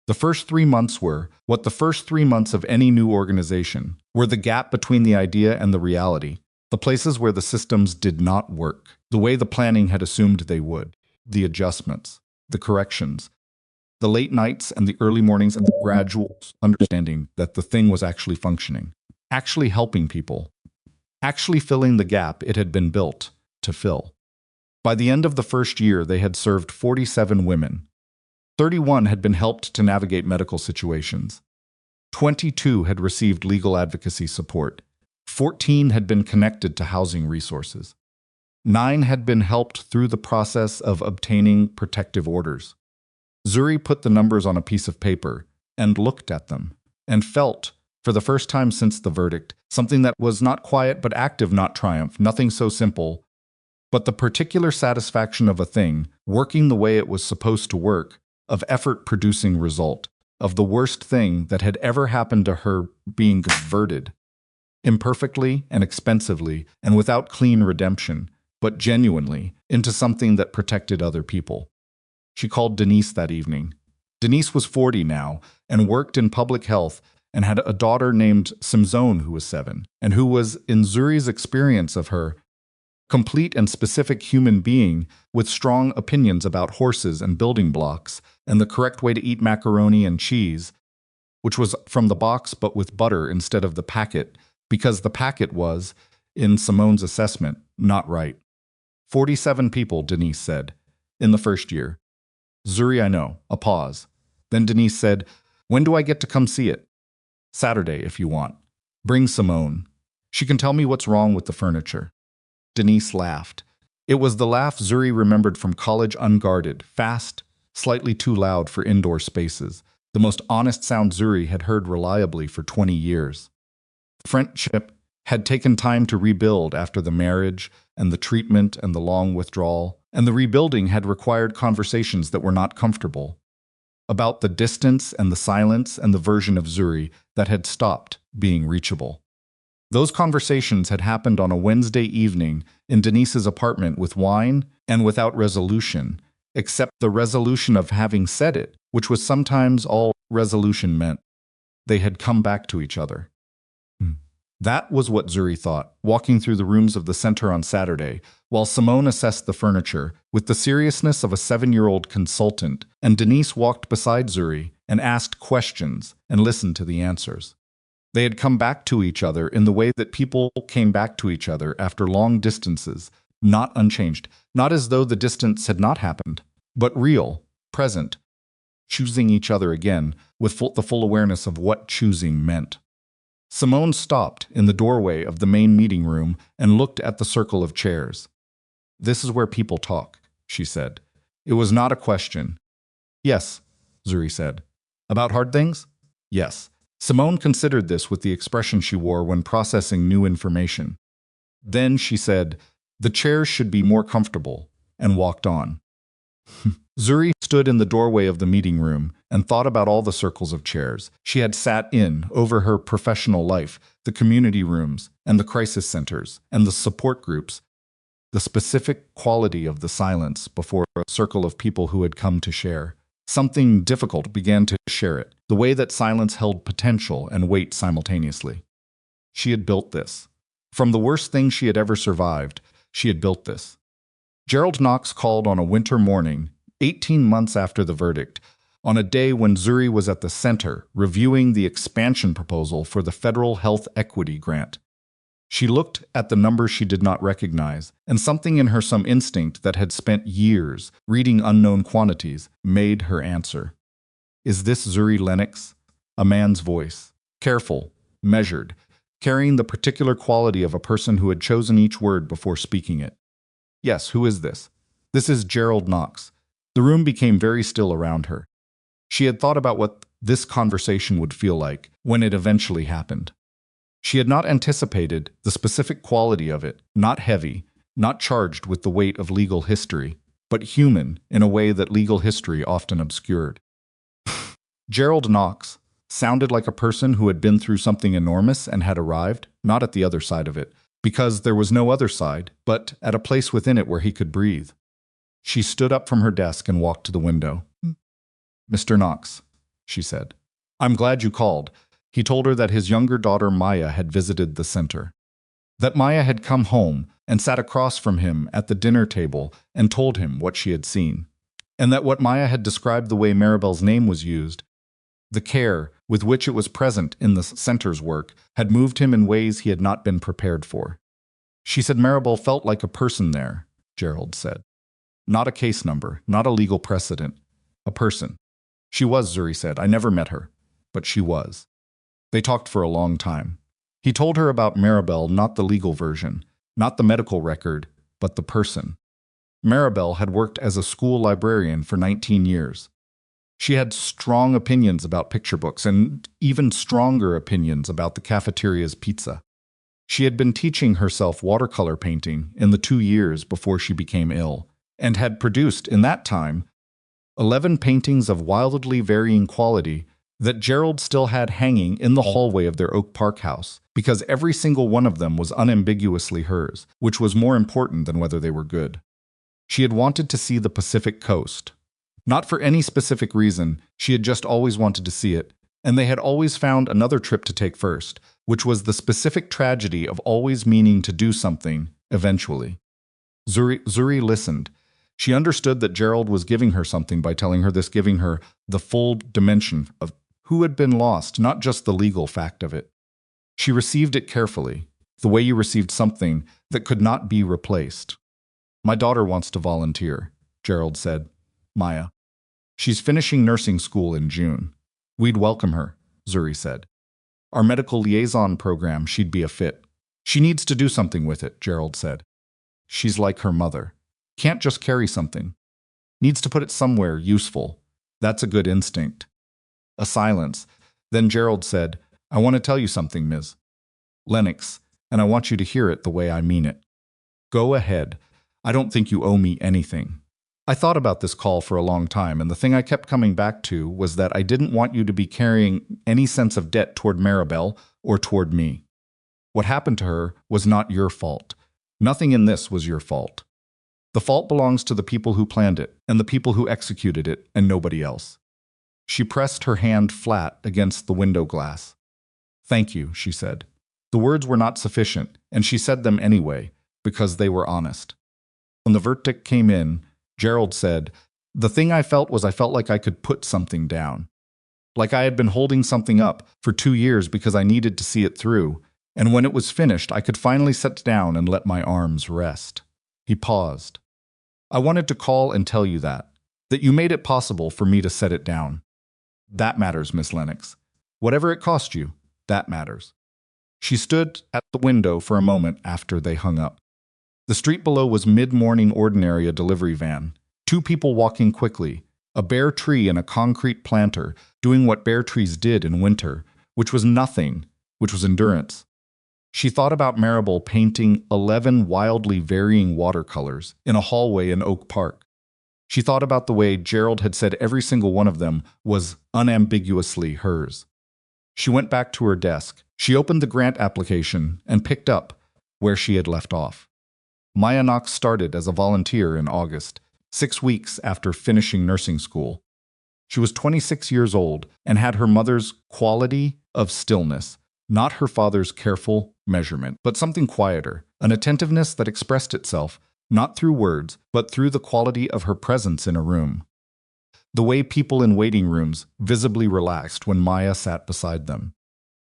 A: The first 3 months were, what the first 3 months of any new organization were, the gap between the idea and the reality, the places where the systems did not work, the way the planning had assumed they would, the adjustments, the corrections, the late nights and the early mornings, and the gradual understanding that the thing was actually functioning, actually helping people, actually filling the gap it had been built to fill. By the end of the first year, they had served 47 women. 31 had been helped to navigate medical situations. 22 had received legal advocacy support. 14 had been connected to housing resources. 9 had been helped through the process of obtaining protective orders. Zuri put the numbers on a piece of paper and looked at them and felt, for the first time since the verdict, something that was not quiet but active, not triumph, nothing so simple, but the particular satisfaction of a thing working the way it was supposed to work, of effort producing result, of the worst thing that had ever happened to her being converted, imperfectly and expensively and without clean redemption, but genuinely, into something that protected other people. She called Denise that evening. Denise was 40 now and worked in public health and had a daughter named Simzone who was 7, and who was, in Zuri's experience of her, complete and specific human being with strong opinions about horses and building blocks and the correct way to eat macaroni and cheese, which was from the box but with butter instead of the packet, because the packet was, in Simone's assessment, not right. 47 people, Denise said, in the first year. Zuri, I know. A pause. Then Denise said, "When do I get to come see it?" "Saturday, if you want. Bring Simone. She can tell me what's wrong with the furniture." Denise laughed. It was the laugh Zuri remembered from college, unguarded, fast, slightly too loud for indoor spaces, the most honest sound Zuri had heard reliably for 20 years. Friendship had taken time to rebuild after the marriage and the treatment and the long withdrawal, and the rebuilding had required conversations that were not comfortable. about the distance and the silence and the version of Zuri that had stopped being reachable. Those conversations had happened on a Wednesday evening in Denise's apartment with wine and without resolution, except the resolution of having said it, which was sometimes all resolution meant. They had come back to each other. That was what Zuri thought, walking through the rooms of the center on Saturday, while Simone assessed the furniture with the seriousness of a 7-year-old consultant, and Denise walked beside Zuri and asked questions and listened to the answers. They had come back to each other in the way that people came back to each other after long distances, not unchanged, not as though the distance had not happened, but real, present, choosing each other again with the full awareness of what choosing meant. Simone stopped in the doorway of the main meeting room and looked at the circle of chairs. "This is where people talk," she said. It was not a question. "Yes," Zuri said. "About hard things?" "Yes." Simone considered this with the expression she wore when processing new information. Then she said, "The chairs should be more comfortable," and walked on. Zuri stood in the doorway of the meeting room and thought about all the circles of chairs she had sat in over her professional life, the community rooms and the crisis centers and the support groups, the specific quality of the silence before a circle of people who had come to share. Something difficult began to share it, the way that silence held potential and weight simultaneously. She had built this. From the worst thing she had ever survived, she had built this. Gerald Knox called on a winter morning, 18 months after the verdict, on a day when Zuri was at the center reviewing the expansion proposal for the federal health equity grant. She looked at the numbers she did not recognize, and something in her, some instinct that had spent years reading unknown quantities, made her answer. "Is this Zuri Lennox?" A man's voice, careful, measured, carrying the particular quality of a person who had chosen each word before speaking it. "Yes, who is this?" "This is Gerald Knox." The room became very still around her. She had thought about what this conversation would feel like when it eventually happened. She had not anticipated the specific quality of it, not heavy, not charged with the weight of legal history, but human in a way that legal history often obscured. Gerald Knox sounded like a person who had been through something enormous and had arrived, not at the other side of it, because there was no other side, but at a place within it where he could breathe. She stood up from her desk and walked to the window. "Mr. Knox," she said. "I'm glad you called." He told her that his younger daughter Maya had visited the center. That Maya had come home and sat across from him at the dinner table and told him what she had seen. And that what Maya had described the way Maribel's name was used, the care with which it was present in the center's work, had moved him in ways he had not been prepared for. She said Maribel felt like a person there, Gerald said. Not a case number, not a legal precedent. A person. She was, Zuri said. I never met her, but she was. They talked for a long time. He told her about Maribel, not the legal version, not the medical record, but the person. Maribel had worked as a school librarian for 19 years. She had strong opinions about picture books and even stronger opinions about the cafeteria's pizza. She had been teaching herself watercolor painting in the 2 years before she became ill, and had produced, in that time, 11 paintings of wildly varying quality that Gerald still had hanging in the hallway of their Oak Park house, because every single one of them was unambiguously hers, which was more important than whether they were good. She had wanted to see the Pacific coast. Not for any specific reason, she had just always wanted to see it, and they had always found another trip to take first, which was the specific tragedy of always meaning to do something, eventually. Zuri listened. She understood that Gerald was giving her something by telling her this, giving her the full dimension of who had been lost, not just the legal fact of it. She received it carefully, the way you received something that could not be replaced. My daughter wants to volunteer, Gerald said. Maya. She's finishing nursing school in June. We'd welcome her, Zuri said. Our medical liaison program, she'd be a fit. She needs to do something with it, Gerald said. She's like her mother. Can't just carry something. Needs to put it somewhere useful. That's a good instinct. A silence. Then Gerald said, I want to tell you something, Ms. Lennox, and I want you to hear it the way I mean it. Go ahead. I don't think you owe me anything. I thought about this call for a long time, and the thing I kept coming back to was that I didn't want you to be carrying any sense of debt toward Maribel or toward me. What happened to her was not your fault. Nothing in this was your fault. The fault belongs to the people who planned it, and the people who executed it, and nobody else. She pressed her hand flat against the window glass. Thank you, she said. The words were not sufficient, and she said them anyway, because they were honest. When the verdict came in, Gerald said, the thing I felt was I felt like I could put something down. Like I had been holding something up for 2 years because I needed to see it through, and when it was finished, I could finally sit down and let my arms rest. He paused. I wanted to call and tell you that you made it possible for me to set it down. That matters, Miss Lennox. Whatever it cost you, that matters. She stood at the window for a moment after they hung up. The street below was mid-morning ordinary, a delivery van. 2 people walking quickly, a bare tree and a concrete planter, doing what bare trees did in winter, which was nothing, which was endurance. She thought about Maribel painting 11 wildly varying watercolors in a hallway in Oak Park. She thought about the way Gerald had said every single one of them was unambiguously hers. She went back to her desk. She opened the grant application and picked up where she had left off. Maya Knox started as a volunteer in August, 6 weeks after finishing nursing school. She was 26 years old and had her mother's quality of stillness, not her father's careful measurement, but something quieter, an attentiveness that expressed itself not through words, but through the quality of her presence in a room. The way people in waiting rooms visibly relaxed when Maya sat beside them.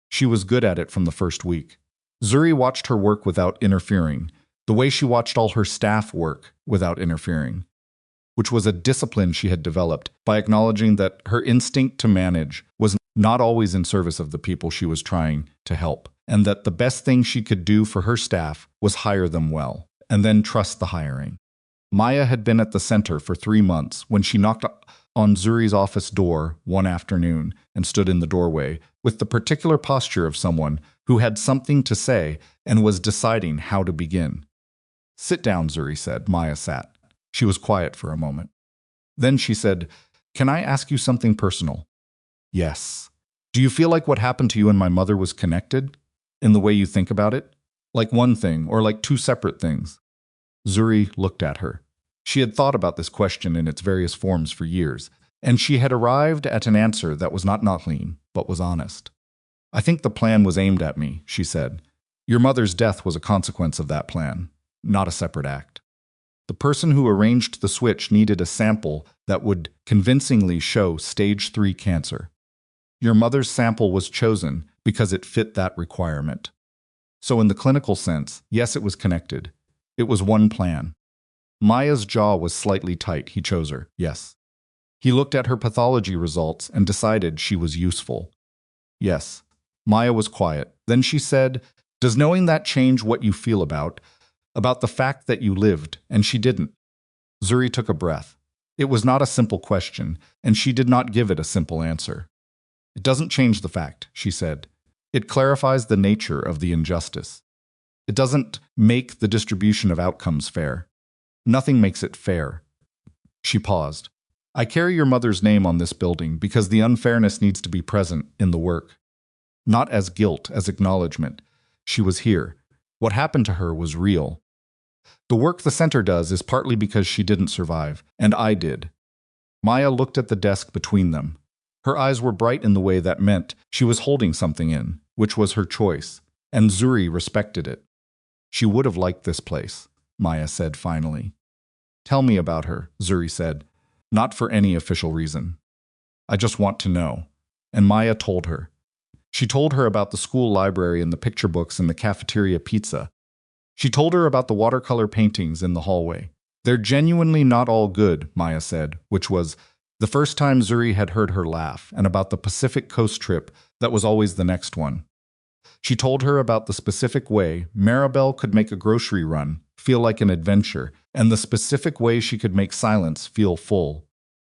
A: She was good at it from the first week. Zuri watched her work without interfering, the way she watched all her staff work without interfering, which was a discipline she had developed by acknowledging that her instinct to manage was not always in service of the people she was trying to help, and that the best thing she could do for her staff was hire them well, and then trust the hiring. Maya had been at the center for 3 months when she knocked on Zuri's office door one afternoon and stood in the doorway with the particular posture of someone who had something to say and was deciding how to begin. Sit down, Zuri said. Maya sat. She was quiet for a moment. Then she said, Can I ask you something personal? Yes. Do you feel like what happened to you and my mother was connected? In the way you think about it? Like one thing, or like 2 separate things? Zuri looked at her. She had thought about this question in its various forms for years, and she had arrived at an answer that was not clean, but was honest. I think the plan was aimed at me, she said. Your mother's death was a consequence of that plan, not a separate act. The person who arranged the switch needed a sample that would convincingly show stage 3 cancer. Your mother's sample was chosen because it fit that requirement. So in the clinical sense, yes, it was connected. It was one plan. Maya's jaw was slightly tight. He chose her, yes. He looked at her pathology results and decided she was useful. Yes. Maya was quiet. Then she said, Does knowing that change what you feel about the fact that you lived, and she didn't? Zuri took a breath. It was not a simple question, and she did not give it a simple answer. It doesn't change the fact, she said. It clarifies the nature of the injustice. It doesn't make the distribution of outcomes fair. Nothing makes it fair. She paused. I carry your mother's name on this building because the unfairness needs to be present in the work. Not as guilt, as acknowledgement. She was here. What happened to her was real. The work the center does is partly because she didn't survive, and I did. Maya looked at the desk between them. Her eyes were bright in the way that meant she was holding something in, which was her choice, and Zuri respected it. She would have liked this place, Maya said finally. Tell me about her, Zuri said, not for any official reason. I just want to know. And Maya told her. She told her about the school library and the picture books and the cafeteria pizza. She told her about the watercolor paintings in the hallway. They're genuinely not all good, Maya said, which was the first time Zuri had heard her laugh, and about the Pacific Coast trip that was always the next one. She told her about the specific way Maribel could make a grocery run feel like an adventure, and the specific way she could make silence feel full,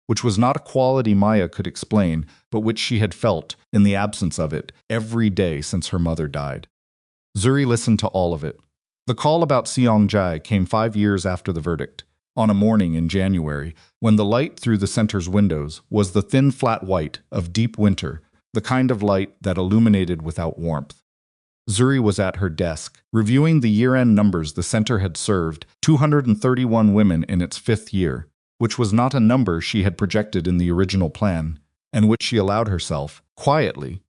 A: which was not a quality Maya could explain, but which she had felt, in the absence of it, every day since her mother died. Zuri listened to all of it. The call about Seong Jai came 5 years after the verdict, On a morning in January, when the light through the center's windows was the thin flat white of deep winter, the kind of light that illuminated without warmth. Zuri was at her desk, reviewing the year-end numbers the center had served 231 women in its 5th year, which was not a number she had projected in the original plan, and which she allowed herself, quietly,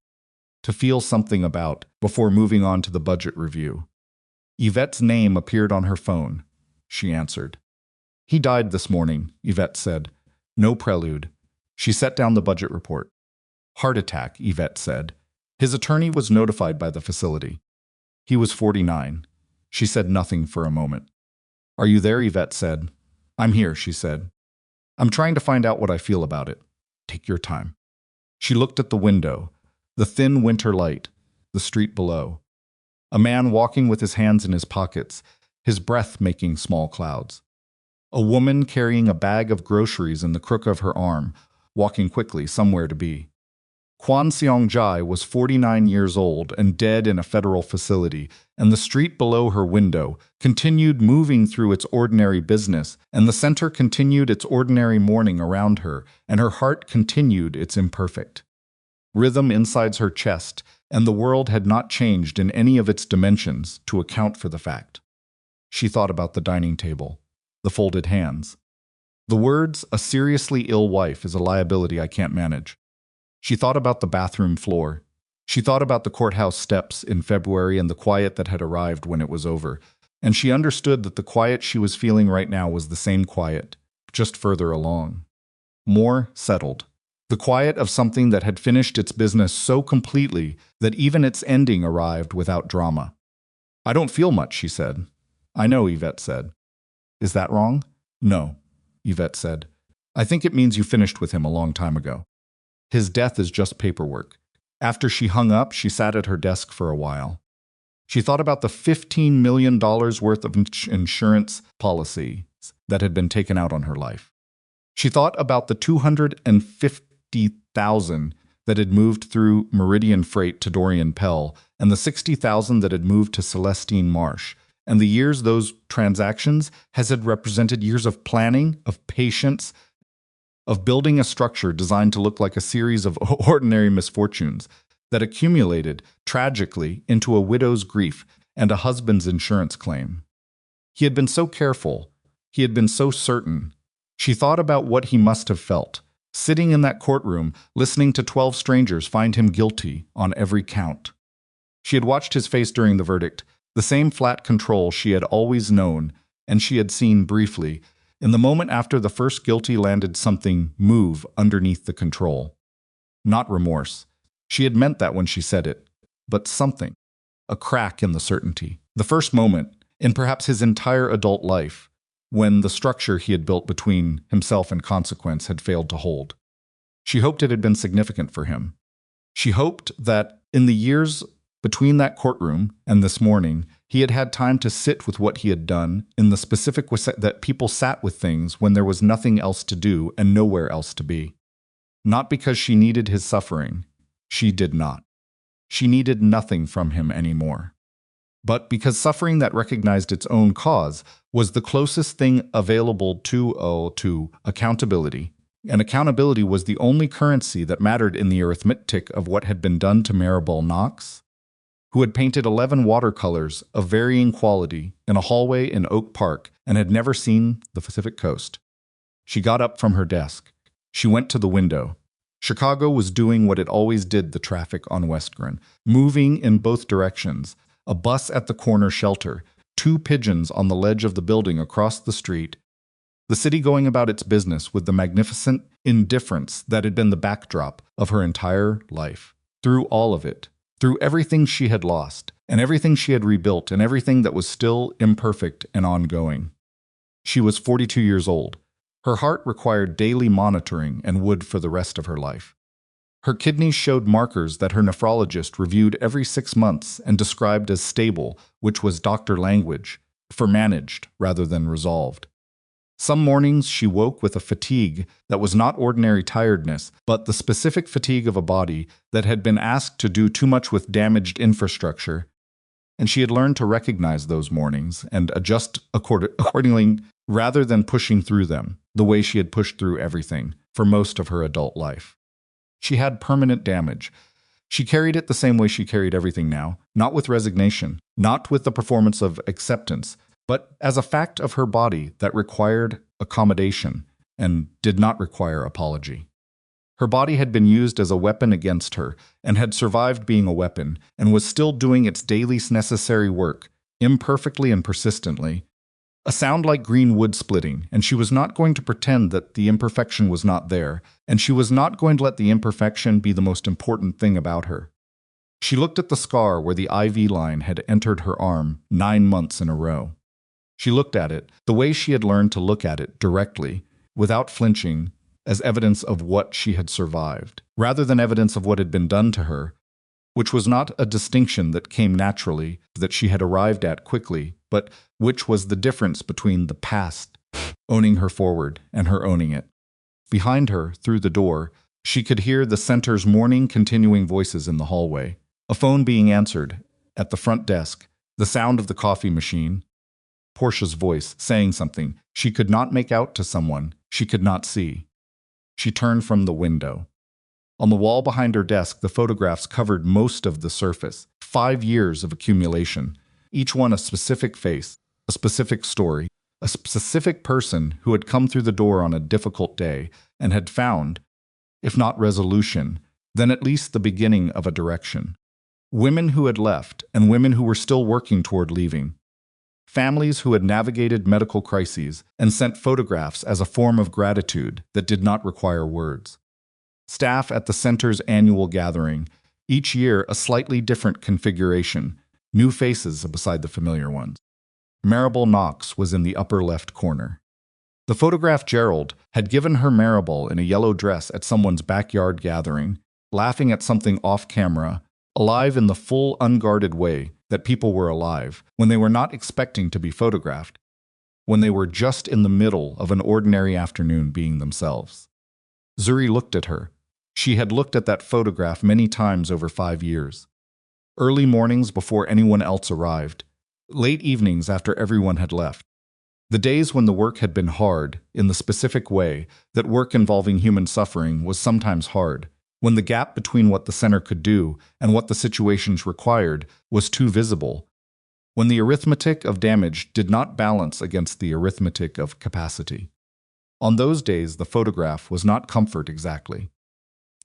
A: to feel something about before moving on to the budget review. Yvette's name appeared on her phone. She answered. "He died this morning," Yvette said. No prelude. She set down the budget report. "Heart attack," Yvette said. His attorney was notified by the facility. He was 49. She said nothing for a moment. "Are you there?" Yvette said. "I'm here," she said. "I'm trying to find out what I feel about it." "Take your time." She looked at the window, the thin winter light, the street below. A man walking with his hands in his pockets, his breath making small clouds. A woman carrying a bag of groceries in the crook of her arm, walking quickly somewhere to be. Kwan Seong-jai was 49 years old and dead in a federal facility, and the street below her window continued moving through its ordinary business, and the center continued its ordinary morning around her, and her heart continued its imperfect rhythm inside her chest, and the world had not changed in any of its dimensions to account for the fact. She thought about the dining table, the folded hands. The words, "a seriously ill wife is a liability I can't manage." She thought about the bathroom floor. She thought about the courthouse steps in February and the quiet that had arrived when it was over, and she understood that the quiet she was feeling right now was the same quiet, just further along. More settled. The quiet of something that had finished its business so completely that even its ending arrived without drama. "I don't feel much," she said. "I know," Yvette said. "Is that wrong?" "No," Yvette said. "I think it means you finished with him a long time ago. His death is just paperwork." After she hung up, she sat at her desk for a while. She thought about the $15 million worth of insurance policies that had been taken out on her life. She thought about the $250,000 that had moved through Meridian Freight to Dorian Pell, and the $60,000 that had moved to Celestine Marsh, and the years those transactions had represented years of planning, of patience, of building a structure designed to look like a series of ordinary misfortunes that accumulated, tragically, into a widow's grief and a husband's insurance claim. He had been so careful. He had been so certain. She thought about what he must have felt, sitting in that courtroom, listening to 12 strangers find him guilty on every count. She had watched his face during the verdict, the same flat control she had always known, and she had seen briefly, in the moment after the first guilty landed, something move underneath the control. Not remorse. She had meant that when she said it. But something. A crack in the certainty. The first moment, in perhaps his entire adult life, when the structure he had built between himself and consequence had failed to hold. She hoped it had been significant for him. She hoped that in the years between that courtroom and this morning, he had had time to sit with what he had done in the specific that people sat with things when there was nothing else to do and nowhere else to be. Not because she needed his suffering. She did not. She needed nothing from him anymore. But because suffering that recognized its own cause was the closest thing available to accountability, and accountability was the only currency that mattered in the arithmetic of what had been done to Maribel Knox, who had painted 11 watercolors of varying quality in a hallway in Oak Park and had never seen the Pacific coast. She got up from her desk. She went to the window. Chicago was doing what it always did, the traffic on Westgren, moving in both directions, a bus at the corner shelter, 2 pigeons on the ledge of the building across the street, the city going about its business with the magnificent indifference that had been the backdrop of her entire life. Through all of it, through everything she had lost, and everything she had rebuilt, and everything that was still imperfect and ongoing. She was 42 years old. Her heart required daily monitoring and would for the rest of her life. Her kidneys showed markers that her nephrologist reviewed every 6 months and described as stable, which was doctor language, for managed rather than resolved. Some mornings she woke with a fatigue that was not ordinary tiredness, but the specific fatigue of a body that had been asked to do too much with damaged infrastructure, and she had learned to recognize those mornings and adjust accordingly rather than pushing through them the way she had pushed through everything for most of her adult life. She had permanent damage. She carried it the same way she carried everything now, not with resignation, not with the performance of acceptance, but as a fact of her body that required accommodation and did not require apology. Her body had been used as a weapon against her and had survived being a weapon and was still doing its daily necessary work, imperfectly and persistently. A sound like green wood splitting, and she was not going to pretend that the imperfection was not there, and she was not going to let the imperfection be the most important thing about her. She looked at the scar where the IV line had entered her arm 9 months in a row. She looked at it the way she had learned to look at it, directly, without flinching, as evidence of what she had survived, rather than evidence of what had been done to her, which was not a distinction that came naturally, that she had arrived at quickly, but which was the difference between the past owning her forward and her owning it. Behind her, through the door, she could hear the center's morning continuing voices in the hallway, a phone being answered, at the front desk, the sound of the coffee machine, Portia's voice saying something she could not make out to someone she could not see. She turned from the window. On the wall behind her desk, the photographs covered most of the surface. 5 years of accumulation, each one a specific face, a specific story, a specific person who had come through the door on a difficult day and had found, if not resolution, then at least the beginning of a direction. Women who had left and women who were still working toward leaving. Families who had navigated medical crises and sent photographs as a form of gratitude that did not require words. Staff at the center's annual gathering, each year a slightly different configuration, new faces beside the familiar ones. Maribel Knox was in the upper left corner. The photograph Gerald had given her Maribel in a yellow dress at someone's backyard gathering, laughing at something off camera, alive in the full unguarded way that people were alive when they were not expecting to be photographed, when they were just in the middle of an ordinary afternoon being themselves. Zuri looked at her. She had looked at that photograph many times over 5 years. Early mornings before anyone else arrived, late evenings after everyone had left. The days when the work had been hard, in the specific way that work involving human suffering was sometimes hard, when the gap between what the center could do and what the situations required was too visible, when the arithmetic of damage did not balance against the arithmetic of capacity. On those days, the photograph was not comfort exactly.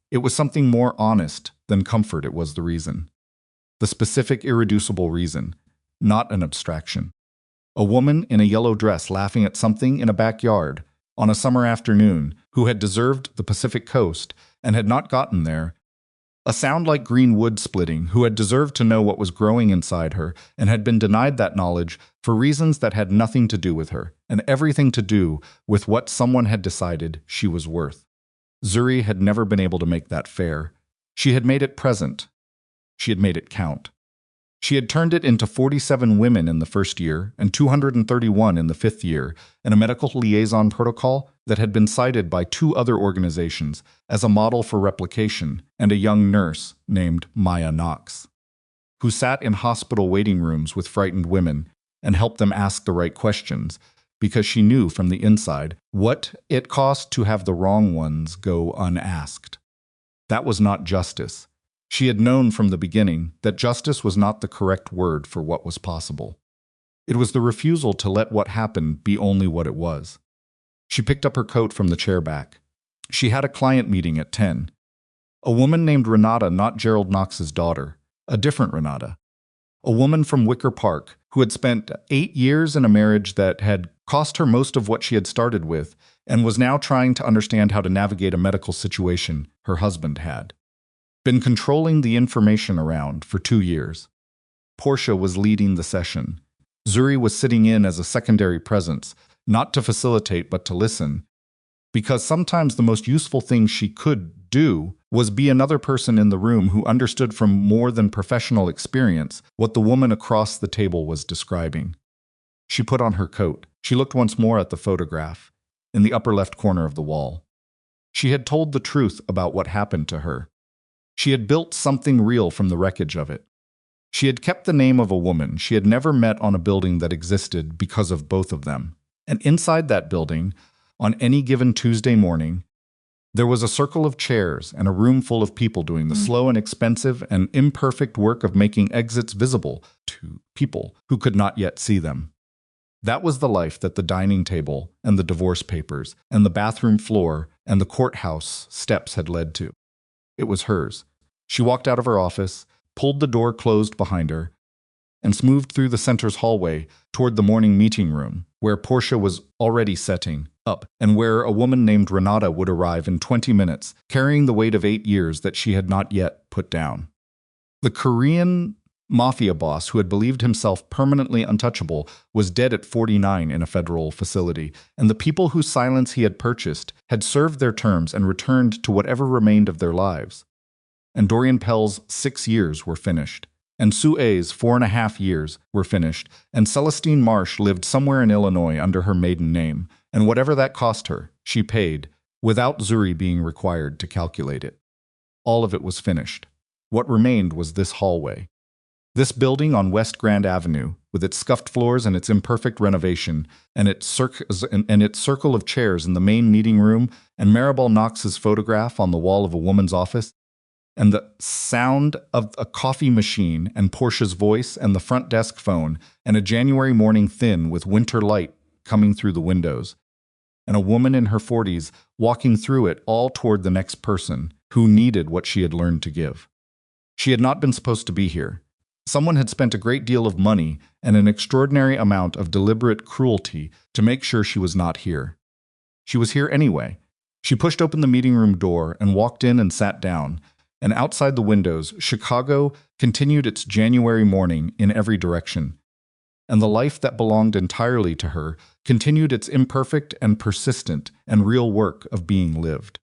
A: It was something more honest than comfort. It was the reason. The specific, irreducible reason, not an abstraction. A woman in a yellow dress laughing at something in a backyard on a summer afternoon who had deserved the Pacific coast and had not gotten there. A sound like green wood splitting who had deserved to know what was growing inside her and had been denied that knowledge for reasons that had nothing to do with her and everything to do with what someone had decided she was worth. Zuri had never been able to make that fair. She had made it present. She had made it count. She had turned it into 47 women in the first year and 231 in the 5th year, and a medical liaison protocol that had been cited by 2 other organizations as a model for replication, and a young nurse named Maya Knox, who sat in hospital waiting rooms with frightened women and helped them ask the right questions, because she knew from the inside what it cost to have the wrong ones go unasked. That was not justice. She had known from the beginning that justice was not the correct word for what was possible. It was the refusal to let what happened be only what it was. She picked up her coat from the chair back. She had a client meeting at 10. A woman named Renata, not Gerald Knox's daughter, a different Renata. A woman from Wicker Park who had spent 8 years in a marriage that had cost her most of what she had started with and was now trying to understand how to navigate a medical situation her husband had been controlling the information around for 2 years. Portia was leading the session. Zuri was sitting in as a secondary presence, not to facilitate but to listen, because sometimes the most useful thing she could do was be another person in the room who understood from more than professional experience what the woman across the table was describing. She put on her coat. She looked once more at the photograph, in the upper left corner of the wall. She had told the truth about what happened to her. She had built something real from the wreckage of it. She had kept the name of a woman she had never met on a building that existed because of both of them. And inside that building, on any given Tuesday morning, there was a circle of chairs and a room full of people doing the slow and expensive and imperfect work of making exits visible to people who could not yet see them. That was the life that the dining table and the divorce papers and the bathroom floor and the courthouse steps had led to. It was hers. She walked out of her office, pulled the door closed behind her, and smoothed through the center's hallway toward the morning meeting room, where Portia was already setting up, and where a woman named Renata would arrive in 20 minutes, carrying the weight of 8 years that she had not yet put down. The Korean mafia boss who had believed himself permanently untouchable was dead at 49 in a federal facility, and the people whose silence he had purchased had served their terms and returned to whatever remained of their lives. And Dorian Pell's 6 years were finished. And Sue A's 4.5 years were finished, and Celestine Marsh lived somewhere in Illinois under her maiden name, and whatever that cost her, she paid, without Zuri being required to calculate it. All of it was finished. What remained was this hallway. This building on West Grand Avenue, with its scuffed floors and its imperfect renovation, and its circle of chairs in the main meeting room, and Maribel Knox's photograph on the wall of a woman's office, and the sound of a coffee machine and Portia's voice and the front desk phone and a January morning thin with winter light coming through the windows, and a woman in her 40s walking through it all toward the next person who needed what she had learned to give. She had not been supposed to be here. Someone had spent a great deal of money and an extraordinary amount of deliberate cruelty to make sure she was not here. She was here anyway. She pushed open the meeting room door and walked in and sat down, and outside the windows, Chicago continued its January morning in every direction, and the life that belonged entirely to her continued its imperfect and persistent and real work of being lived.